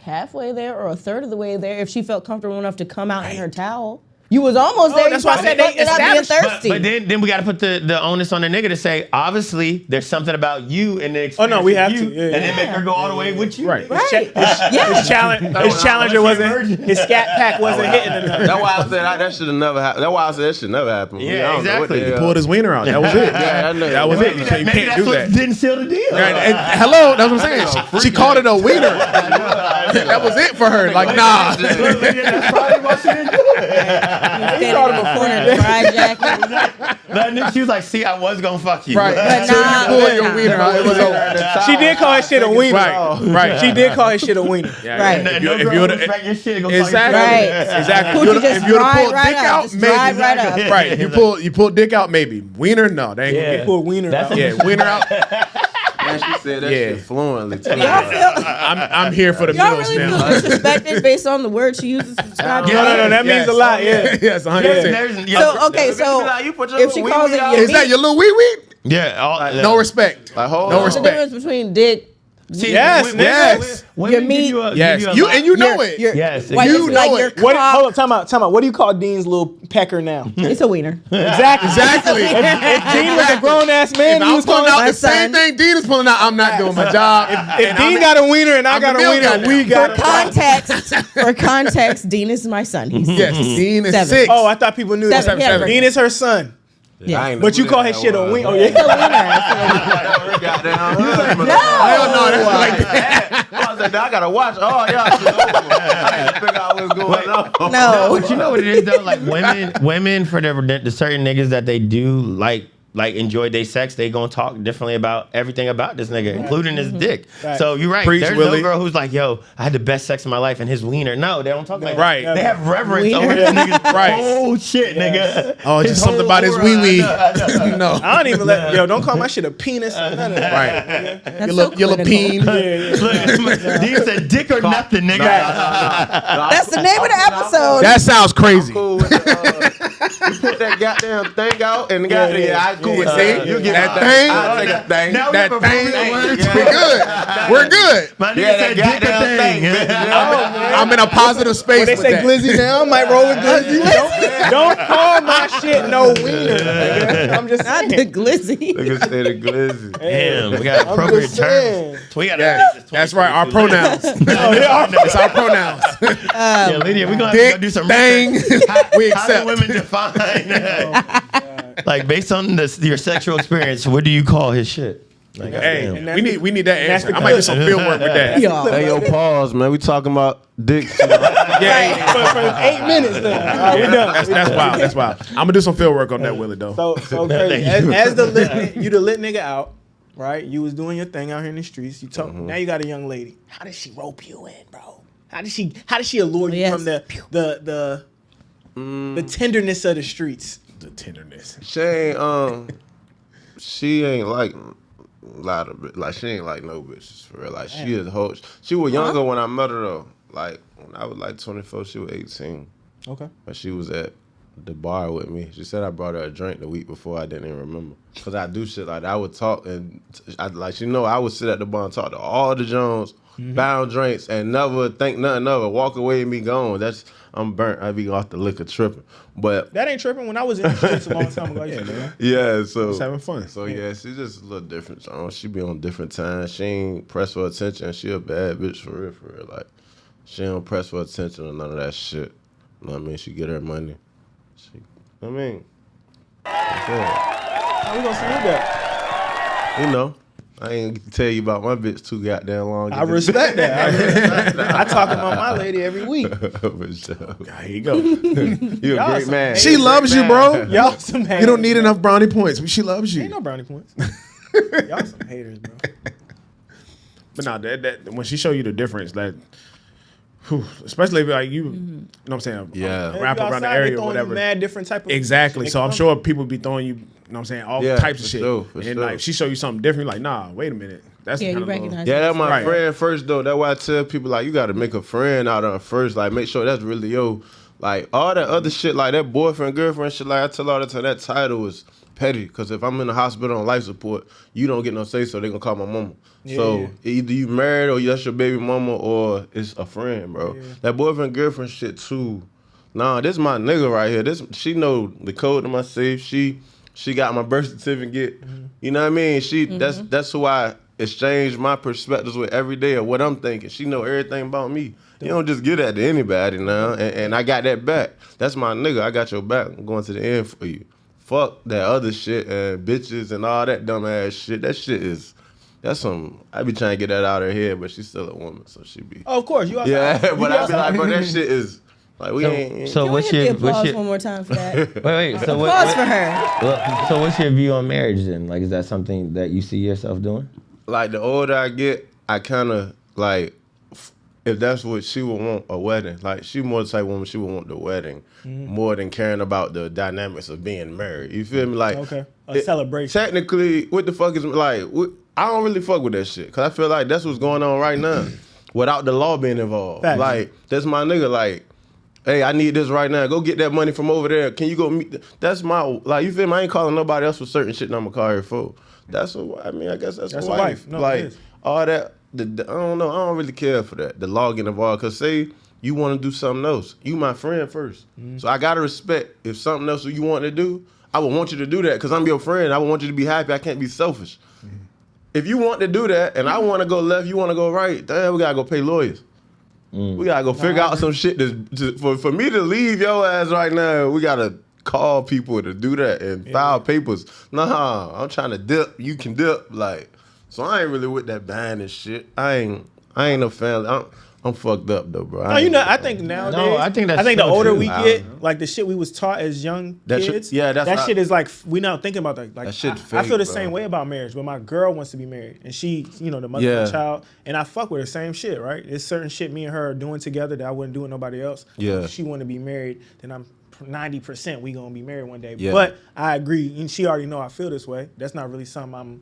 [SPEAKER 6] halfway there or a third of the way there if she felt comfortable enough to come out in her towel. You was almost there.
[SPEAKER 2] that's
[SPEAKER 6] You
[SPEAKER 2] why I
[SPEAKER 6] probably
[SPEAKER 2] said they
[SPEAKER 6] fucked it up being
[SPEAKER 2] established-
[SPEAKER 6] thirsty.
[SPEAKER 8] But then we got to put the onus on the nigga to say, obviously, there's something about you in the experience.
[SPEAKER 2] no, we
[SPEAKER 8] of
[SPEAKER 2] have
[SPEAKER 8] you,
[SPEAKER 2] to. Yeah,
[SPEAKER 8] and
[SPEAKER 2] yeah.
[SPEAKER 8] then make her go all the way with you.
[SPEAKER 3] Right.
[SPEAKER 6] right.
[SPEAKER 2] His challenger wasn't. His scat pack wasn't hitting enough.
[SPEAKER 7] That's why I said that should have never happened. That's why I said that should never happen.
[SPEAKER 8] Yeah,
[SPEAKER 7] I don't know what
[SPEAKER 8] exactly.
[SPEAKER 7] the
[SPEAKER 8] He
[SPEAKER 7] hell.
[SPEAKER 3] Pulled his wiener out. That was it.
[SPEAKER 7] Yeah, I know.
[SPEAKER 3] That was it.
[SPEAKER 8] Maybe,
[SPEAKER 3] You can't
[SPEAKER 8] maybe that's
[SPEAKER 3] do
[SPEAKER 8] what
[SPEAKER 3] that.
[SPEAKER 8] didn't seal the deal.
[SPEAKER 3] Hello, that's what I'm saying. She called it a wiener. That was it for her. Like, nah.
[SPEAKER 8] That's probably what she didn't do it.
[SPEAKER 6] He called him a corner fried jacket.
[SPEAKER 8] She was like, see, I was going to fuck you.
[SPEAKER 3] Right.
[SPEAKER 6] But
[SPEAKER 3] So
[SPEAKER 6] nah,
[SPEAKER 3] you pulled your
[SPEAKER 6] nah.
[SPEAKER 3] wiener out. It was over.
[SPEAKER 2] She did call his shit a wiener.
[SPEAKER 3] Right.
[SPEAKER 2] She did call his shit a wiener.
[SPEAKER 3] Yeah,
[SPEAKER 6] Right.
[SPEAKER 3] yeah.
[SPEAKER 8] And no girl would respect your shit and go fuck
[SPEAKER 3] Exactly.
[SPEAKER 8] yourself.
[SPEAKER 6] Right.
[SPEAKER 3] Exactly.
[SPEAKER 6] Coochie just
[SPEAKER 3] If you would have
[SPEAKER 6] dried
[SPEAKER 3] pulled
[SPEAKER 6] right
[SPEAKER 3] dick
[SPEAKER 6] up.
[SPEAKER 3] out,
[SPEAKER 6] Just dried
[SPEAKER 3] maybe.
[SPEAKER 6] right up.
[SPEAKER 3] Right. You pulled dick out, maybe. Wiener, no. They ain't gonna
[SPEAKER 8] Yeah.
[SPEAKER 3] get.
[SPEAKER 2] Pull wiener out.
[SPEAKER 3] Yeah, wiener out.
[SPEAKER 7] And she said that
[SPEAKER 3] Yeah.
[SPEAKER 7] shit fluently too.
[SPEAKER 6] Y'all feel?
[SPEAKER 3] I'm here for the
[SPEAKER 6] Y'all
[SPEAKER 3] meals
[SPEAKER 6] really feel
[SPEAKER 3] now.
[SPEAKER 6] disrespected based on the word she uses to describe you?
[SPEAKER 2] No, that means a lot. Yeah.
[SPEAKER 3] Yes, 100%.
[SPEAKER 6] So okay, so
[SPEAKER 7] You put your
[SPEAKER 6] if she
[SPEAKER 7] wee
[SPEAKER 6] calls
[SPEAKER 7] wee
[SPEAKER 6] it
[SPEAKER 7] out.
[SPEAKER 6] your
[SPEAKER 3] Is that
[SPEAKER 6] meat,
[SPEAKER 3] your little wee wee?
[SPEAKER 8] Yeah.
[SPEAKER 3] No respect.
[SPEAKER 7] Like, hold
[SPEAKER 3] No
[SPEAKER 7] on.
[SPEAKER 6] what's the
[SPEAKER 3] respect.
[SPEAKER 6] difference between dick?
[SPEAKER 8] See,
[SPEAKER 2] Yes,
[SPEAKER 8] women-
[SPEAKER 3] yes.
[SPEAKER 8] women
[SPEAKER 6] Your
[SPEAKER 8] give
[SPEAKER 6] meat-
[SPEAKER 8] you a-
[SPEAKER 3] Yes.
[SPEAKER 8] give
[SPEAKER 3] You
[SPEAKER 8] a
[SPEAKER 3] and you know
[SPEAKER 6] Your-
[SPEAKER 3] it.
[SPEAKER 6] your-
[SPEAKER 8] Yes,
[SPEAKER 6] like,
[SPEAKER 3] you
[SPEAKER 6] it's like
[SPEAKER 3] know
[SPEAKER 6] your
[SPEAKER 3] it.
[SPEAKER 2] What?
[SPEAKER 6] cock.
[SPEAKER 2] Hold up, time out. What do you call Dean's little pecker now?
[SPEAKER 6] It's a wiener.
[SPEAKER 2] Exactly.
[SPEAKER 3] Exactly.
[SPEAKER 2] If Dean was a grown ass man,
[SPEAKER 3] If
[SPEAKER 2] he
[SPEAKER 3] I'm
[SPEAKER 2] was
[SPEAKER 3] pulling
[SPEAKER 2] calling
[SPEAKER 3] out
[SPEAKER 6] my
[SPEAKER 3] the same
[SPEAKER 6] son.
[SPEAKER 3] thing Dean is pulling out, I'm not doing my job.
[SPEAKER 2] If Dean got a wiener and I
[SPEAKER 3] I'm
[SPEAKER 2] got
[SPEAKER 3] the
[SPEAKER 2] a
[SPEAKER 3] meal
[SPEAKER 2] wiener,
[SPEAKER 3] guy now.
[SPEAKER 2] we
[SPEAKER 6] For
[SPEAKER 2] got a
[SPEAKER 6] context, Dean is my son. He's
[SPEAKER 3] Yes, Dean is
[SPEAKER 6] 7.
[SPEAKER 3] 6.
[SPEAKER 2] Oh, I thought people knew that.
[SPEAKER 6] Seven, yeah,
[SPEAKER 2] Dean is her son.
[SPEAKER 6] Yeah.
[SPEAKER 7] I ain't
[SPEAKER 2] But
[SPEAKER 7] know
[SPEAKER 2] you call
[SPEAKER 7] who
[SPEAKER 2] his shit a
[SPEAKER 7] that
[SPEAKER 2] wiener. Oh,
[SPEAKER 7] was.
[SPEAKER 6] It's
[SPEAKER 2] yeah.
[SPEAKER 6] a wiener.
[SPEAKER 7] Goddamn.
[SPEAKER 3] Hell no, that's like that.
[SPEAKER 7] I was like, I gotta watch all y'all shit over. I had to figure out what's going on.
[SPEAKER 6] No.
[SPEAKER 8] But you know what it is though? Like women for the certain niggas that they do like like enjoyed their sex, they gonna talk differently about everything about this nigga, including his dick.
[SPEAKER 2] Right.
[SPEAKER 8] So you're right.
[SPEAKER 3] Preach,
[SPEAKER 8] There's
[SPEAKER 3] Willie.
[SPEAKER 8] no girl who's like, yo, I had the best sex of my life and his wiener. No, they don't talk like
[SPEAKER 3] Right.
[SPEAKER 8] that. They have reverence
[SPEAKER 6] Wiener.
[SPEAKER 8] over this nigga's
[SPEAKER 3] Right.
[SPEAKER 8] whole shit, nigga.
[SPEAKER 3] Oh,
[SPEAKER 8] His
[SPEAKER 3] just something
[SPEAKER 8] whole
[SPEAKER 3] about his
[SPEAKER 8] aura.
[SPEAKER 3] wee wee.
[SPEAKER 8] No.
[SPEAKER 2] I don't even let don't call my shit a penis. None of that.
[SPEAKER 3] Right.
[SPEAKER 6] That's
[SPEAKER 3] Your little peen.
[SPEAKER 8] Look, you said dick or nothing, nigga.
[SPEAKER 6] That's the name of the episode.
[SPEAKER 3] That sounds crazy.
[SPEAKER 7] Cool with you put that goddamn thing out and I cool with
[SPEAKER 3] See?
[SPEAKER 7] you get
[SPEAKER 3] That
[SPEAKER 7] my
[SPEAKER 3] thing?
[SPEAKER 7] I'll take a thing.
[SPEAKER 8] Now we
[SPEAKER 3] That
[SPEAKER 8] have a
[SPEAKER 3] thing.
[SPEAKER 8] proven word.
[SPEAKER 3] We're good.
[SPEAKER 8] My nigga
[SPEAKER 7] Yeah,
[SPEAKER 8] said
[SPEAKER 7] that
[SPEAKER 8] dick or
[SPEAKER 7] goddamn
[SPEAKER 8] thing.
[SPEAKER 7] thing, bitch.
[SPEAKER 3] I'm in a positive space
[SPEAKER 2] When they
[SPEAKER 3] with
[SPEAKER 2] say
[SPEAKER 3] that.
[SPEAKER 2] glizzy now, I might roll with glizzy. Don't call my shit no wiener. nigga. I'm just
[SPEAKER 6] Not
[SPEAKER 2] saying.
[SPEAKER 6] the glizzy.
[SPEAKER 7] Nigga say the glizzy.
[SPEAKER 8] Damn, we got
[SPEAKER 2] I'm
[SPEAKER 8] appropriate
[SPEAKER 2] just saying.
[SPEAKER 8] terms. We got
[SPEAKER 3] Yeah, that's right. Our pronouns. It's our pronouns.
[SPEAKER 8] Yeah, Lydia, we're gonna have to
[SPEAKER 3] Dick,
[SPEAKER 8] go do some
[SPEAKER 3] thing.
[SPEAKER 8] research.
[SPEAKER 3] We
[SPEAKER 8] How do
[SPEAKER 3] accept.
[SPEAKER 8] women define? Like based on your sexual experience, what do you call his shit? Like,
[SPEAKER 3] Hey,
[SPEAKER 8] goddamn.
[SPEAKER 3] we need that
[SPEAKER 2] that's
[SPEAKER 3] answer.
[SPEAKER 2] the
[SPEAKER 3] I might do some field work with that.
[SPEAKER 6] Y'all.
[SPEAKER 7] Hey, yo, pause, man. We talking about dick.
[SPEAKER 2] Yeah, for 8 minutes now. All right, we done.
[SPEAKER 3] That's wild. That's wild. I'm gonna do some field work on that, Willie, though.
[SPEAKER 2] So crazy. As the lit, you the lit nigga out, right? You was doing your thing out here in the streets. You talk. Now you got a young lady. How does she rope you in, bro? How does she allure you
[SPEAKER 6] Yes.
[SPEAKER 2] from the tenderness of the streets?
[SPEAKER 3] The tenderness.
[SPEAKER 7] She ain't like a lot of like she ain't like no bitches for real. Like she is a whole. She was younger when I met her though. Like when I was like 24, she was 18.
[SPEAKER 2] Okay.
[SPEAKER 7] But she was at the bar with me. She said I brought her a drink the week before. I didn't even remember. Cause I do shit like that. I would talk and I would sit at the bar and talk to all the Jones, bound drinks, and never think nothing of it. Walk away and be gone. I'm burnt. I be off the liquor tripping. But
[SPEAKER 2] That ain't tripping. When I was in the streets a long time ago, I used to do that.
[SPEAKER 7] yeah, so
[SPEAKER 3] Just having fun.
[SPEAKER 7] So yeah, she's just a little different. She be on different times. She ain't press for attention. She a bad bitch for real. Like she don't press for attention or none of that shit. You know what I mean? She get her money. That's it.
[SPEAKER 2] How we gonna salute that?
[SPEAKER 7] You know, I ain't get to tell you about my bitch too goddamn long.
[SPEAKER 2] I respect that. I talk about my lady every week.
[SPEAKER 7] For sure.
[SPEAKER 3] Here you go.
[SPEAKER 7] You a
[SPEAKER 2] Y'all
[SPEAKER 7] great
[SPEAKER 2] some
[SPEAKER 7] man.
[SPEAKER 3] She loves you, bro.
[SPEAKER 2] Y'all some haters.
[SPEAKER 3] You don't need enough brownie points, but she loves you.
[SPEAKER 2] Ain't no brownie points. Y'all some haters, bro.
[SPEAKER 3] But no, that when she show you the difference, that especially if like you know what I'm saying,
[SPEAKER 7] Yeah.
[SPEAKER 2] If
[SPEAKER 3] wrap
[SPEAKER 2] you
[SPEAKER 3] around the
[SPEAKER 2] outside, they
[SPEAKER 3] area or
[SPEAKER 2] throwing you
[SPEAKER 3] whatever.
[SPEAKER 2] Mad different type of
[SPEAKER 3] Exactly.
[SPEAKER 2] shit.
[SPEAKER 3] So I'm sure people be throwing you, you know what I'm saying, all
[SPEAKER 7] Yeah,
[SPEAKER 3] types of
[SPEAKER 7] for
[SPEAKER 3] shit.
[SPEAKER 7] sure, for
[SPEAKER 3] and
[SPEAKER 7] sure.
[SPEAKER 3] like she show you something different, like, nah, wait a minute. That's
[SPEAKER 6] Yeah,
[SPEAKER 3] the
[SPEAKER 6] you
[SPEAKER 3] kind of
[SPEAKER 6] recognize.
[SPEAKER 7] Yeah, that's my
[SPEAKER 3] Right.
[SPEAKER 7] friend first though. That's why I tell people like you got to make a friend out of her first. Like make sure that's really yo. Like all that other shit, like that boyfriend girlfriend shit. Like I tell all the time, that title is petty. Because if I'm in the hospital on life support, you don't get no say so. They gonna call my mama. So either you married or that's your baby mama or it's a friend, bro.
[SPEAKER 2] Yeah.
[SPEAKER 7] That boyfriend girlfriend shit too. Nah, this my nigga right here. She know the code to my safe. She got my birth certificate. You know what I mean? That's who I exchange my perspectives with every day of what I'm thinking. She know everything about me. You don't just get that to anybody now. And I got that back. That's my nigga. I got your back. I'm going to the end for you. Fuck that other shit and bitches and all that dumb ass shit. That shit is. That's some. I be trying to get that out of her head, but she's still a woman, so she be.
[SPEAKER 2] Oh, of course, you outside.
[SPEAKER 7] Yeah,
[SPEAKER 2] You
[SPEAKER 7] but I be
[SPEAKER 2] outside.
[SPEAKER 7] like, bro, that shit is like we ain't.
[SPEAKER 8] So
[SPEAKER 6] Can we
[SPEAKER 8] what's
[SPEAKER 6] get
[SPEAKER 8] your
[SPEAKER 6] the applause
[SPEAKER 8] what's your
[SPEAKER 6] one more time for that?
[SPEAKER 8] wait? So
[SPEAKER 6] Applause for her.
[SPEAKER 8] So what's your view on marriage then? Like, is that something that you see yourself doing?
[SPEAKER 7] Like the older I get, I kind of like if that's what she would want, a wedding. Like she more the type of woman she would want the wedding more than caring about the dynamics of being married. You feel me? Like
[SPEAKER 2] Okay, a celebration.
[SPEAKER 7] Technically, what the fuck is like? I don't really fuck with that shit because I feel like that's what's going on right now, without the law being involved.
[SPEAKER 2] Facts.
[SPEAKER 7] Like that's my nigga. Like, hey, I need this right now. Go get that money from over there. Can you go meet? That's my like. You feel me? I ain't calling nobody else for certain shit. I'm gonna call her for. That's what I mean. I guess that's
[SPEAKER 2] That's
[SPEAKER 7] a
[SPEAKER 2] a
[SPEAKER 7] wife.
[SPEAKER 2] wife. No, it
[SPEAKER 7] like
[SPEAKER 2] is.
[SPEAKER 7] all that. I don't know. I don't really care for that. The law getting involved. Cause say you want to do something else. You my friend first. So I gotta respect if something else you want to do. I would want you to do that because I'm your friend. I would want you to be happy. I can't be selfish. If you want to do that and I want to go left, you want to go right, damn, we got to go pay lawyers. We got to go figure out some shit. For me to leave your ass right now, we got to call people to do that and file papers. Nah, I'm trying to dip. You can dip. Like, so I ain't really with that buying and shit. I ain't no fan. I'm fucked up though, bro.
[SPEAKER 2] No, you know, I think nowadays.
[SPEAKER 8] I think that's
[SPEAKER 2] the
[SPEAKER 8] so
[SPEAKER 2] older
[SPEAKER 8] true.
[SPEAKER 2] we get, like the shit we was taught as young
[SPEAKER 7] That shit-
[SPEAKER 2] kids.
[SPEAKER 7] yeah, that's
[SPEAKER 2] that
[SPEAKER 7] not-
[SPEAKER 2] shit is like we not thinking about that. Like
[SPEAKER 7] That shit
[SPEAKER 2] I
[SPEAKER 7] fake,
[SPEAKER 2] feel the
[SPEAKER 7] bro.
[SPEAKER 2] same way about marriage. But my girl wants to be married, and she, you know, the mother of
[SPEAKER 7] Yeah.
[SPEAKER 2] my child, and I fuck with her. Same shit, right? There's certain shit me and her are doing together that I wouldn't do with nobody else.
[SPEAKER 7] Yeah.
[SPEAKER 2] If she want to be married, then I'm 90% we gonna be married one day.
[SPEAKER 7] Yeah.
[SPEAKER 2] But I agree, and she already know I feel this way. That's not really something I'm.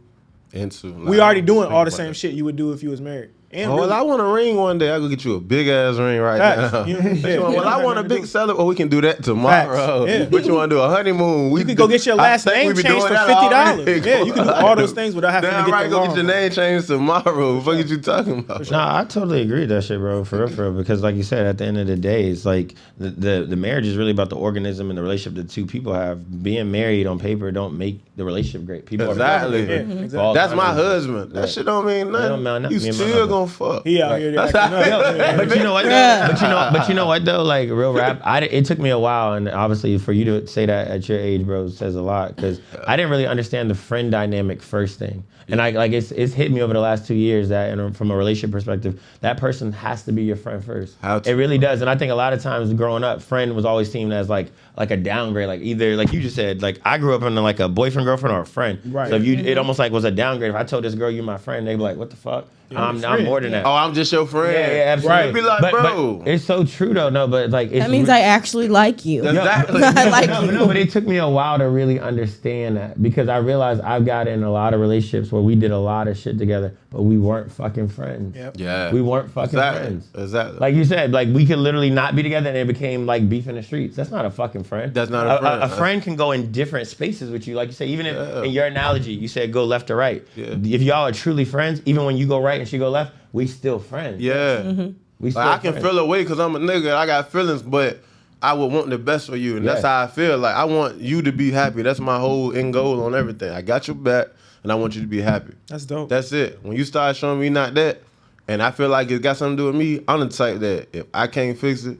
[SPEAKER 7] into.
[SPEAKER 2] We already doing all the same shit you would do if you was married. And
[SPEAKER 7] Oh, well, I want a ring one day. I go get you a big ass ring right
[SPEAKER 2] Facts.
[SPEAKER 7] now.
[SPEAKER 2] You know what I'm saying?
[SPEAKER 7] Well, I want a big celebration. Oh, we can do that tomorrow.
[SPEAKER 2] Facts. Yeah.
[SPEAKER 7] What you want to do? A honeymoon?
[SPEAKER 2] You could go get your last name changed for $50. Yeah, you can do all those things without having to get
[SPEAKER 7] right,
[SPEAKER 2] the
[SPEAKER 7] go
[SPEAKER 2] law.
[SPEAKER 7] get your name changed tomorrow. What are you talking about?
[SPEAKER 8] Nah, I totally agree with that shit, bro. For real, because like you said, at the end of the day, it's like the marriage is really about the organism and the relationship the two people have. Being married on paper don't make the relationship great. People
[SPEAKER 7] Exactly.
[SPEAKER 8] are
[SPEAKER 2] exactly.
[SPEAKER 7] That's my husband. That shit don't mean nothing.
[SPEAKER 8] don't mean nothing.
[SPEAKER 7] You
[SPEAKER 8] Me and my
[SPEAKER 7] still
[SPEAKER 8] husband.
[SPEAKER 7] gonna fuck.
[SPEAKER 2] He out here
[SPEAKER 7] That's
[SPEAKER 2] acting
[SPEAKER 7] how-
[SPEAKER 2] up.
[SPEAKER 8] But you know what? Though? But you know what though? Like real rap, it took me a while, and obviously for you to say that at your age, bro, says a lot. Because I didn't really understand the friend dynamic first thing, and it's hit me over the last 2 years that, and from a relationship perspective, that person has to be your friend first. It really does, and I think a lot of times growing up, friend was always seen as like a downgrade, like either like you just said, like I grew up in like a boyfriend, girlfriend, or a friend.
[SPEAKER 2] Right.
[SPEAKER 8] So if you, it almost like was a downgrade. If I told this girl you're my friend, they'd be like, what the fuck? I'm more than that.
[SPEAKER 7] Oh, I'm just your friend.
[SPEAKER 8] Yeah, absolutely.
[SPEAKER 7] Be like, bro.
[SPEAKER 8] But it's so true though. No, but like it's
[SPEAKER 6] That means I actually like you.
[SPEAKER 7] Exactly.
[SPEAKER 6] I like you.
[SPEAKER 8] no, but it took me a while to really understand that because I realized I've got in a lot of relationships where we did a lot of shit together, but we weren't fucking friends.
[SPEAKER 2] Yep.
[SPEAKER 7] Yeah.
[SPEAKER 8] We weren't fucking friends.
[SPEAKER 7] Exactly.
[SPEAKER 8] Like you said, like we could literally not be together and it became like beef in the streets. That's not a fucking friend.
[SPEAKER 7] That's not a friend.
[SPEAKER 8] A friend can go in different spaces with you. Like you say, even if in your analogy, you said go left or right.
[SPEAKER 7] Yeah.
[SPEAKER 8] If y'all are truly friends, even when you go right and she go left, we still friends.
[SPEAKER 7] Yeah.
[SPEAKER 8] We still
[SPEAKER 7] Like, I can
[SPEAKER 8] friends.
[SPEAKER 7] feel away because I'm a nigga. I got feelings, but I would want the best for you. And that's how I feel. Like, I want you to be happy. That's my whole end goal on everything. I got your back, and I want you to be happy.
[SPEAKER 2] That's dope.
[SPEAKER 7] That's it. When you start showing me not that, and I feel like it got something to do with me, I'm the type that if I can't fix it,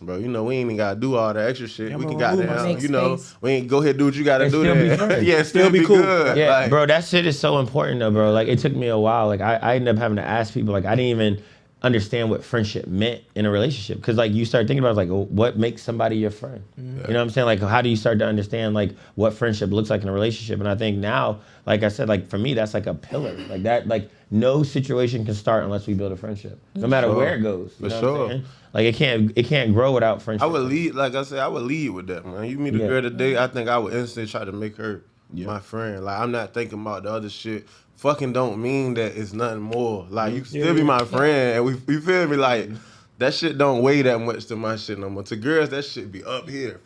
[SPEAKER 7] bro, you know, we ain't even got to do all that extra shit.
[SPEAKER 2] Yeah,
[SPEAKER 7] We
[SPEAKER 2] I'm
[SPEAKER 7] can
[SPEAKER 2] gonna remove
[SPEAKER 7] goddamn,
[SPEAKER 6] myself.
[SPEAKER 7] you know,
[SPEAKER 6] Space.
[SPEAKER 7] we ain't go ahead and do what you got to
[SPEAKER 8] And
[SPEAKER 7] do
[SPEAKER 8] still be
[SPEAKER 7] there.
[SPEAKER 8] friends.
[SPEAKER 7] Yeah, still be
[SPEAKER 2] cool.
[SPEAKER 7] good.
[SPEAKER 8] Yeah,
[SPEAKER 7] Like,
[SPEAKER 8] bro, that shit is so important though, bro. Like it took me a while. Like I ended up having to ask people. Like I didn't even understand what friendship meant in a relationship because like you start thinking about like what makes somebody your friend. You know what I'm saying? Like how do you start to understand like what friendship looks like in a relationship? And I think now, like I said, like for me that's like a pillar. Like that, like no situation can start unless we build a friendship, no matter where it goes. You know what I'm saying? Like it can't grow without friendship.
[SPEAKER 7] I would lead, like I said, I would lead with that, man. You meet a girl today, I think I would instantly try to make her my friend. Like I'm not thinking about the other shit. Fucking don't mean that it's nothing more. Like you can still be my friend, and we feel me. Like that shit don't weigh that much to my shit no more. To girls, that shit be up here.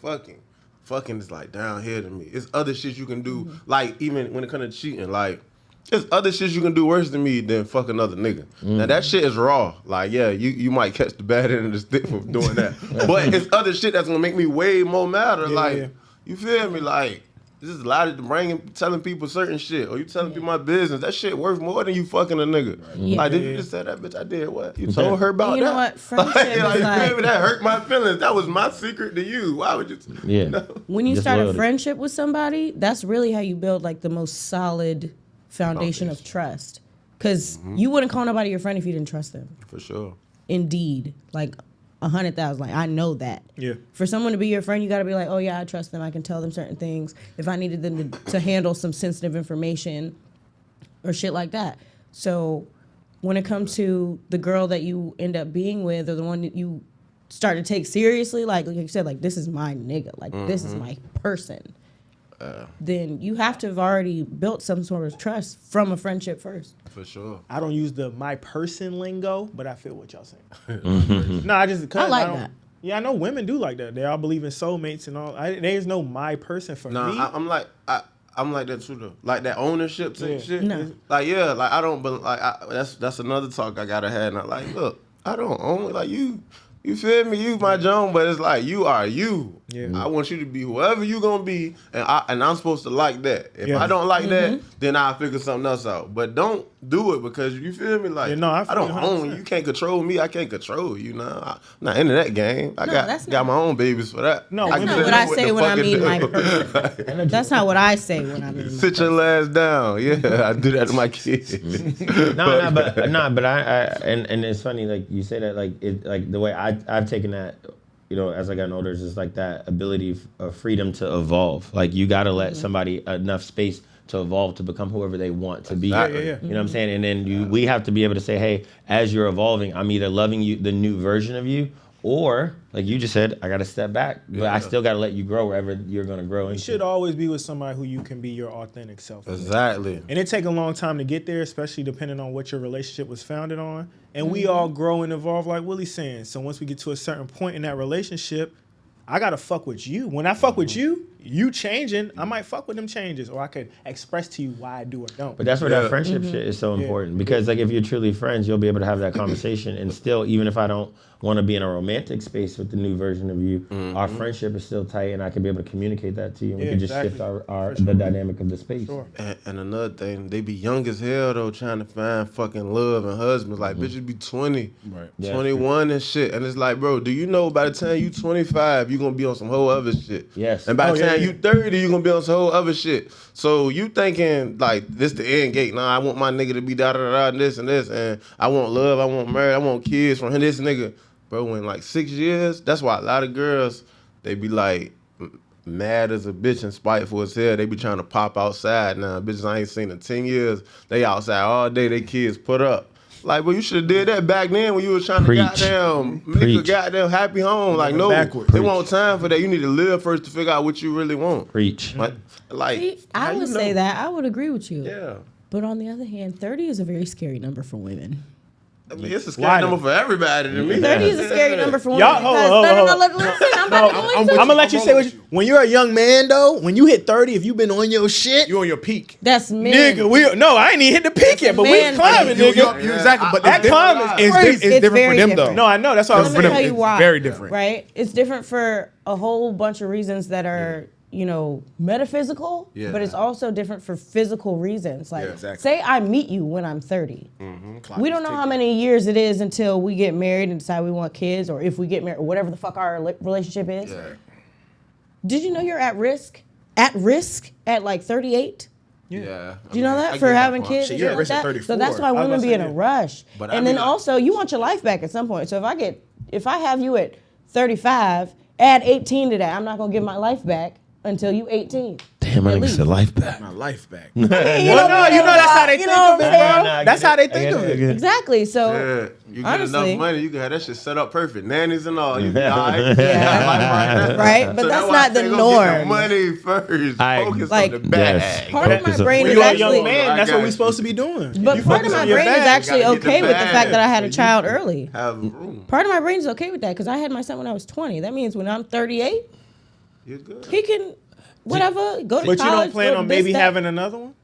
[SPEAKER 7] Fucking is like down here to me. It's other shit you can do. Like even when it comes to cheating, like. There's other shit you can do worse than me than fuck another nigga. Now that shit is raw. Like, yeah, you might catch the bad end of the stick for doing that. But it's other shit that's gonna make me way more madder. Like, you feel me? Like, this is a lot of telling people certain shit. Or you telling people my business. That shit worth more than you fucking a nigga. Like, did you just say that bitch? I did what? You told her about that?
[SPEAKER 6] You know what? Friendship
[SPEAKER 7] like,
[SPEAKER 6] is
[SPEAKER 7] you
[SPEAKER 6] like,
[SPEAKER 7] feel me? That hurt my feelings. That was my secret to you. Why would you?
[SPEAKER 8] Yeah.
[SPEAKER 7] No.
[SPEAKER 6] when you
[SPEAKER 8] Just
[SPEAKER 6] start a
[SPEAKER 8] loyalty.
[SPEAKER 6] friendship with somebody, that's really how you build like the most solid foundation of trust. Because you wouldn't call nobody your friend if you didn't trust them.
[SPEAKER 7] For sure.
[SPEAKER 6] Indeed, like 100,000. Like I know that.
[SPEAKER 2] Yeah.
[SPEAKER 6] For someone to be your friend, you got to be like, oh yeah, I trust them. I can tell them certain things. If I needed them to handle some sensitive information or shit like that. So when it comes to the girl that you end up being with or the one that you start to take seriously, like you said, like this is my nigga. Like this is my person. Then you have to have already built some sort of trust from a friendship first.
[SPEAKER 7] For sure.
[SPEAKER 2] I don't use the my person lingo, but I feel what y'all saying. No, I just
[SPEAKER 6] I like
[SPEAKER 2] don't-
[SPEAKER 6] that.
[SPEAKER 2] Yeah, I know women do like that. They all believe in soulmates and all. There's no my person for me.
[SPEAKER 7] I'm like that too though. Like that ownership type shit.
[SPEAKER 6] No.
[SPEAKER 7] Like yeah, like I don't. But like that's another talk I gotta have. And I like look, I don't own like you. You feel me? You my Joan, but it's like you are you.
[SPEAKER 2] Yeah.
[SPEAKER 7] I want you to be whoever you gonna be, and I'm supposed to like that. If I don't like that, then I'll figure something else out. But don't do it because you feel me like
[SPEAKER 2] I
[SPEAKER 7] don't
[SPEAKER 2] feel
[SPEAKER 7] own you. You can't control me. I can't control you. I'm not into that game. I got my own babies for that.
[SPEAKER 2] No,
[SPEAKER 6] That's not what I say when I mean my person. That's not what I say when I mean.
[SPEAKER 7] Sit your ass down. Yeah, I do that to my kids.
[SPEAKER 8] but I and it's funny like you say that like the way I've taken that. You know, as I gotten older, it's just like that ability of freedom to evolve. Like you got to let somebody enough space to evolve to become whoever they want to be.
[SPEAKER 2] Yeah.
[SPEAKER 8] You know what I'm saying? And then we have to be able to say, hey, as you're evolving, I'm either loving you, the new version of you, or like you just said, I got to step back, but I still got to let you grow wherever you're going to grow.
[SPEAKER 2] You should always be with somebody who you can be your authentic self.
[SPEAKER 7] Exactly.
[SPEAKER 2] And it take a long time to get there, especially depending on what your relationship was founded on. And we all grow and evolve like Willie's saying. So once we get to a certain point in that relationship, I got to fuck with you. When I fuck with you changing, I might fuck with them changes, or I could express to you why I do or don't.
[SPEAKER 8] But that's where that friendship shit is so important, because like if you're truly friends, you'll be able to have that conversation, and still, even if I don't want to be in a romantic space with the new version of you, our friendship is still tight, and I can be able to communicate that to you, and we can just shift the dynamic of the space.
[SPEAKER 2] Sure.
[SPEAKER 7] And another thing, they be young as hell though, trying to find fucking love and husbands. Like bitches be 20, 21 and shit, and it's like, bro, do you know by the time you 25, you gonna be on some whole other shit?
[SPEAKER 8] Yes.
[SPEAKER 7] And by the time you 30, you gonna be on some whole other shit. So you thinking like this the end gate? Nah, I want my nigga to be da da da and this, and I want love, I want marriage, I want kids from this nigga. Bro, in like 6 years, that's why a lot of girls, they be like mad as a bitch and spiteful as hell. They be trying to pop outside now. Bitches I ain't seen in 10 years. They outside all day, they kids put up. Like, well, you should have did that back then when you was trying to goddamn make a goddamn happy home. Like, no, they want time for that. You need to live first to figure out what you really want.
[SPEAKER 8] Preach.
[SPEAKER 7] Like,
[SPEAKER 6] See, I would say that. I would agree with you.
[SPEAKER 7] Yeah.
[SPEAKER 6] But on the other hand, 30 is a very scary number for women.
[SPEAKER 7] I mean, it's a scary number for everybody to me.
[SPEAKER 6] 30 is a scary number for women.
[SPEAKER 2] Y'all,
[SPEAKER 6] Listen, I'm
[SPEAKER 2] gonna let you say what when you're a young man though, when you hit 30, if you've been on your shit,
[SPEAKER 3] You on your peak.
[SPEAKER 6] That's men.
[SPEAKER 2] nigga, I ain't even hit the peak yet, but we
[SPEAKER 6] man
[SPEAKER 2] climbing,
[SPEAKER 6] thing.
[SPEAKER 2] nigga.
[SPEAKER 3] You exactly, but
[SPEAKER 2] that climb is crazy.
[SPEAKER 3] It's different
[SPEAKER 6] very
[SPEAKER 3] for them
[SPEAKER 6] different.
[SPEAKER 3] though.
[SPEAKER 2] No, I know. That's why I was
[SPEAKER 6] Let me
[SPEAKER 2] saying.
[SPEAKER 6] tell you
[SPEAKER 3] It's
[SPEAKER 6] why.
[SPEAKER 3] very different.
[SPEAKER 6] Right? It's different for a whole bunch of reasons that are, metaphysical, but it's also different for physical reasons. Like, say I meet you when I'm 30. We don't know how many years it is until we get married and decide we want kids, or if we get married, or whatever the fuck our relationship is. Yeah. Did you know you're at risk? At risk at like 38?
[SPEAKER 7] Yeah.
[SPEAKER 6] Do you know that for having kids?
[SPEAKER 3] Shit, you're at risk at 34.
[SPEAKER 6] So that's why women be in a rush.
[SPEAKER 7] But
[SPEAKER 6] and then also, you want your life back at some point. So if I have you at 35, add 18 to that. I'm not gonna give my life back until you 18.
[SPEAKER 8] Damn, I nigga said life back.
[SPEAKER 3] My life back.
[SPEAKER 2] That's how they think of it, bro. That's how they think of it.
[SPEAKER 6] Exactly. So
[SPEAKER 7] you get
[SPEAKER 6] honestly,
[SPEAKER 7] enough money, you can have that shit set up perfect. Nannies and all, you be all right.
[SPEAKER 6] Right? But
[SPEAKER 7] So
[SPEAKER 6] that's
[SPEAKER 7] why
[SPEAKER 6] not
[SPEAKER 7] I
[SPEAKER 6] the
[SPEAKER 7] say go get
[SPEAKER 6] norm.
[SPEAKER 7] the money first. Focus
[SPEAKER 6] like,
[SPEAKER 7] on the bag.
[SPEAKER 8] yes.
[SPEAKER 6] Part of my brain
[SPEAKER 2] When
[SPEAKER 6] is
[SPEAKER 2] you're a
[SPEAKER 6] actually,
[SPEAKER 2] young man, that's what we're supposed to be doing.
[SPEAKER 6] but part of my brain is actually
[SPEAKER 7] Gotta get the
[SPEAKER 6] okay with the
[SPEAKER 7] bag.
[SPEAKER 6] fact that I had a child early.
[SPEAKER 7] Have room.
[SPEAKER 6] Part of my brain is okay with that because I had my son when I was 20. That means when I'm 38,
[SPEAKER 7] You're good.
[SPEAKER 6] he can whatever go to college.
[SPEAKER 2] But you don't plan
[SPEAKER 6] go
[SPEAKER 2] on
[SPEAKER 6] this,
[SPEAKER 2] maybe
[SPEAKER 6] that.
[SPEAKER 2] having another one?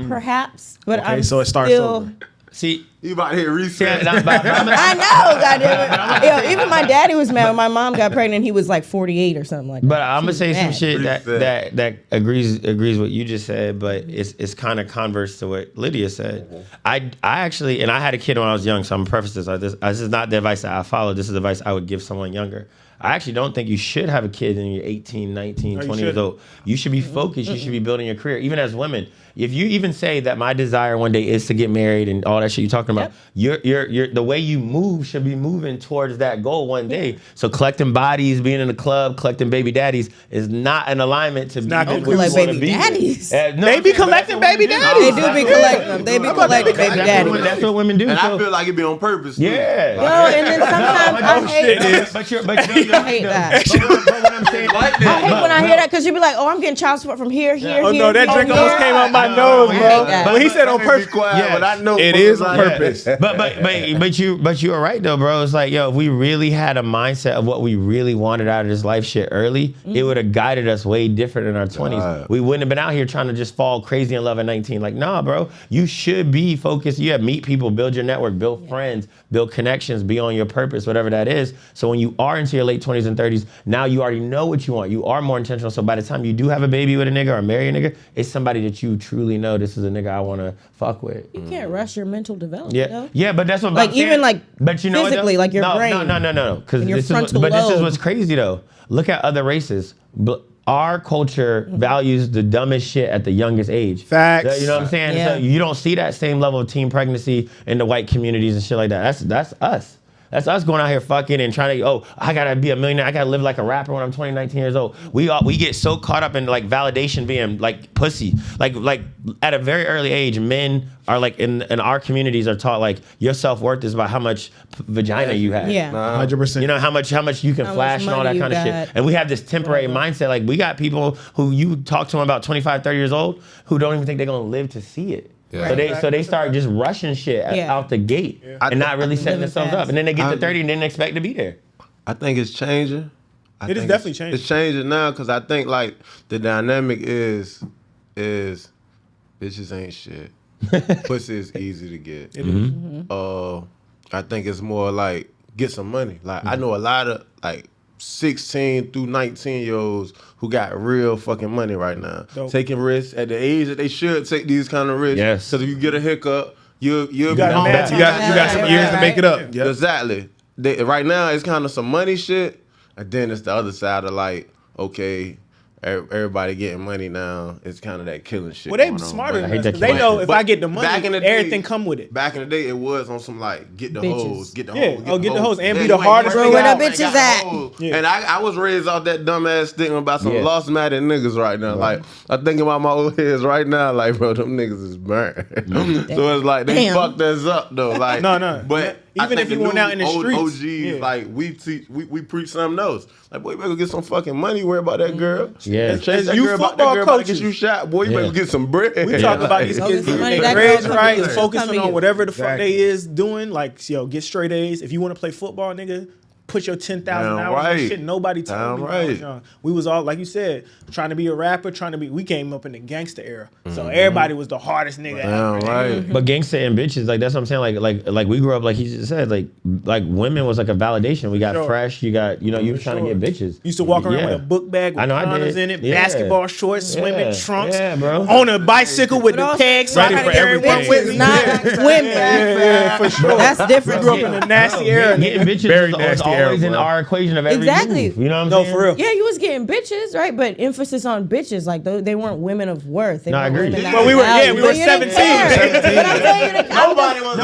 [SPEAKER 6] Perhaps, but
[SPEAKER 3] Okay,
[SPEAKER 6] I'm
[SPEAKER 3] so it starts
[SPEAKER 6] still,
[SPEAKER 3] over.
[SPEAKER 8] See,
[SPEAKER 7] You about to hit reset.
[SPEAKER 6] I know, goddamn it. Even my daddy was mad when my mom got pregnant. He was like 48 or something like that.
[SPEAKER 8] but I'm gonna say some
[SPEAKER 6] mad.
[SPEAKER 8] shit that agrees what you just said, but it's kind of converse to what Lydia said. I actually, and I had a kid when I was young, so I'm gonna preface this. This is not the advice that I follow. This is advice I would give someone younger. I actually don't think you should have a kid when you're 18, 19, 20 years old. You should be focused. You should be building your career. Even as women, if you even say that my desire one day is to get married and all that shit you're talking about, you're the way you move should be moving towards that goal one day. So collecting bodies, being in the club, collecting baby daddies is not an alignment to be
[SPEAKER 2] not
[SPEAKER 8] who
[SPEAKER 2] gonna
[SPEAKER 8] you
[SPEAKER 6] collect
[SPEAKER 8] wanna
[SPEAKER 6] baby
[SPEAKER 8] be.
[SPEAKER 6] daddies.
[SPEAKER 8] No,
[SPEAKER 2] They be collecting baby daddies.
[SPEAKER 6] They do be collecting them. They be collecting baby daddies.
[SPEAKER 8] That's what women do.
[SPEAKER 7] And
[SPEAKER 8] So-
[SPEAKER 7] I feel like it be on purpose. Too.
[SPEAKER 8] yeah.
[SPEAKER 6] Yo, and then sometimes I hate.
[SPEAKER 8] But you're
[SPEAKER 6] I hate that.
[SPEAKER 8] But what I'm saying,
[SPEAKER 7] Like
[SPEAKER 6] I hate
[SPEAKER 7] that.
[SPEAKER 6] when I hear that because you be like, oh, I'm getting child support from here, here,
[SPEAKER 2] Oh
[SPEAKER 6] here.
[SPEAKER 2] no, that
[SPEAKER 6] here,
[SPEAKER 2] drink
[SPEAKER 6] here.
[SPEAKER 2] almost came out my nose,
[SPEAKER 6] I
[SPEAKER 2] bro.
[SPEAKER 6] hate that.
[SPEAKER 2] When he said on purpose,
[SPEAKER 7] Be quiet,
[SPEAKER 8] Yes.
[SPEAKER 7] but I know
[SPEAKER 3] It
[SPEAKER 7] folks
[SPEAKER 3] is on
[SPEAKER 7] like
[SPEAKER 3] purpose.
[SPEAKER 7] that.
[SPEAKER 8] but you are right though, bro. It's like, yo, if we really had a mindset of what we really wanted out of this life shit early, it would have guided us way different in our 20s. We wouldn't have been out here trying to just fall crazy in love at 19. Like, nah, bro, you should be focused. You have meet people, build your network, build friends, build connections, be on your purpose, whatever that is. So when you are into your late late 20s and 30s, now you already know what you want. You are more intentional. So by the time you do have a baby with a nigga or marry a nigga, it's somebody that you truly know this is a nigga I want to fuck with.
[SPEAKER 6] You can't rush your mental development.
[SPEAKER 8] Yeah,
[SPEAKER 6] though.
[SPEAKER 8] yeah, but that's what
[SPEAKER 6] Like
[SPEAKER 8] I'm saying.
[SPEAKER 6] even like
[SPEAKER 8] but you know
[SPEAKER 6] physically,
[SPEAKER 8] what,
[SPEAKER 6] like your
[SPEAKER 8] no,
[SPEAKER 6] brain.
[SPEAKER 8] No. Because
[SPEAKER 6] and your frontal
[SPEAKER 8] this is
[SPEAKER 6] lobe.
[SPEAKER 8] what's crazy though. Look at other races. Our culture values the dumbest shit at the youngest age.
[SPEAKER 2] Facts.
[SPEAKER 8] You know what I'm saying?
[SPEAKER 6] Yeah.
[SPEAKER 8] So you don't see that same level of teen pregnancy in the white communities and shit like that. That's us. That's us going out here fucking and trying to, I gotta be a millionaire. I gotta live like a rapper when I'm 20, 19 years old. We get so caught up in like validation being like pussy. Like at a very early age, men are like in our communities are taught like your self-worth is about how much vagina you have.
[SPEAKER 6] Yeah.
[SPEAKER 3] 100%.
[SPEAKER 8] You know, how much you can
[SPEAKER 6] How
[SPEAKER 8] flash
[SPEAKER 6] much
[SPEAKER 8] and all that
[SPEAKER 6] money
[SPEAKER 8] kind of
[SPEAKER 6] you
[SPEAKER 8] shit.
[SPEAKER 6] got.
[SPEAKER 8] And we have this temporary mindset. Like we got people who you talk to them about 25, 30 years old who don't even think they're gonna live to see it.
[SPEAKER 7] Yeah.
[SPEAKER 8] So they start just rushing shit out the gate and not really setting
[SPEAKER 6] Living
[SPEAKER 8] themselves
[SPEAKER 6] fast.
[SPEAKER 8] up. And then they get to 30 and didn't expect to be there.
[SPEAKER 7] I think it's changing.
[SPEAKER 2] It is definitely changing.
[SPEAKER 7] It's changing now because I think like the dynamic is bitches ain't shit. Pussy is easy to get. I think it's more like get some money. Like I know a lot of like 16 through 19-year-olds who got real fucking money right now.
[SPEAKER 2] Dope.
[SPEAKER 7] Taking risks at the age that they should take these kind of risks.
[SPEAKER 8] Yes.
[SPEAKER 7] Because if you get a hiccup, you'll be
[SPEAKER 2] got
[SPEAKER 7] home.
[SPEAKER 2] a bad
[SPEAKER 3] You got some years to make it up. Yep.
[SPEAKER 7] Exactly. Right now, it's kind of some money shit, and then it's the other side of like, okay, everybody getting money now. It's kind of that killing shit.
[SPEAKER 2] Well, they
[SPEAKER 7] going on.
[SPEAKER 2] smarter
[SPEAKER 7] But-
[SPEAKER 2] than us,
[SPEAKER 8] that
[SPEAKER 2] 'cause they know if
[SPEAKER 7] but
[SPEAKER 2] I get the money,
[SPEAKER 7] back in the day-
[SPEAKER 2] everything come with it.
[SPEAKER 7] Back in the day, it was on some like get the
[SPEAKER 6] Bitches.
[SPEAKER 7] hoes, get the
[SPEAKER 2] Yeah.
[SPEAKER 7] hoes,
[SPEAKER 2] Oh, get the hoes and be
[SPEAKER 7] Then
[SPEAKER 2] the
[SPEAKER 7] you ain't
[SPEAKER 2] hardest
[SPEAKER 7] working
[SPEAKER 2] nigga
[SPEAKER 6] Where
[SPEAKER 2] out.
[SPEAKER 6] the
[SPEAKER 7] out,
[SPEAKER 6] bitches
[SPEAKER 7] got the
[SPEAKER 6] at?
[SPEAKER 7] hoes.
[SPEAKER 2] Yeah.
[SPEAKER 7] And I was raised off that dumbass stigma about some
[SPEAKER 8] Yeah.
[SPEAKER 7] lost minded niggas right now. Like I'm thinking about my old heads right now. Like bro, them niggas is burnt. So it's like they
[SPEAKER 6] Damn.
[SPEAKER 7] fucked us up though. Like
[SPEAKER 2] No.
[SPEAKER 7] But I
[SPEAKER 2] Even
[SPEAKER 7] think
[SPEAKER 2] if you
[SPEAKER 7] the
[SPEAKER 2] went
[SPEAKER 7] new
[SPEAKER 2] out in the
[SPEAKER 7] old
[SPEAKER 2] streets,
[SPEAKER 7] OGs
[SPEAKER 2] yeah.
[SPEAKER 7] like we preach something else. Like boy, you better get some fucking money. Worry about that girl.
[SPEAKER 8] Yeah.
[SPEAKER 7] Chase that
[SPEAKER 2] you
[SPEAKER 7] girl about
[SPEAKER 2] football
[SPEAKER 7] that girl about to get
[SPEAKER 2] coaches.
[SPEAKER 7] you shot. Boy, you
[SPEAKER 8] Yeah.
[SPEAKER 7] better get some bread.
[SPEAKER 2] We talk about these
[SPEAKER 6] Go
[SPEAKER 2] kids
[SPEAKER 6] get some
[SPEAKER 2] getting
[SPEAKER 6] money.
[SPEAKER 2] their
[SPEAKER 6] That girl
[SPEAKER 2] grades
[SPEAKER 6] come
[SPEAKER 2] right
[SPEAKER 6] to
[SPEAKER 2] and
[SPEAKER 6] you.
[SPEAKER 2] focusing
[SPEAKER 6] Come to
[SPEAKER 2] on
[SPEAKER 6] you.
[SPEAKER 2] whatever the fuck
[SPEAKER 3] Exactly.
[SPEAKER 2] they is doing. Like, get straight A's. If you want to play football, nigga, put your 10,000
[SPEAKER 7] Damn
[SPEAKER 2] hours
[SPEAKER 7] right.
[SPEAKER 2] in shit. Nobody told
[SPEAKER 7] Damn
[SPEAKER 2] me when I was
[SPEAKER 7] right.
[SPEAKER 2] young. We was all, like you said, trying to be a rapper, we came up in the gangster era. So everybody was the hardest nigga
[SPEAKER 7] Damn
[SPEAKER 2] ever.
[SPEAKER 7] right.
[SPEAKER 8] But gangsta and bitches, like that's what I'm saying. Like we grew up, like he just said, like women was like a validation. We got
[SPEAKER 2] Sure.
[SPEAKER 8] fresh. You got, you was trying to get bitches.
[SPEAKER 2] Used to walk around
[SPEAKER 8] Yeah.
[SPEAKER 2] with a book bag with
[SPEAKER 8] I know I
[SPEAKER 2] condoms
[SPEAKER 8] did.
[SPEAKER 2] in it,
[SPEAKER 8] Yeah.
[SPEAKER 2] basketball shorts, swimming
[SPEAKER 8] Yeah.
[SPEAKER 2] trunks,
[SPEAKER 8] Yeah, bro.
[SPEAKER 2] on a bicycle with
[SPEAKER 6] But
[SPEAKER 2] the
[SPEAKER 6] also-
[SPEAKER 2] pegs, so I
[SPEAKER 3] Ready
[SPEAKER 2] gotta
[SPEAKER 3] for
[SPEAKER 2] get everyone
[SPEAKER 3] everything.
[SPEAKER 2] with me.
[SPEAKER 6] Not women.
[SPEAKER 2] Yeah, for sure.
[SPEAKER 6] That's different.
[SPEAKER 2] Grew up in a nasty era.
[SPEAKER 8] Getting bitches
[SPEAKER 3] Very
[SPEAKER 8] was
[SPEAKER 3] nasty
[SPEAKER 8] always
[SPEAKER 3] era,
[SPEAKER 8] in
[SPEAKER 3] bro.
[SPEAKER 8] our equation of every
[SPEAKER 6] Exactly.
[SPEAKER 8] move. You know what I'm
[SPEAKER 2] No,
[SPEAKER 8] saying?
[SPEAKER 2] for real.
[SPEAKER 6] Yeah, you was getting bitches, right? But emphasis on bitches, like they weren't women of worth. They
[SPEAKER 8] No, I
[SPEAKER 6] weren't
[SPEAKER 8] agree.
[SPEAKER 6] women that
[SPEAKER 2] Well, we
[SPEAKER 6] had
[SPEAKER 2] were-
[SPEAKER 6] value.
[SPEAKER 2] yeah, we were
[SPEAKER 6] But you didn't
[SPEAKER 2] 17.
[SPEAKER 6] care. But I'm saying, like,
[SPEAKER 7] Nobody was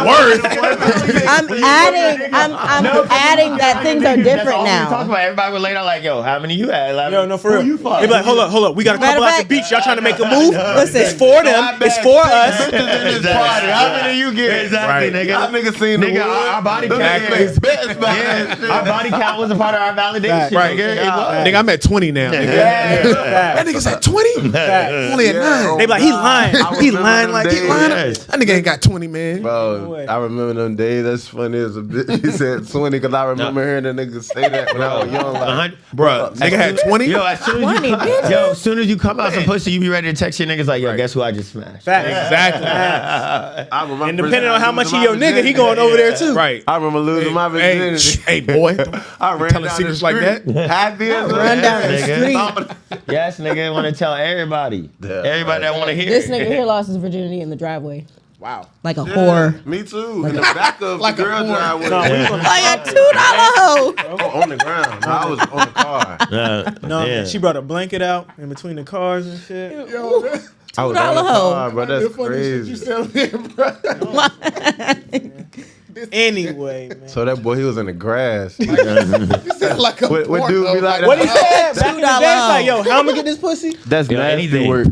[SPEAKER 6] I'm adding that things are different
[SPEAKER 8] That's all we talk
[SPEAKER 6] now.
[SPEAKER 8] about. Everybody would lay down like, yo, how many you had? Like,
[SPEAKER 2] Yo, no, for real.
[SPEAKER 8] who you fuck?
[SPEAKER 2] They be like, hold up. We got a
[SPEAKER 6] Matter
[SPEAKER 2] couple
[SPEAKER 6] of
[SPEAKER 2] out the
[SPEAKER 6] fact-
[SPEAKER 2] beach. Y'all trying to make a move?
[SPEAKER 6] Listen.
[SPEAKER 2] It's for them. It's for us.
[SPEAKER 8] Exactly.
[SPEAKER 7] How many you get?
[SPEAKER 8] Exactly,
[SPEAKER 3] Right.
[SPEAKER 8] nigga.
[SPEAKER 7] Y'all niggas seen the
[SPEAKER 8] Nigga,
[SPEAKER 7] wood?
[SPEAKER 8] our body
[SPEAKER 7] Them
[SPEAKER 8] count.
[SPEAKER 7] niggas place bets back
[SPEAKER 8] Yeah,
[SPEAKER 7] then, shit.
[SPEAKER 8] our body count was a part of our validation,
[SPEAKER 3] Right.
[SPEAKER 8] nigga. It was.
[SPEAKER 3] Nigga, I'm at 20 now. Nigga. That nigga's at 20?
[SPEAKER 2] Facts.
[SPEAKER 3] Only at 9.
[SPEAKER 2] They be like, he lying. He lying like he lying.
[SPEAKER 8] Yes.
[SPEAKER 3] That nigga ain't got 20, man.
[SPEAKER 7] Bro,
[SPEAKER 2] way.
[SPEAKER 7] I remember them days. That's funny as a bitch. He said 20 because I remember hearing the niggas say that when I was young. Like,
[SPEAKER 3] Bruh, nigga had 20?
[SPEAKER 8] Yo, as soon as
[SPEAKER 6] 20,
[SPEAKER 8] you
[SPEAKER 6] bitch.
[SPEAKER 8] as soon as you come out some pussy, you be ready to text your niggas like, yo, guess who I just smashed?
[SPEAKER 2] Facts.
[SPEAKER 3] Exactly.
[SPEAKER 7] I remember
[SPEAKER 2] And depending on how much he
[SPEAKER 7] losing
[SPEAKER 2] your
[SPEAKER 7] my
[SPEAKER 2] nigga, he going over there too.
[SPEAKER 3] Right.
[SPEAKER 7] I remember losing my
[SPEAKER 3] Hey,
[SPEAKER 7] virginity.
[SPEAKER 3] hey, boy.
[SPEAKER 7] I ran
[SPEAKER 3] telling
[SPEAKER 7] down
[SPEAKER 3] secrets
[SPEAKER 7] the
[SPEAKER 3] like
[SPEAKER 7] street,
[SPEAKER 3] that?
[SPEAKER 7] happy as a
[SPEAKER 6] Run down the
[SPEAKER 8] Nigga.
[SPEAKER 6] street.
[SPEAKER 8] Yes, nigga, want to tell everybody. Everybody that want to hear.
[SPEAKER 6] This nigga here lost his virginity in the driveway.
[SPEAKER 3] Wow.
[SPEAKER 6] Like a
[SPEAKER 7] Yeah,
[SPEAKER 6] whore.
[SPEAKER 7] me too. In the back of
[SPEAKER 3] Like
[SPEAKER 7] the
[SPEAKER 3] a
[SPEAKER 7] girl
[SPEAKER 3] whore.
[SPEAKER 7] driveway.
[SPEAKER 2] No, we gonna-
[SPEAKER 6] Like a $2 hoe.
[SPEAKER 7] On the ground. No, I was on the car.
[SPEAKER 2] No,
[SPEAKER 8] yeah.
[SPEAKER 2] man, she brought a blanket out in between the cars and shit.
[SPEAKER 7] I was on the
[SPEAKER 6] $2 hoe.
[SPEAKER 7] car, bro. That's crazy.
[SPEAKER 2] Anyway, man.
[SPEAKER 7] So that boy, he was in the grass.
[SPEAKER 3] Like a
[SPEAKER 7] What dude be like?
[SPEAKER 2] What he said back in the day,
[SPEAKER 6] $2
[SPEAKER 2] it's like, yo, how I'm gonna get this pussy?
[SPEAKER 7] That's
[SPEAKER 8] Yo,
[SPEAKER 7] nasty
[SPEAKER 8] anything.
[SPEAKER 7] work.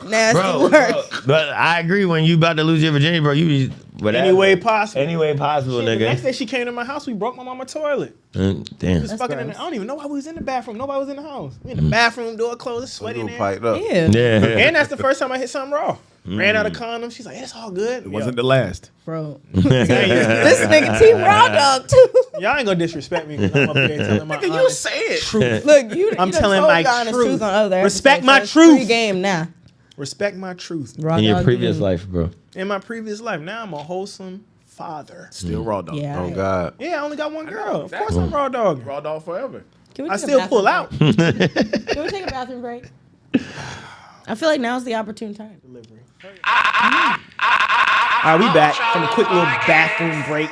[SPEAKER 6] Nasty
[SPEAKER 8] Bro,
[SPEAKER 6] work.
[SPEAKER 8] but I agree when you about to lose your virginity, bro, you be whatever.
[SPEAKER 2] Any way possible.
[SPEAKER 8] Any way possible,
[SPEAKER 2] Shit, the next
[SPEAKER 8] nigga.
[SPEAKER 2] day she came to my house, we broke my mama toilet.
[SPEAKER 8] Damn.
[SPEAKER 2] Just fucking in the, I don't even know why we was in the bathroom. Nobody was in the house. We in the bathroom, door closed, sweaty in
[SPEAKER 7] Dude
[SPEAKER 2] there.
[SPEAKER 7] piped up.
[SPEAKER 6] Yeah.
[SPEAKER 8] Yeah.
[SPEAKER 2] And that's the first time I hit something raw. Ran out of condoms. She's like, it's all good.
[SPEAKER 3] It wasn't the last.
[SPEAKER 6] Bro. This nigga Team Raw Dog too.
[SPEAKER 2] Y'all ain't gonna disrespect me because I'm up there telling my honest truth.
[SPEAKER 6] Look, you
[SPEAKER 2] I'm
[SPEAKER 6] done
[SPEAKER 2] telling
[SPEAKER 6] told
[SPEAKER 2] my
[SPEAKER 6] your honest
[SPEAKER 2] truth.
[SPEAKER 6] on other
[SPEAKER 2] Respect
[SPEAKER 6] episodes,
[SPEAKER 2] my
[SPEAKER 6] so it's
[SPEAKER 2] truth.
[SPEAKER 6] Free game now.
[SPEAKER 2] Respect my truth.
[SPEAKER 6] Raw
[SPEAKER 8] In your
[SPEAKER 6] Dog
[SPEAKER 8] previous
[SPEAKER 6] game.
[SPEAKER 8] life, bro.
[SPEAKER 2] In my previous life, now I'm a wholesome, father.
[SPEAKER 3] Still raw dog.
[SPEAKER 6] Yeah.
[SPEAKER 7] Oh God.
[SPEAKER 2] Yeah, I only got one girl. Of
[SPEAKER 3] exactly.
[SPEAKER 2] course I'm raw dog.
[SPEAKER 3] Raw dog forever.
[SPEAKER 6] Can we
[SPEAKER 2] I
[SPEAKER 6] take a
[SPEAKER 2] still
[SPEAKER 6] bathroom
[SPEAKER 2] pull out.
[SPEAKER 6] break? Can we take a bathroom break? I feel like now's the opportune time.
[SPEAKER 2] Delivery. All right, we back from a quick little bathroom break.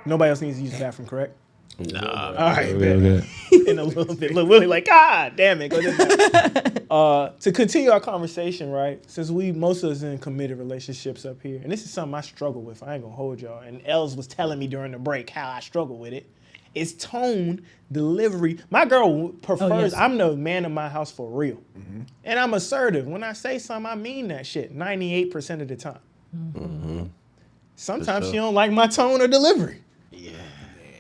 [SPEAKER 2] Nobody else needs to use the bathroom, correct?
[SPEAKER 7] Nah.
[SPEAKER 2] All right, man. In a little bit. Look, Willie like, God damn it. Go this to continue our conversation, right? Since most of us in committed relationships up here, and this is something I struggle with. I ain't gonna hold y'all. And Els was telling me during the break how I struggle with it. It's tone, delivery. My girl prefers, I'm the man of my house for real. Mm-hmm. And I'm assertive. When I say something, I mean that shit 98% of the time. Mm-hmm. Sometimes she don't like my tone or delivery. Yeah.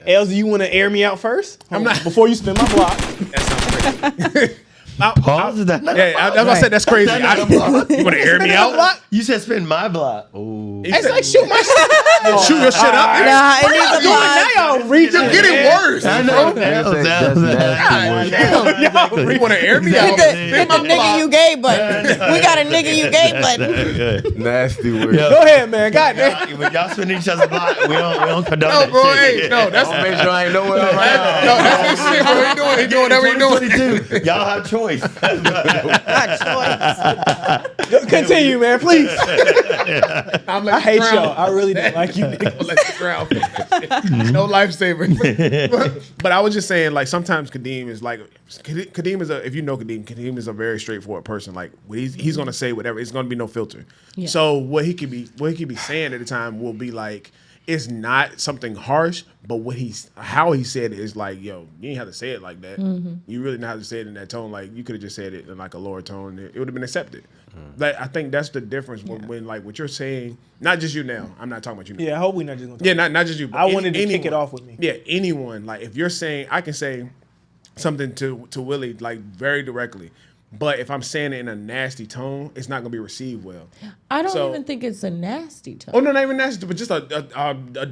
[SPEAKER 2] Els, do you want to air me out first? I'm not. Before you spin my block.
[SPEAKER 3] That sounds crazy.
[SPEAKER 8] Pause that.
[SPEAKER 3] Yeah, that's what I said. That's crazy. You want to air me out?
[SPEAKER 8] You said spin my block.
[SPEAKER 2] It's like shoot my shit.
[SPEAKER 3] Shoot your shit up.
[SPEAKER 6] Nah, it needs a
[SPEAKER 2] Doing
[SPEAKER 6] pause.
[SPEAKER 2] now y'all reaching.
[SPEAKER 3] You're getting worse.
[SPEAKER 8] I know.
[SPEAKER 3] You want to air me out?
[SPEAKER 6] Hit the nigga you gay button. We got a nigga you gay button.
[SPEAKER 7] Nasty word.
[SPEAKER 2] Go ahead, man. God damn.
[SPEAKER 8] When y'all spin each other's block, we don't condone
[SPEAKER 3] No,
[SPEAKER 8] that
[SPEAKER 3] bro.
[SPEAKER 8] shit.
[SPEAKER 3] Hey, no, that's
[SPEAKER 7] Make sure I ain't nowhere right now.
[SPEAKER 3] no, that's his shit, bro. He doing whatever he doing.
[SPEAKER 8] 2022. Y'all have choice.
[SPEAKER 2] Continue, man, please.
[SPEAKER 3] I'm
[SPEAKER 2] I hate y'all. I really don't like you niggas.
[SPEAKER 3] Let the ground. No lifesaver. But I was just saying, like, sometimes Kadeem is like, Kadeem is if you know Kadeem is a very straightforward person. Like, he's gonna say whatever. It's gonna be no filter. Yeah. So what he could be saying at the time will be like, it's not something harsh, but how he said it is like, yo, you didn't have to say it like that. Mm-hmm. You really didn't have to say it in that tone. Like, you could have just said it in like a lower tone. It would have been accepted. Like, I think that's the difference when like what you're saying. Not just you now. I'm not talking about you now.
[SPEAKER 2] Yeah, I hope we're not just gonna talk.
[SPEAKER 3] Yeah, not just you. But
[SPEAKER 2] I wanted to kick it off with me.
[SPEAKER 3] Yeah, anyone. Like, if you're saying, I can say something to Willie like very directly. But if I'm saying it in a nasty tone, it's not gonna be received well.
[SPEAKER 6] I don't even think it's a nasty tone.
[SPEAKER 3] Oh no, not even nasty, but just a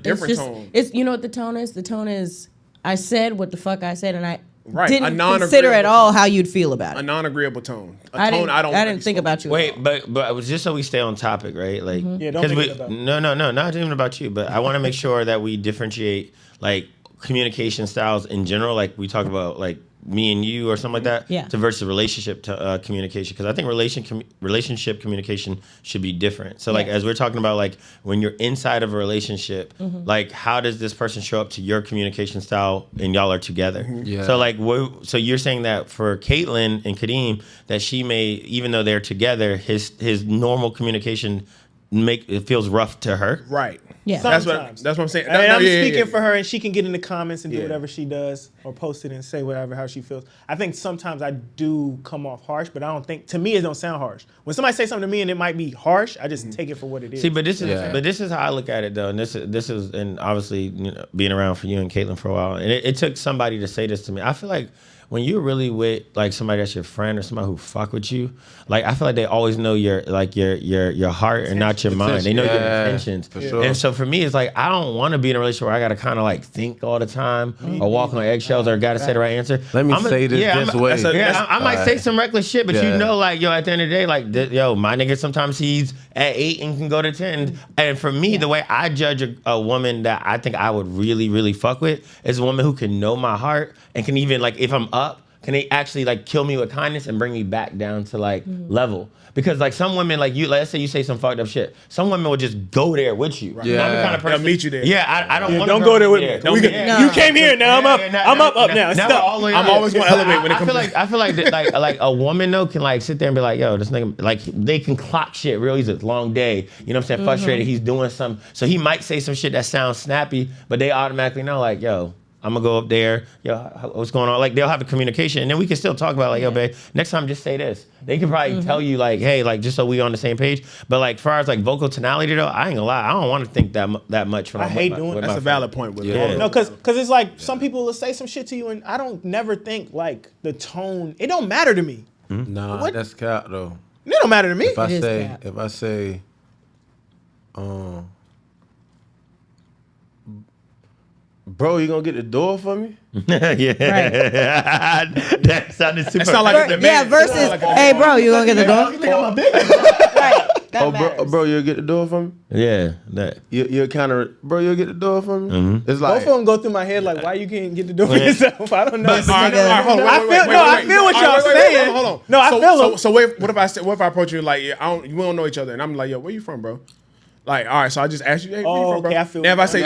[SPEAKER 3] different tone.
[SPEAKER 6] It's you know what the tone is? The tone is I said what the fuck I said, and I didn't
[SPEAKER 3] non-agreeable
[SPEAKER 6] consider at all how you'd feel about
[SPEAKER 3] A
[SPEAKER 6] it.
[SPEAKER 3] non-agreeable tone.
[SPEAKER 6] I didn't think about you.
[SPEAKER 8] Wait, but it was just so we stay on topic, right? Like,
[SPEAKER 2] Yeah, don't think about it.
[SPEAKER 8] No, not even about you, but I want to make sure that we differentiate like communication styles in general. Like we talk about like me and you or something like that,
[SPEAKER 6] yeah,
[SPEAKER 8] to versus relationship communication, because I think relationship communication should be different. So like as we're talking about like when you're inside of a relationship, like how does this person show up to your communication style and y'all are together?
[SPEAKER 7] Yeah.
[SPEAKER 8] So like so you're saying that for Caitlin and Kadeem that she may, even though they're together, his normal communication it feels rough to her.
[SPEAKER 3] Right.
[SPEAKER 6] Yeah.
[SPEAKER 3] That's what I'm saying.
[SPEAKER 2] I'm speaking for her, and she can get in the comments and do
[SPEAKER 3] Yeah.
[SPEAKER 2] whatever she does, or post it and say whatever how she feels. I think sometimes I do come off harsh, but I don't think, to me, it don't sound harsh. When somebody says something to me and it might be harsh, I just take it for what it is.
[SPEAKER 8] See, but this is how I look at it though, and this is and obviously being around for you and Caitlin for a while, and it took somebody to say this to me. I feel like when you're really with like somebody that's your friend or somebody who fuck with you, like I feel like they always know your heart and not your mind. They know your intentions. For sure. And so for me, it's like I don't want to be in a relationship where I gotta kind of like think all the time or walk on eggshells or gotta say the right answer.
[SPEAKER 7] Let me say this way.
[SPEAKER 8] I might say some reckless shit, but you know, like yo, at the end of the day, like my nigga sometimes he's at 8 and can go to 10. And for me, the way I judge a woman that I think I would really, really fuck with is a woman who can know my heart and can even like if I'm up, can they actually like kill me with kindness and bring me back down to like level? Because like some women, like you, let's say you say some fucked up shit. Some women will just go there with you. Right?
[SPEAKER 3] Yeah,
[SPEAKER 8] I'm the kind of person,
[SPEAKER 3] they'll meet you there.
[SPEAKER 8] Yeah, I don't want to
[SPEAKER 2] don't go there with me. You came here, now I'm up. I'm up now.
[SPEAKER 3] I'm always gonna elevate when it comes.
[SPEAKER 8] I feel like like a woman though can like sit there and be like, yo, this nigga, like they can clock shit real easy. Long day, you know what I'm saying? Frustrated, he's doing some, so he might say some shit that sounds snappy, but they automatically know like, yo, I'm gonna go up there, yo, what's going on? Like they'll have a communication, and then we can still talk about like, yo, babe, next time just say this. They can probably tell you like, hey, like just so we on the same page. But like, as far as like vocal tonality though, I ain't gonna lie, I don't want to think that much.
[SPEAKER 2] I hate doing.
[SPEAKER 3] That's a valid point. With
[SPEAKER 2] No, because it's like some people will say some shit to you, and I don't never think like the tone. It don't matter to me.
[SPEAKER 7] Nah, that's cap though.
[SPEAKER 2] It don't matter to me.
[SPEAKER 7] If I say, bro, you gonna get the door for me?
[SPEAKER 8] Yeah, that sounded super.
[SPEAKER 3] That sound like
[SPEAKER 6] Versus, hey, bro, you gonna get the door?
[SPEAKER 2] You think I'm a big? Right.
[SPEAKER 6] That matters.
[SPEAKER 7] bro, you'll get the door for me?
[SPEAKER 8] Yeah, that.
[SPEAKER 7] You'll kind of, bro, you'll get the door for me?
[SPEAKER 8] Mm-hmm.
[SPEAKER 7] It's like,
[SPEAKER 2] Both of them go through my head like, why you can't get the door for yourself? I don't know.
[SPEAKER 3] All right, hold on.
[SPEAKER 2] I feel what y'all saying.
[SPEAKER 3] Hold on.
[SPEAKER 2] No, I feel them.
[SPEAKER 3] So what if I approach you like, we don't know each other, and I'm like, yo, where you from, bro? Like, all right, so I just asked you, hey, where you from, bro?
[SPEAKER 2] Okay, I feel
[SPEAKER 3] now if I say,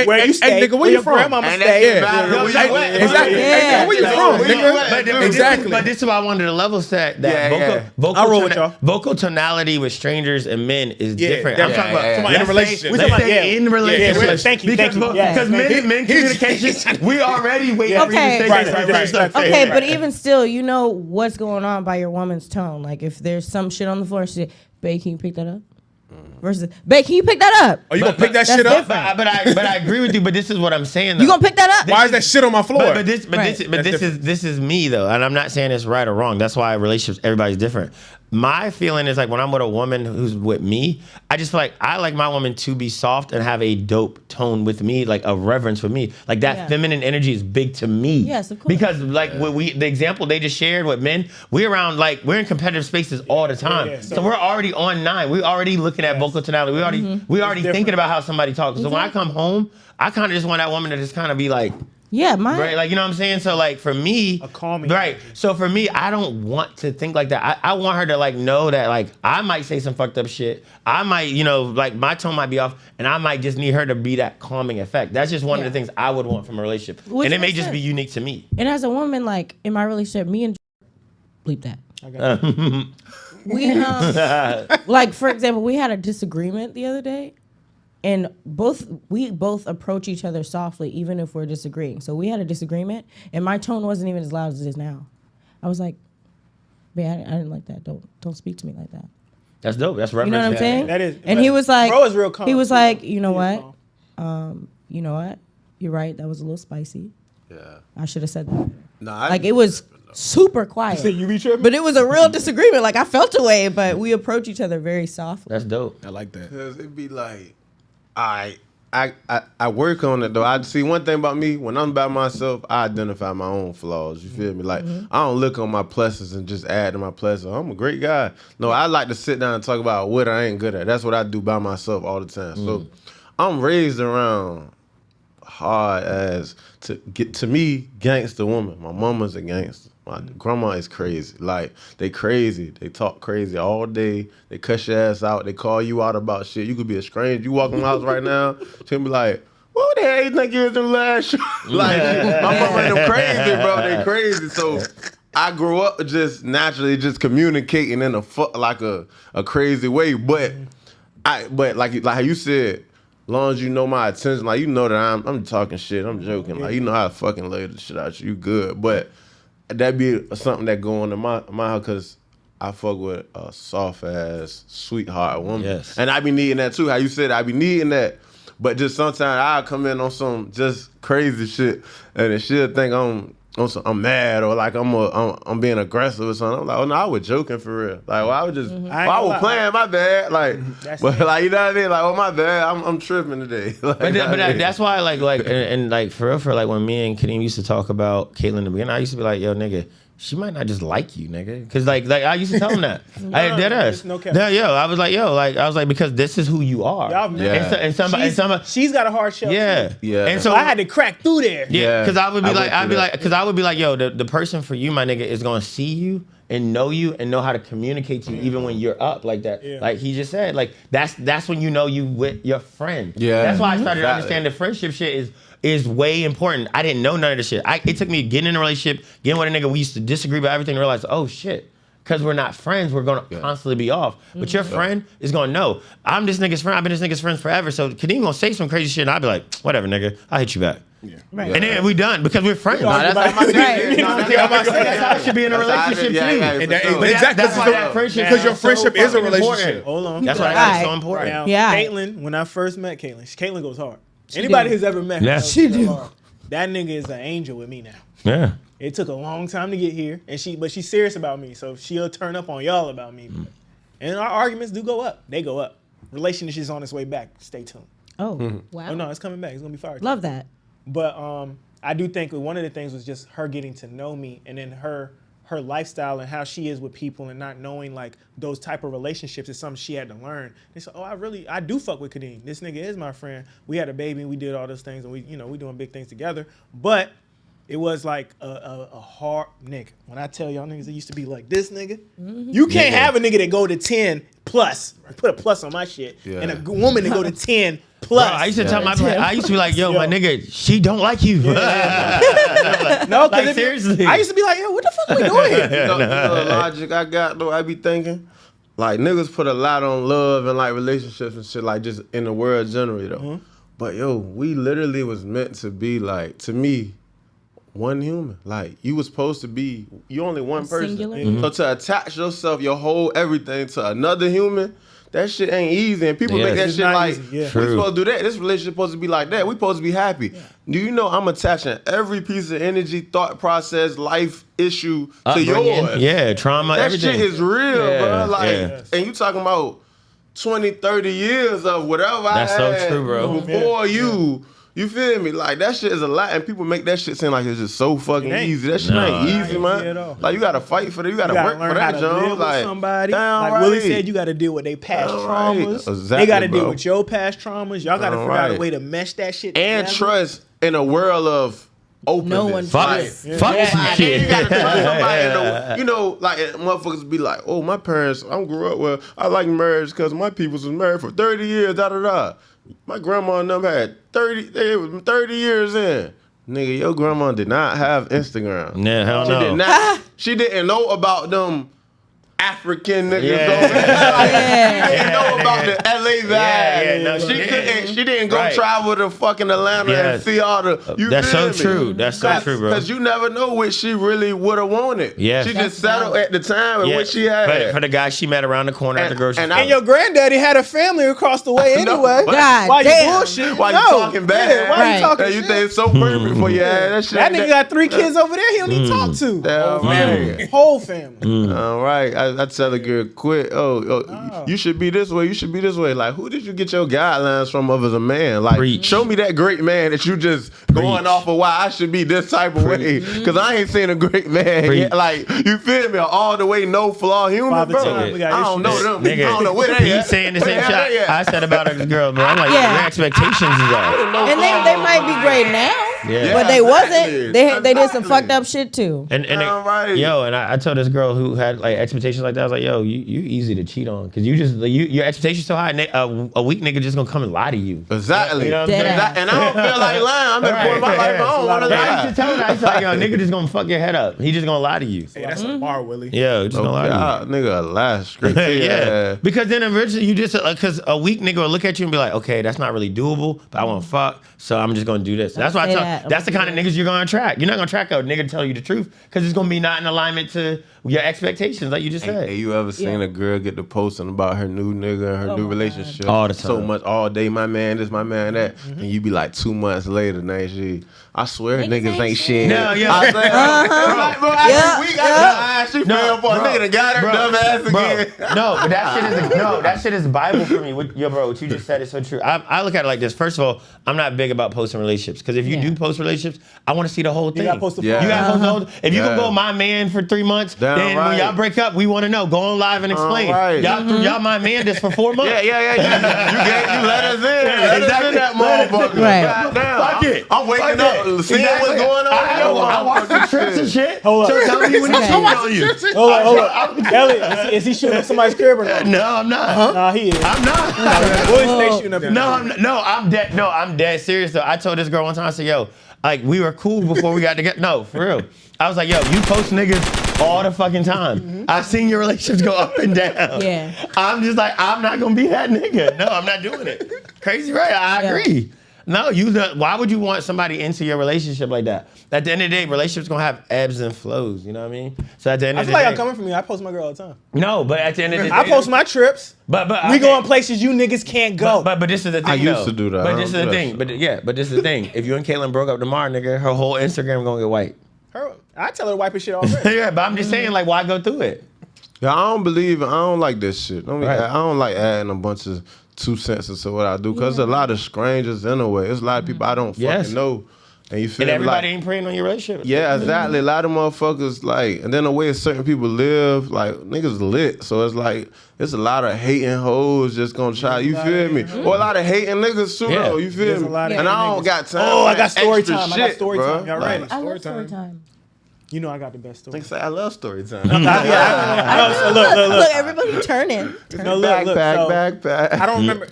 [SPEAKER 2] where you stay,
[SPEAKER 3] nigga, where you from?
[SPEAKER 2] Grandmama stay.
[SPEAKER 3] Exactly. Hey, where you from, nigga? Exactly.
[SPEAKER 8] But this is why I wanted to level set that vocal tonality with strangers and men is different. I'm talking about
[SPEAKER 3] in a relationship.
[SPEAKER 8] In relationships.
[SPEAKER 2] Thank you.
[SPEAKER 8] Because men communication, we already waiting for you to say
[SPEAKER 6] Okay, but even still, you know what's going on by your woman's tone. Like if there's some shit on the floor, she, babe, can you pick that up? Versus, babe, can you pick that up?
[SPEAKER 3] Oh, you gonna pick that shit up?
[SPEAKER 8] But I agree with you. But this is what I'm saying. Though.
[SPEAKER 6] You gonna pick that up?
[SPEAKER 3] Why is that shit on my floor?
[SPEAKER 8] But this is me though, and I'm not saying it's right or wrong. That's why relationships, everybody's different. My feeling is like when I'm with a woman who's with me, I just feel like I like my woman to be soft and have a dope tone with me, like a reverence for me. Like that feminine energy is big to me.
[SPEAKER 6] Yes, of course.
[SPEAKER 8] Because like the example they just shared with men, we're in competitive spaces all the time. So we're already on 9. We're already looking at vocal tonality. We already thinking about how somebody talks. So when I come home, I kind of just want that woman to just kind of be like, right, like you know what I'm saying. So like for me, right. So for me, I don't want to think like that. I want her to like know that like I might say some fucked up shit. I might, like my tone might be off, and I might just need her to be that calming effect. That's just one of the things I would want from a relationship, and it may just be unique to me.
[SPEAKER 6] And as a woman, like in my relationship, me and bleep that. We like for example, we had a disagreement the other day. And we both approach each other softly, even if we're disagreeing. So we had a disagreement, and my tone wasn't even as loud as it is now. I was like, "Babe, I didn't like that. Don't speak to me like that."
[SPEAKER 8] That's dope. That's reverence.
[SPEAKER 6] You know what I'm saying?
[SPEAKER 2] That is.
[SPEAKER 6] And he was like,
[SPEAKER 2] bro is real calm.
[SPEAKER 6] He was like, you know what? You know what? You're right. That was a little spicy.
[SPEAKER 7] Yeah.
[SPEAKER 6] I should have said that.
[SPEAKER 7] Nah,
[SPEAKER 6] like it was super quiet.
[SPEAKER 2] You be tripping?
[SPEAKER 6] But it was a real disagreement. Like I felt a way, but we approach each other very softly.
[SPEAKER 8] That's dope.
[SPEAKER 3] I like that.
[SPEAKER 7] Because it'd be like, I work on it though. I see one thing about me, when I'm by myself, I identify my own flaws. You feel me? Like I don't look on my pluses and just add to my pluses. I'm a great guy. No, I like to sit down and talk about what I ain't good at. That's what I do by myself all the time. So I'm raised around hard as to me, gangster woman. My mama's a gangster. My grandma is crazy. Like, they crazy. They talk crazy all day. They cuss your ass out. They call you out about shit. You could be a stranger. You walk in the house right now, she'll be like, what the hell you think you was in the last show? Like, my mama and them crazy, bro. They crazy. So I grew up just naturally just communicating in a crazy way. But like how you said, long as you know my attention, like you know that I'm talking shit, I'm joking. Like you know how to fucking lay the shit out you good. But that be something that go on in my house because I fuck with a soft ass, sweetheart woman. Yes. And I be needing that too. How you said I be needing that. But just sometimes I'll come in on some just crazy shit and then she'll think I'm mad or like I'm being aggressive or something. I'm like, oh no, I was joking for real. Like, well, I was just, I was playing, my bad. Like, but like, you know what I mean? Like, oh my bad, I'm tripping today. Like,
[SPEAKER 8] but that's why like and like for real, like when me and Kadeem used to talk about Caitlyn in the beginning, I used to be like, yo, nigga, she might not just like you, nigga. Cause like I used to tell him that. I did us.
[SPEAKER 2] No cap.
[SPEAKER 8] I was like, because this is who you are. And somebody,
[SPEAKER 2] she's got a hard shell.
[SPEAKER 8] Yeah.
[SPEAKER 2] Too. Yeah. And so I had to crack through there.
[SPEAKER 8] Yeah. Cause I would be like, yo, the person for you, my nigga, is gonna see you and know you and know how to communicate to you even when you're up like that. Yeah. Like he just said, like that's when you know you with your friend. Yeah. That's why I started to understand the friendship shit is way important. I didn't know none of this shit. It took me getting in a relationship, getting with a nigga, we used to disagree about everything and realize, oh shit, because we're not friends, we're gonna constantly be off. But your friend is gonna know, I'm this nigga's friend, I've been this nigga's friend forever, so Kadeem gonna say some crazy shit and I'll be like, whatever nigga, I'll hit you back. Yeah. Right. And then we done because we're friends. That's how it should be in a relationship too.
[SPEAKER 3] Exactly.
[SPEAKER 8] That's why that friendship,
[SPEAKER 3] because your friendship is a relationship.
[SPEAKER 2] Hold on.
[SPEAKER 8] That's why that's so important.
[SPEAKER 2] Now, Caitlyn, when I first met Caitlyn goes hard. Anybody who's ever met her,
[SPEAKER 6] she do.
[SPEAKER 2] That nigga is an angel with me now.
[SPEAKER 8] Yeah.
[SPEAKER 2] It took a long time to get here, but she's serious about me, so she'll turn up on y'all about me. And our arguments do go up. They go up. Relationship's on its way back. Stay tuned.
[SPEAKER 6] Oh, wow.
[SPEAKER 2] Oh no, it's coming back. It's gonna be fire.
[SPEAKER 6] Love that.
[SPEAKER 2] But I do think one of the things was just her getting to know me, and then her her lifestyle and how she is with people and not knowing like those type of relationships is something she had to learn. They said, oh, I do fuck with Kadeem. This nigga is my friend. We had a baby and we did all those things and we doing big things together. But it was like a hard nigga. When I tell y'all niggas it used to be like this nigga, you can't have a nigga that go to 10 plus. Put a plus on my shit. Yeah. And a woman that go to 10 plus.
[SPEAKER 8] Bro, I used to tell I used to be like, yo, my nigga, she don't like you.
[SPEAKER 2] No,
[SPEAKER 8] like seriously.
[SPEAKER 2] I used to be like, yo, what the fuck we doing here?
[SPEAKER 7] You know the logic I got though, I be thinking, like niggas put a lot on love and like relationships and shit, like just in the world generally though. But yo, we literally was meant to be like, to me, one human. Like you was supposed to be, you only one person. So to attach yourself, your whole everything to another human, that shit ain't easy. And people make that shit like, we supposed to do that. This relationship supposed to be like that. We supposed to be happy. Do you know I'm attaching every piece of energy, thought process, life issue to yours?
[SPEAKER 8] Yeah, trauma,
[SPEAKER 7] that
[SPEAKER 8] everything.
[SPEAKER 7] That shit is real, bro. Like, and you talking about 20, 30 years of whatever
[SPEAKER 8] That's
[SPEAKER 7] I had
[SPEAKER 8] so true, bro.
[SPEAKER 7] before you. You feel me? Like that shit is a lot, and people make that shit seem like it's just so fucking easy. That shit ain't easy, man. Like you gotta fight for that. You gotta work for that, John.
[SPEAKER 2] Like somebody. Like Willie said, you gotta deal with their past traumas.
[SPEAKER 7] Exactly,
[SPEAKER 2] they gotta deal with your past traumas. Y'all gotta figure out a way to mesh that shit
[SPEAKER 7] and
[SPEAKER 2] together.
[SPEAKER 7] trust in a world of openness.
[SPEAKER 6] No one
[SPEAKER 8] fuck shit.
[SPEAKER 7] You gotta trust somebody. You know, like motherfuckers be like, "Oh, my parents. I grew up well. I like marriage because my people was married for 30 years." Da da da. My grandma and them had 30. They was 30 years in. Nigga, your grandma did not have Instagram.
[SPEAKER 8] Nah, hell no.
[SPEAKER 7] She did not. She didn't know about them African niggas. She didn't know about the LA vibe. She didn't go travel to fucking Atlanta and see all the.
[SPEAKER 8] That's so true. That's so true, bro.
[SPEAKER 7] Because you never know what she really would have wanted.
[SPEAKER 8] Yeah.
[SPEAKER 7] She just settled at the time and what she had.
[SPEAKER 8] But for the guy she met around the corner at the grocery store.
[SPEAKER 2] And your granddaddy had a family across the way anyway.
[SPEAKER 6] God
[SPEAKER 2] damn. You bullshit?
[SPEAKER 7] Why you talking bad?
[SPEAKER 2] Why you talking shit?
[SPEAKER 7] You think it's so perfect for you? That
[SPEAKER 2] nigga got 3 kids over there he don't need to talk to. Whole family.
[SPEAKER 7] All right. I tell a girl, quit. You should be this way. You should be this way. Like, who did you get your guidelines from of as a man? Like, show me that great man that you just going off of why I should be this type of way. Because I ain't seen a great man yet. Like, you feel me? All the way, no flaw human, bro. I don't know them.
[SPEAKER 8] Nigga,
[SPEAKER 7] I don't know where they at.
[SPEAKER 8] He's saying the same shit I said about this girl, but I'm like, your expectations is out.
[SPEAKER 6] And they might be great now, but they wasn't. They did some fucked up shit too.
[SPEAKER 8] And I told this girl who had like expectations like that, I was like, yo, you easy to cheat on because your expectations so high. And a weak nigga just gonna come and lie to you.
[SPEAKER 7] Exactly.
[SPEAKER 8] You know what I'm saying?
[SPEAKER 7] And I don't feel like lying. I'm at the point of my life. I don't want to lie.
[SPEAKER 8] I used to tell her, I was like, yo, nigga just gonna fuck your head up. He just gonna lie to you.
[SPEAKER 2] Hey, that's a bar, Willie.
[SPEAKER 8] Yeah, just gonna lie to you.
[SPEAKER 7] Nigga, lie straight to you.
[SPEAKER 8] Yeah. Because then eventually you just because a weak nigga will look at you and be like, okay, that's not really doable, but I want to fuck, so I'm just gonna do this. That's why I tell. That's the kind of niggas you're gonna attract. You're not gonna attract a nigga to tell you the truth because it's gonna be not in alignment to your expectations, like you just said.
[SPEAKER 7] Hey, you ever seen a girl get to posting about her new nigga and her new relationship
[SPEAKER 8] all the time?
[SPEAKER 7] So much all day, my man, this, my man, that, and you be like 2 months later, now she. I swear, niggas ain't shit.
[SPEAKER 8] No, yeah.
[SPEAKER 7] I say, bro, every week she fell for a nigga that got her dumb ass again.
[SPEAKER 8] No, but that shit is Bible for me. What you just said is so true. I look at it like this. First of all, I'm not big about posting relationships because if you do post relationships, I want to see the whole thing.
[SPEAKER 2] You gotta post the
[SPEAKER 8] You gotta post the whole. If you can go my man for 3 months, then when y'all break up, we want to know. Go on live and explain. Y'all my man this for 4 months.
[SPEAKER 7] Yeah. You let us in. Let us in that motherfucker.
[SPEAKER 6] Right.
[SPEAKER 8] Fuck it.
[SPEAKER 7] I'm waking up. Seeing what's going on.
[SPEAKER 8] I watch the trips and shit.
[SPEAKER 2] Hold up.
[SPEAKER 8] So tell me when he's cheating on you.
[SPEAKER 2] Hold up. Elliot, is he shooting up somebody's crib or not?
[SPEAKER 8] No, I'm not.
[SPEAKER 2] Nah, he is.
[SPEAKER 8] I'm not.
[SPEAKER 2] Willie's stay shooting up.
[SPEAKER 8] I'm dead. No, I'm dead serious though. I told this girl one time, I said, yo, like we were cool before we got together. No, for real. I was like, yo, you post niggas all the fucking time. I've seen your relationships go up and down.
[SPEAKER 6] Yeah.
[SPEAKER 8] I'm just like, I'm not gonna be that nigga. No, I'm not doing it. Crazy, right? I agree. No, why would you want somebody into your relationship like that? At the end of the day, relationships gonna have ebbs and flows. You know what I mean? So at the end of the day,
[SPEAKER 2] I feel like I'm coming from you. I post my girl all the time.
[SPEAKER 8] No, but at the end of the day,
[SPEAKER 2] I post my trips.
[SPEAKER 8] But
[SPEAKER 2] we go on places you niggas can't go.
[SPEAKER 8] But this is the thing.
[SPEAKER 7] I used to do that.
[SPEAKER 8] But this is the thing. But this is the thing. If you and Caitlyn broke up tomorrow, nigga, her whole Instagram gonna get wiped.
[SPEAKER 2] I tell her to wipe her shit already.
[SPEAKER 8] Yeah, but I'm just saying, like, why go through it?
[SPEAKER 7] Yeah, I don't like this shit. I don't like adding a bunch of 2 cents to what I do because a lot of strangers in a way. There's a lot of people I don't fucking know And you feel
[SPEAKER 8] And everybody
[SPEAKER 7] like,
[SPEAKER 8] ain't praying on your relationship.
[SPEAKER 7] yeah, exactly. A lot of motherfuckers like, and then the way certain people live, like niggas lit. So it's like there's a lot of hating hoes just gonna try. You feel me? Or a lot of hating niggas too.
[SPEAKER 8] Yeah.
[SPEAKER 7] Though, you feel me?
[SPEAKER 2] a lot of
[SPEAKER 7] And I
[SPEAKER 2] hating
[SPEAKER 7] don't
[SPEAKER 2] niggas.
[SPEAKER 7] got time.
[SPEAKER 2] Oh, I
[SPEAKER 7] for
[SPEAKER 2] got story
[SPEAKER 7] extra
[SPEAKER 2] time. I
[SPEAKER 7] shit,
[SPEAKER 2] got story
[SPEAKER 7] bro.
[SPEAKER 2] time. Y'all ready?
[SPEAKER 6] I love story time.
[SPEAKER 2] You know I got the best story.
[SPEAKER 7] Niggas say I love story time.
[SPEAKER 6] Look, everybody turning.
[SPEAKER 2] No, look. So,
[SPEAKER 7] Backpack.
[SPEAKER 2] I don't remember.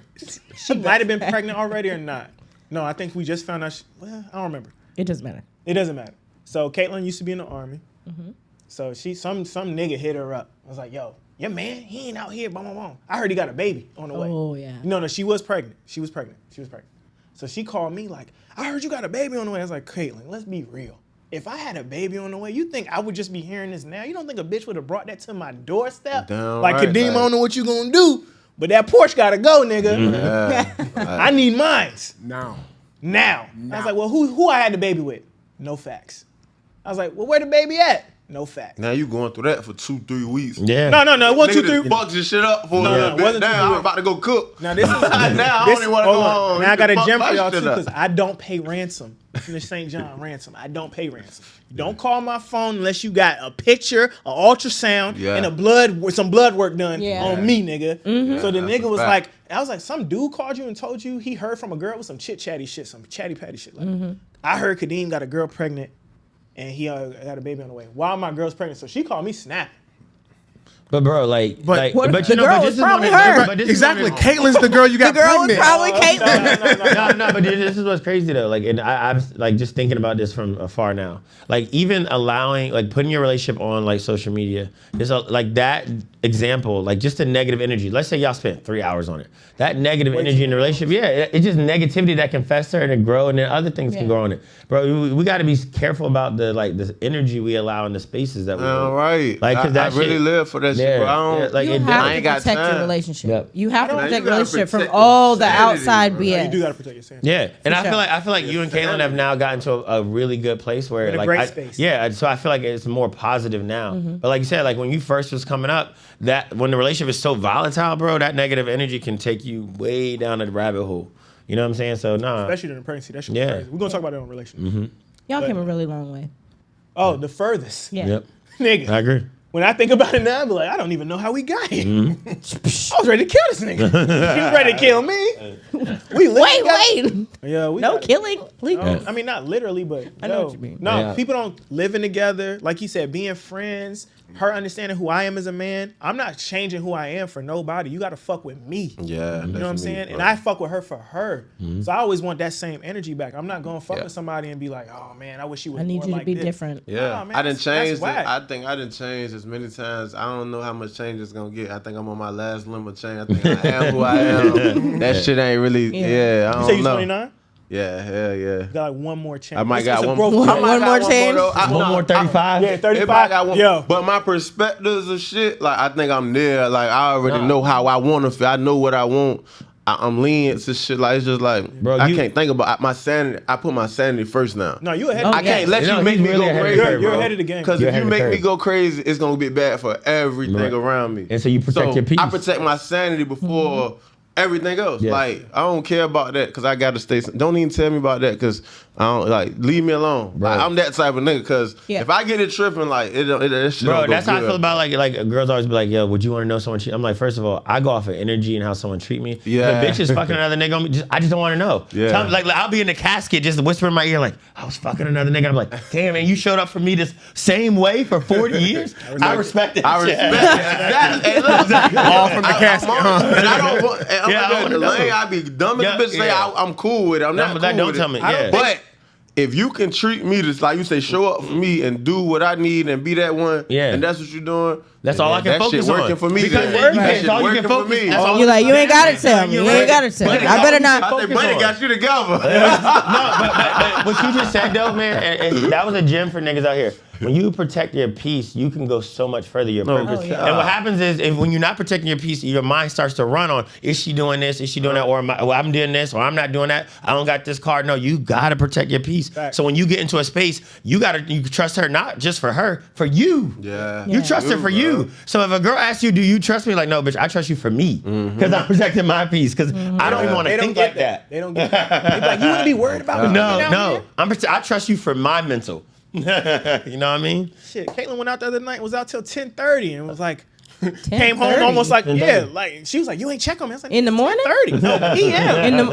[SPEAKER 2] She might have been pregnant already or not. No, I think we just found out. Well, I don't remember.
[SPEAKER 6] It doesn't matter.
[SPEAKER 2] It doesn't matter. So Caitlyn used to be in the Army. So some nigga hit her up. I was like, yo, your man, he ain't out here. Boom, boom, boom. I heard he got a baby on the way.
[SPEAKER 6] Oh, yeah.
[SPEAKER 2] No, she was pregnant. She was pregnant. So she called me like, I heard you got a baby on the way. I was like, Caitlyn, let's be real. If I had a baby on the way, you think I would just be hearing this now? You don't think a bitch would have brought that to my doorstep?
[SPEAKER 7] Damn
[SPEAKER 2] like,
[SPEAKER 7] right,
[SPEAKER 2] Kadeem, I
[SPEAKER 7] like-
[SPEAKER 2] don't know what you gonna do, but that porch gotta go, nigga.
[SPEAKER 7] Yeah.
[SPEAKER 2] I need mines.
[SPEAKER 3] Now.
[SPEAKER 2] Now. I was like, well, who I had the baby with? No facts. I was like, well, where the baby at? No facts.
[SPEAKER 7] Now you going through that for 2-3 weeks.
[SPEAKER 8] Yeah.
[SPEAKER 2] No, 1, 2, 3.
[SPEAKER 7] Fucked your shit up for a
[SPEAKER 2] No,
[SPEAKER 7] little
[SPEAKER 2] it
[SPEAKER 7] bit.
[SPEAKER 2] wasn't 2,
[SPEAKER 7] Now
[SPEAKER 2] 3.
[SPEAKER 7] I'm about to go cook.
[SPEAKER 2] Now this is
[SPEAKER 7] now I don't even want to
[SPEAKER 2] hold
[SPEAKER 7] go
[SPEAKER 2] on.
[SPEAKER 7] home.
[SPEAKER 2] Now I got a
[SPEAKER 7] You
[SPEAKER 2] gem
[SPEAKER 7] fuck
[SPEAKER 2] for
[SPEAKER 7] my
[SPEAKER 2] y'all too,
[SPEAKER 7] shit up.
[SPEAKER 2] because I don't pay ransom. Finish St. John ransom. I don't pay ransom. You don't call my phone unless you got a picture, an ultrasound,
[SPEAKER 7] Yeah.
[SPEAKER 2] and some blood work done
[SPEAKER 6] Yeah.
[SPEAKER 2] on me, nigga. So the
[SPEAKER 7] that's
[SPEAKER 2] nigga
[SPEAKER 7] a
[SPEAKER 2] was
[SPEAKER 7] fact.
[SPEAKER 2] like, I was like, some dude called you and told you he heard from a girl with some chit-chatty shit, some chatty-patty shit. Like, I heard Kadeem got a girl pregnant and he got a baby on the way. While my girl's pregnant, so she called me snapping.
[SPEAKER 8] But bro, like,
[SPEAKER 3] But-
[SPEAKER 6] What if
[SPEAKER 8] but
[SPEAKER 6] the
[SPEAKER 8] you know,
[SPEAKER 6] girl
[SPEAKER 8] but
[SPEAKER 6] was
[SPEAKER 8] this is one
[SPEAKER 6] probably
[SPEAKER 8] of-
[SPEAKER 6] her?
[SPEAKER 8] but this is
[SPEAKER 3] Exactly.
[SPEAKER 8] one of-
[SPEAKER 3] Caitlin's the girl you got
[SPEAKER 6] The girl was
[SPEAKER 3] pregnant.
[SPEAKER 6] probably Caitlyn.
[SPEAKER 8] No, but dude, this is what's crazy though. Like, and I'm like just thinking about this from afar now. Like, even allowing, like, putting your relationship on like social media, is like that example, like just the negative energy. Let's say y'all spent 3 hours on it. That negative energy in the relationship, yeah, it's just negativity that can fester and grow, and then other things can
[SPEAKER 6] Yeah.
[SPEAKER 8] grow on it. Bro, we got to be careful about the energy we allow in the spaces that we.
[SPEAKER 7] All right.
[SPEAKER 8] Like, 'cause
[SPEAKER 7] I
[SPEAKER 8] that
[SPEAKER 7] really
[SPEAKER 8] shit-
[SPEAKER 7] live for that shit,
[SPEAKER 8] Yeah,
[SPEAKER 7] bro. I don't,
[SPEAKER 8] yeah, like,
[SPEAKER 6] You
[SPEAKER 8] it
[SPEAKER 6] have
[SPEAKER 7] I
[SPEAKER 6] to
[SPEAKER 7] ain't got
[SPEAKER 6] protect your
[SPEAKER 7] time.
[SPEAKER 6] relationship.
[SPEAKER 8] Yep.
[SPEAKER 6] You have to
[SPEAKER 7] Now,
[SPEAKER 6] protect
[SPEAKER 7] you
[SPEAKER 6] your
[SPEAKER 7] gotta
[SPEAKER 6] relationship from
[SPEAKER 7] protect
[SPEAKER 6] all the
[SPEAKER 7] sanity,
[SPEAKER 6] outside
[SPEAKER 7] bro.
[SPEAKER 6] BS.
[SPEAKER 2] You do gotta protect your sanity.
[SPEAKER 8] Yeah, and
[SPEAKER 6] For sure.
[SPEAKER 8] I feel like you and Caitlyn have now gotten to a really good place where
[SPEAKER 2] In a
[SPEAKER 8] like
[SPEAKER 2] great space.
[SPEAKER 8] yeah, so I feel like it's more positive now. But like you said, like when you first was coming up, that when the relationship is so volatile, bro, that negative energy can take you way down the rabbit hole. You know what I'm saying? So nah.
[SPEAKER 2] Especially during pregnancy. That shit was
[SPEAKER 8] Yeah.
[SPEAKER 2] crazy. We're gonna talk about that on relationship.
[SPEAKER 6] Y'all came a really long way.
[SPEAKER 2] Oh, the furthest.
[SPEAKER 6] Yeah.
[SPEAKER 8] Yep.
[SPEAKER 2] Nigga.
[SPEAKER 8] I agree.
[SPEAKER 2] When I think about it now, I be like, I don't even know how we got here. I was ready to kill this nigga. He was ready to kill me. We living together.
[SPEAKER 6] Wait.
[SPEAKER 2] Yeah, we
[SPEAKER 6] No
[SPEAKER 2] got-
[SPEAKER 6] killing. Please.
[SPEAKER 2] I mean, not literally, but
[SPEAKER 6] I know what you mean.
[SPEAKER 2] No,
[SPEAKER 8] Yeah.
[SPEAKER 2] people don't living together. Like you said, being friends, her understanding who I am as a man. I'm not changing who I am for nobody. You got to fuck with me.
[SPEAKER 7] Yeah.
[SPEAKER 2] You know what I'm saying? And I fuck with her for her. So I always want that same energy back. I'm not going to fuck with somebody and be like, oh man, I wish she was
[SPEAKER 6] I need
[SPEAKER 2] more
[SPEAKER 6] you to
[SPEAKER 2] like
[SPEAKER 6] be
[SPEAKER 2] this.
[SPEAKER 6] different.
[SPEAKER 7] Yeah,
[SPEAKER 2] Nah, man,
[SPEAKER 7] I done
[SPEAKER 2] that's
[SPEAKER 7] changed it.
[SPEAKER 2] whack.
[SPEAKER 7] I think I done changed as many times. I don't know how much change it's gonna get. I think I'm on my last limb of change. I think I am who I am. That shit ain't really. Yeah, I
[SPEAKER 2] You
[SPEAKER 7] don't
[SPEAKER 2] say you
[SPEAKER 7] know.
[SPEAKER 2] 29?
[SPEAKER 7] Yeah, hell yeah.
[SPEAKER 2] Got like one more chance.
[SPEAKER 7] I might
[SPEAKER 2] It's
[SPEAKER 7] got
[SPEAKER 2] a
[SPEAKER 7] one.
[SPEAKER 2] growth
[SPEAKER 7] I
[SPEAKER 2] plan.
[SPEAKER 7] might
[SPEAKER 6] One
[SPEAKER 7] got
[SPEAKER 6] more
[SPEAKER 7] more
[SPEAKER 6] change?
[SPEAKER 7] though.
[SPEAKER 8] One more 35.
[SPEAKER 2] Yeah,
[SPEAKER 7] If I
[SPEAKER 2] 35.
[SPEAKER 7] got one,
[SPEAKER 2] Yo.
[SPEAKER 7] but my perspectives of shit, like I think I'm there. Like I already know how I want to feel. I know what I want. I'm lenient to shit. Like it's just like
[SPEAKER 8] Bro,
[SPEAKER 7] I
[SPEAKER 8] you-
[SPEAKER 7] can't think about my sanity. I put my sanity first now.
[SPEAKER 2] No, you ahead.
[SPEAKER 6] Oh,
[SPEAKER 2] of
[SPEAKER 7] I
[SPEAKER 2] the
[SPEAKER 6] yeah.
[SPEAKER 7] can't let
[SPEAKER 8] You know,
[SPEAKER 7] you make
[SPEAKER 8] he's
[SPEAKER 7] me
[SPEAKER 8] really
[SPEAKER 7] go
[SPEAKER 8] ahead of the
[SPEAKER 7] crazy,
[SPEAKER 8] curve,
[SPEAKER 2] You're
[SPEAKER 7] bro.
[SPEAKER 2] ahead of the game.
[SPEAKER 7] Because
[SPEAKER 8] You're
[SPEAKER 7] if
[SPEAKER 8] ahead
[SPEAKER 7] you
[SPEAKER 8] of the
[SPEAKER 7] make
[SPEAKER 8] curve.
[SPEAKER 7] me go crazy, it's gonna be bad for everything
[SPEAKER 8] Right.
[SPEAKER 7] around me.
[SPEAKER 8] And so you protect your peace.
[SPEAKER 7] I protect my sanity before everything else.
[SPEAKER 8] Yes.
[SPEAKER 7] Like I don't care about that because I gotta stay. Don't even tell me about that because I don't like. Leave me alone. Like,
[SPEAKER 8] Right.
[SPEAKER 7] I'm that type of nigga because
[SPEAKER 6] Yeah.
[SPEAKER 7] if I get it tripping, like that shit.
[SPEAKER 8] Bro,
[SPEAKER 7] don't go
[SPEAKER 8] that's how I
[SPEAKER 7] good.
[SPEAKER 8] feel about like girls always be like, yo, would you want to know someone cheat? I'm like, first of all, I go off of energy and how someone treat me.
[SPEAKER 7] Yeah.
[SPEAKER 8] The bitch is fucking another nigga on me. I just don't want to know.
[SPEAKER 7] Yeah.
[SPEAKER 8] Tell me, like I'll be in the casket just whisper in my ear like, I was fucking another nigga. I'm like, damn man, you showed up for me this same way for 40 years. I respect it.
[SPEAKER 7] I respect that. Hey, look,
[SPEAKER 3] All from the casket, huh?
[SPEAKER 7] And I don't want. And I'm
[SPEAKER 8] Yeah, I
[SPEAKER 7] like,
[SPEAKER 8] wanna
[SPEAKER 7] the
[SPEAKER 8] know.
[SPEAKER 7] lane, I be dumb as
[SPEAKER 8] Yeah,
[SPEAKER 7] a bitch. Say
[SPEAKER 8] yeah.
[SPEAKER 7] I'm cool with it. I'm
[SPEAKER 8] No,
[SPEAKER 7] not
[SPEAKER 8] but
[SPEAKER 7] cool
[SPEAKER 8] that don't
[SPEAKER 7] with
[SPEAKER 8] tell
[SPEAKER 7] it.
[SPEAKER 8] me, yeah.
[SPEAKER 7] But if you can treat me just like you say, show up for me and do what I need and be that one,
[SPEAKER 8] Yeah.
[SPEAKER 7] and that's what you're doing.
[SPEAKER 8] That's all I can
[SPEAKER 7] that
[SPEAKER 8] focus
[SPEAKER 7] shit working
[SPEAKER 8] on.
[SPEAKER 7] for me.
[SPEAKER 8] Because
[SPEAKER 7] then.
[SPEAKER 8] you
[SPEAKER 7] That
[SPEAKER 8] can't-
[SPEAKER 7] shit
[SPEAKER 8] all you can
[SPEAKER 7] working for
[SPEAKER 8] focus-
[SPEAKER 7] me.
[SPEAKER 8] that's all-
[SPEAKER 6] You like, you ain't got to tell me. You ain't got to tell me. I better not.
[SPEAKER 7] I think money
[SPEAKER 8] on.
[SPEAKER 7] got you together.
[SPEAKER 8] No, but what you just said though, man, and that was a gem for niggas out here. When you protect your peace, you can go so much further. Your purpose. And what happens is, if when you're not protecting your peace, your mind starts to run on: is she doing this? Is she doing that? Or I'm doing this? Or I'm not doing that? I don't got this card. No, you gotta protect your peace. So when you get into a space, you trust her, not just for her, for you.
[SPEAKER 7] Yeah.
[SPEAKER 8] You trust her for you. So if a girl asks you, do you trust me? Like, no, bitch, I trust you for me. Because I'm protecting my peace. Because I don't even want to think like that.
[SPEAKER 2] They don't get that. They be like, you wouldn't be worried about me.
[SPEAKER 8] No. I trust you for my mental. You know what I mean?
[SPEAKER 2] Shit, Caitlin went out the other night, was out till 10:30 and was like, came home almost like, like, she was like, you ain't check on me. I was like,
[SPEAKER 6] in the morning?
[SPEAKER 2] 10:30. No, PM.
[SPEAKER 6] In the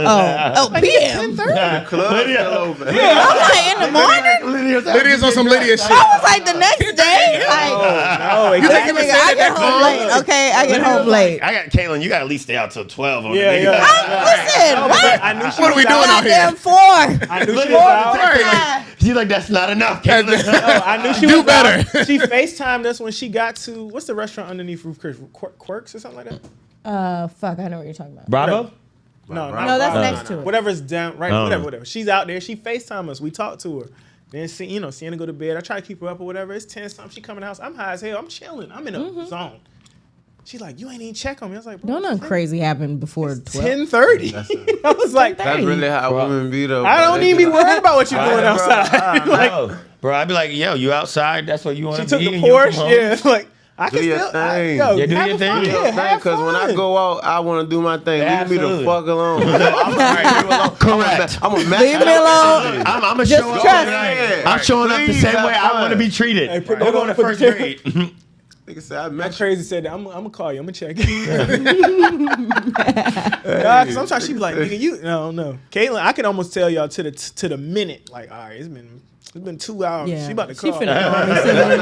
[SPEAKER 6] PM.
[SPEAKER 2] 10:30.
[SPEAKER 7] Club fell over.
[SPEAKER 6] I'm like, in the morning?
[SPEAKER 3] Lydia's on some Lydia shit.
[SPEAKER 6] I was like, the next day? Like,
[SPEAKER 2] You think
[SPEAKER 6] I get home late. Okay, I get home late.
[SPEAKER 8] I got Caitlin, you got to at least stay out till 12 on the
[SPEAKER 2] Yeah.
[SPEAKER 6] Listen, what?
[SPEAKER 2] I knew she
[SPEAKER 3] What are we
[SPEAKER 2] was
[SPEAKER 3] doing out here?
[SPEAKER 6] Goddamn 4.
[SPEAKER 2] I knew she was out.
[SPEAKER 8] She's like, that's not enough, Caitlin.
[SPEAKER 2] I knew she
[SPEAKER 3] Do
[SPEAKER 2] was
[SPEAKER 3] better.
[SPEAKER 2] out. She FaceTimed us when she got to, what's the restaurant underneath Roof Chris? Quirks or something like that?
[SPEAKER 6] Fuck, I know what you're talking about.
[SPEAKER 8] Bravo?
[SPEAKER 2] No,
[SPEAKER 6] No, that's next to it.
[SPEAKER 2] Whatever's down, right? Whatever. She's out there. She FaceTimed us. We talked to her. Then, seeing her go to bed. I try to keep her up or whatever. It's 10-something. She come in the house. I'm high as hell. I'm chilling. I'm in a zone. She's like, you ain't even check on me. I was like, bro,
[SPEAKER 6] Don't nothing crazy happen before 12.
[SPEAKER 2] 10:30. I was like,
[SPEAKER 7] That's really how women be though.
[SPEAKER 2] I don't even be worried about what you're doing outside.
[SPEAKER 8] Like, bro, I'd be like, yo, you outside? That's what you want
[SPEAKER 2] She
[SPEAKER 8] to be?
[SPEAKER 2] took the
[SPEAKER 8] and you come home?
[SPEAKER 2] Porsche. Yeah, like, I can
[SPEAKER 7] Do your
[SPEAKER 2] still,
[SPEAKER 7] thing.
[SPEAKER 2] yo,
[SPEAKER 8] Yeah, do
[SPEAKER 2] have
[SPEAKER 8] your
[SPEAKER 2] fun.
[SPEAKER 8] thing.
[SPEAKER 2] Yeah, have
[SPEAKER 7] Because when I
[SPEAKER 2] fun.
[SPEAKER 7] go out, I want to do my thing. Leave me the
[SPEAKER 8] Absolutely.
[SPEAKER 7] fuck alone.
[SPEAKER 8] Correct.
[SPEAKER 7] I'm a
[SPEAKER 6] Leave me alone.
[SPEAKER 8] I'm a
[SPEAKER 6] Just
[SPEAKER 8] show up.
[SPEAKER 6] trust.
[SPEAKER 8] I'm showing up the
[SPEAKER 7] Please
[SPEAKER 8] same
[SPEAKER 7] have
[SPEAKER 8] way I
[SPEAKER 7] fun.
[SPEAKER 8] want to be treated.
[SPEAKER 2] Hey, put
[SPEAKER 8] We're
[SPEAKER 2] that
[SPEAKER 8] going
[SPEAKER 2] on,
[SPEAKER 8] to
[SPEAKER 2] put
[SPEAKER 8] first
[SPEAKER 2] the-
[SPEAKER 8] grade.
[SPEAKER 7] Nigga said, I
[SPEAKER 2] I'm
[SPEAKER 7] met you.
[SPEAKER 2] crazy said that. I'm gonna call you. I'm gonna check. God, sometimes she be like, nigga, you no. Caitlin, I can almost tell y'all to the minute. Like, all right, it's been 2 hours.
[SPEAKER 6] Yeah.
[SPEAKER 2] She about to
[SPEAKER 6] She
[SPEAKER 2] call.
[SPEAKER 6] finna call me soon.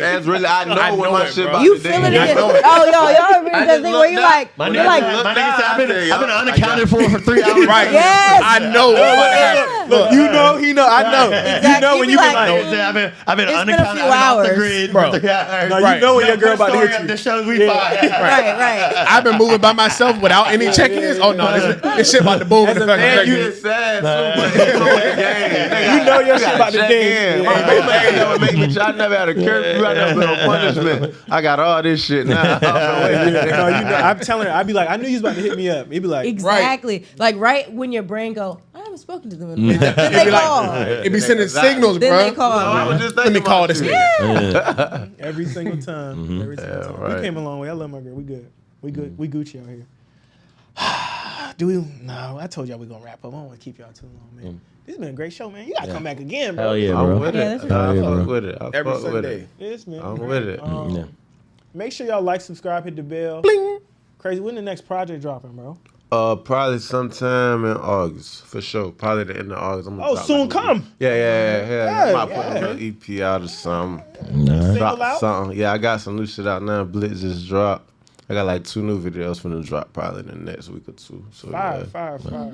[SPEAKER 7] That's really, I know when my shit about
[SPEAKER 6] You
[SPEAKER 7] to
[SPEAKER 6] feel
[SPEAKER 7] ding.
[SPEAKER 6] it again. Oh, y'all remember that thing where you like,
[SPEAKER 8] My
[SPEAKER 6] you're
[SPEAKER 8] nigga,
[SPEAKER 6] like,
[SPEAKER 8] my nigga said, I've been unaccounted for 3 hours.
[SPEAKER 3] Right.
[SPEAKER 6] yes.
[SPEAKER 3] I know what's about to happen.
[SPEAKER 2] Look, you know, he know, I know.
[SPEAKER 6] Exactly.
[SPEAKER 2] You know when you be
[SPEAKER 6] Like,
[SPEAKER 2] like,
[SPEAKER 8] I've been
[SPEAKER 6] It's been a
[SPEAKER 8] unaccounted.
[SPEAKER 6] few
[SPEAKER 8] I've been off the
[SPEAKER 6] hours.
[SPEAKER 8] grid
[SPEAKER 3] Bro.
[SPEAKER 8] for 3 hours.
[SPEAKER 2] no, you know when your girl about to hit you.
[SPEAKER 8] The shows we find.
[SPEAKER 6] right.
[SPEAKER 3] I've been moving by myself without any check-ins. Oh no, this shit about to boom in the fucking
[SPEAKER 2] man,
[SPEAKER 7] You
[SPEAKER 3] check-in.
[SPEAKER 7] get sad too, but you know the game.
[SPEAKER 2] You know your shit about to
[SPEAKER 7] check
[SPEAKER 2] ding.
[SPEAKER 7] in. My man don't make me. I never had a curfew. I never been on punishment. I got all this shit now.
[SPEAKER 2] No, you know, I'm telling her, I'd be like, I knew you was about to hit me up. He'd be like,
[SPEAKER 6] Exactly. Like right when your brain go, I haven't spoken to them in a minute. Then they call.
[SPEAKER 3] It be sending signals,
[SPEAKER 6] Then they
[SPEAKER 3] bro.
[SPEAKER 6] call.
[SPEAKER 7] I was just
[SPEAKER 3] Let me
[SPEAKER 7] thinking
[SPEAKER 3] call
[SPEAKER 7] about
[SPEAKER 3] this
[SPEAKER 7] you.
[SPEAKER 3] nigga.
[SPEAKER 2] every single time. Every single time.
[SPEAKER 7] right.
[SPEAKER 2] We came a long way. I love my girl. We good. We good. We Gucci out here. Do we? No, I told y'all we gonna wrap up. I don't want to keep y'all too long, man. This has been a great show, man. You gotta come back again, bro.
[SPEAKER 8] Hell yeah,
[SPEAKER 7] I'm
[SPEAKER 8] bro.
[SPEAKER 7] with
[SPEAKER 6] Yeah,
[SPEAKER 7] it.
[SPEAKER 6] that's
[SPEAKER 7] I
[SPEAKER 8] right.
[SPEAKER 7] fuck with it. I
[SPEAKER 3] Every
[SPEAKER 7] fuck with
[SPEAKER 3] Sunday.
[SPEAKER 7] it.
[SPEAKER 2] Yes, man.
[SPEAKER 7] I'm with it.
[SPEAKER 8] Yeah.
[SPEAKER 2] Make sure y'all like, subscribe, hit the bell.
[SPEAKER 3] Bling.
[SPEAKER 2] Crazy. When the next project dropping, bro?
[SPEAKER 7] Probably sometime in August, for sure. Probably the end of August. I'm gonna
[SPEAKER 2] Oh,
[SPEAKER 7] drop
[SPEAKER 2] soon
[SPEAKER 7] like a-
[SPEAKER 2] come.
[SPEAKER 7] Yeah. I might put
[SPEAKER 2] yeah.
[SPEAKER 7] a little EP out or something.
[SPEAKER 2] Single
[SPEAKER 7] Drop
[SPEAKER 2] out?
[SPEAKER 7] something. Yeah, I got some new shit out now. Blitz just dropped. I got like 2 new videos finna drop probably in the next week or 2. So
[SPEAKER 2] Fire.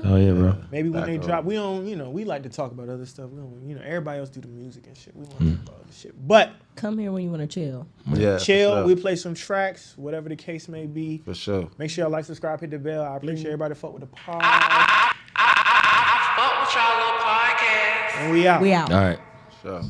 [SPEAKER 8] Oh yeah, bro.
[SPEAKER 2] Maybe when
[SPEAKER 7] Back
[SPEAKER 2] they
[SPEAKER 7] on.
[SPEAKER 2] drop, we don't, we like to talk about other stuff. We don't, everybody else do the music and shit. We want to talk about other shit. But
[SPEAKER 6] Come here when you want to chill.
[SPEAKER 7] Yeah,
[SPEAKER 2] chill,
[SPEAKER 7] for sure.
[SPEAKER 2] we play some tracks, whatever the case may be.
[SPEAKER 7] For sure.
[SPEAKER 2] Make sure y'all like, subscribe, hit the bell. I appreciate everybody fuck with the pod.
[SPEAKER 10] Fuck with y'all little podcast.
[SPEAKER 2] And we out.
[SPEAKER 6] We out.
[SPEAKER 8] All right.
[SPEAKER 7] Sure.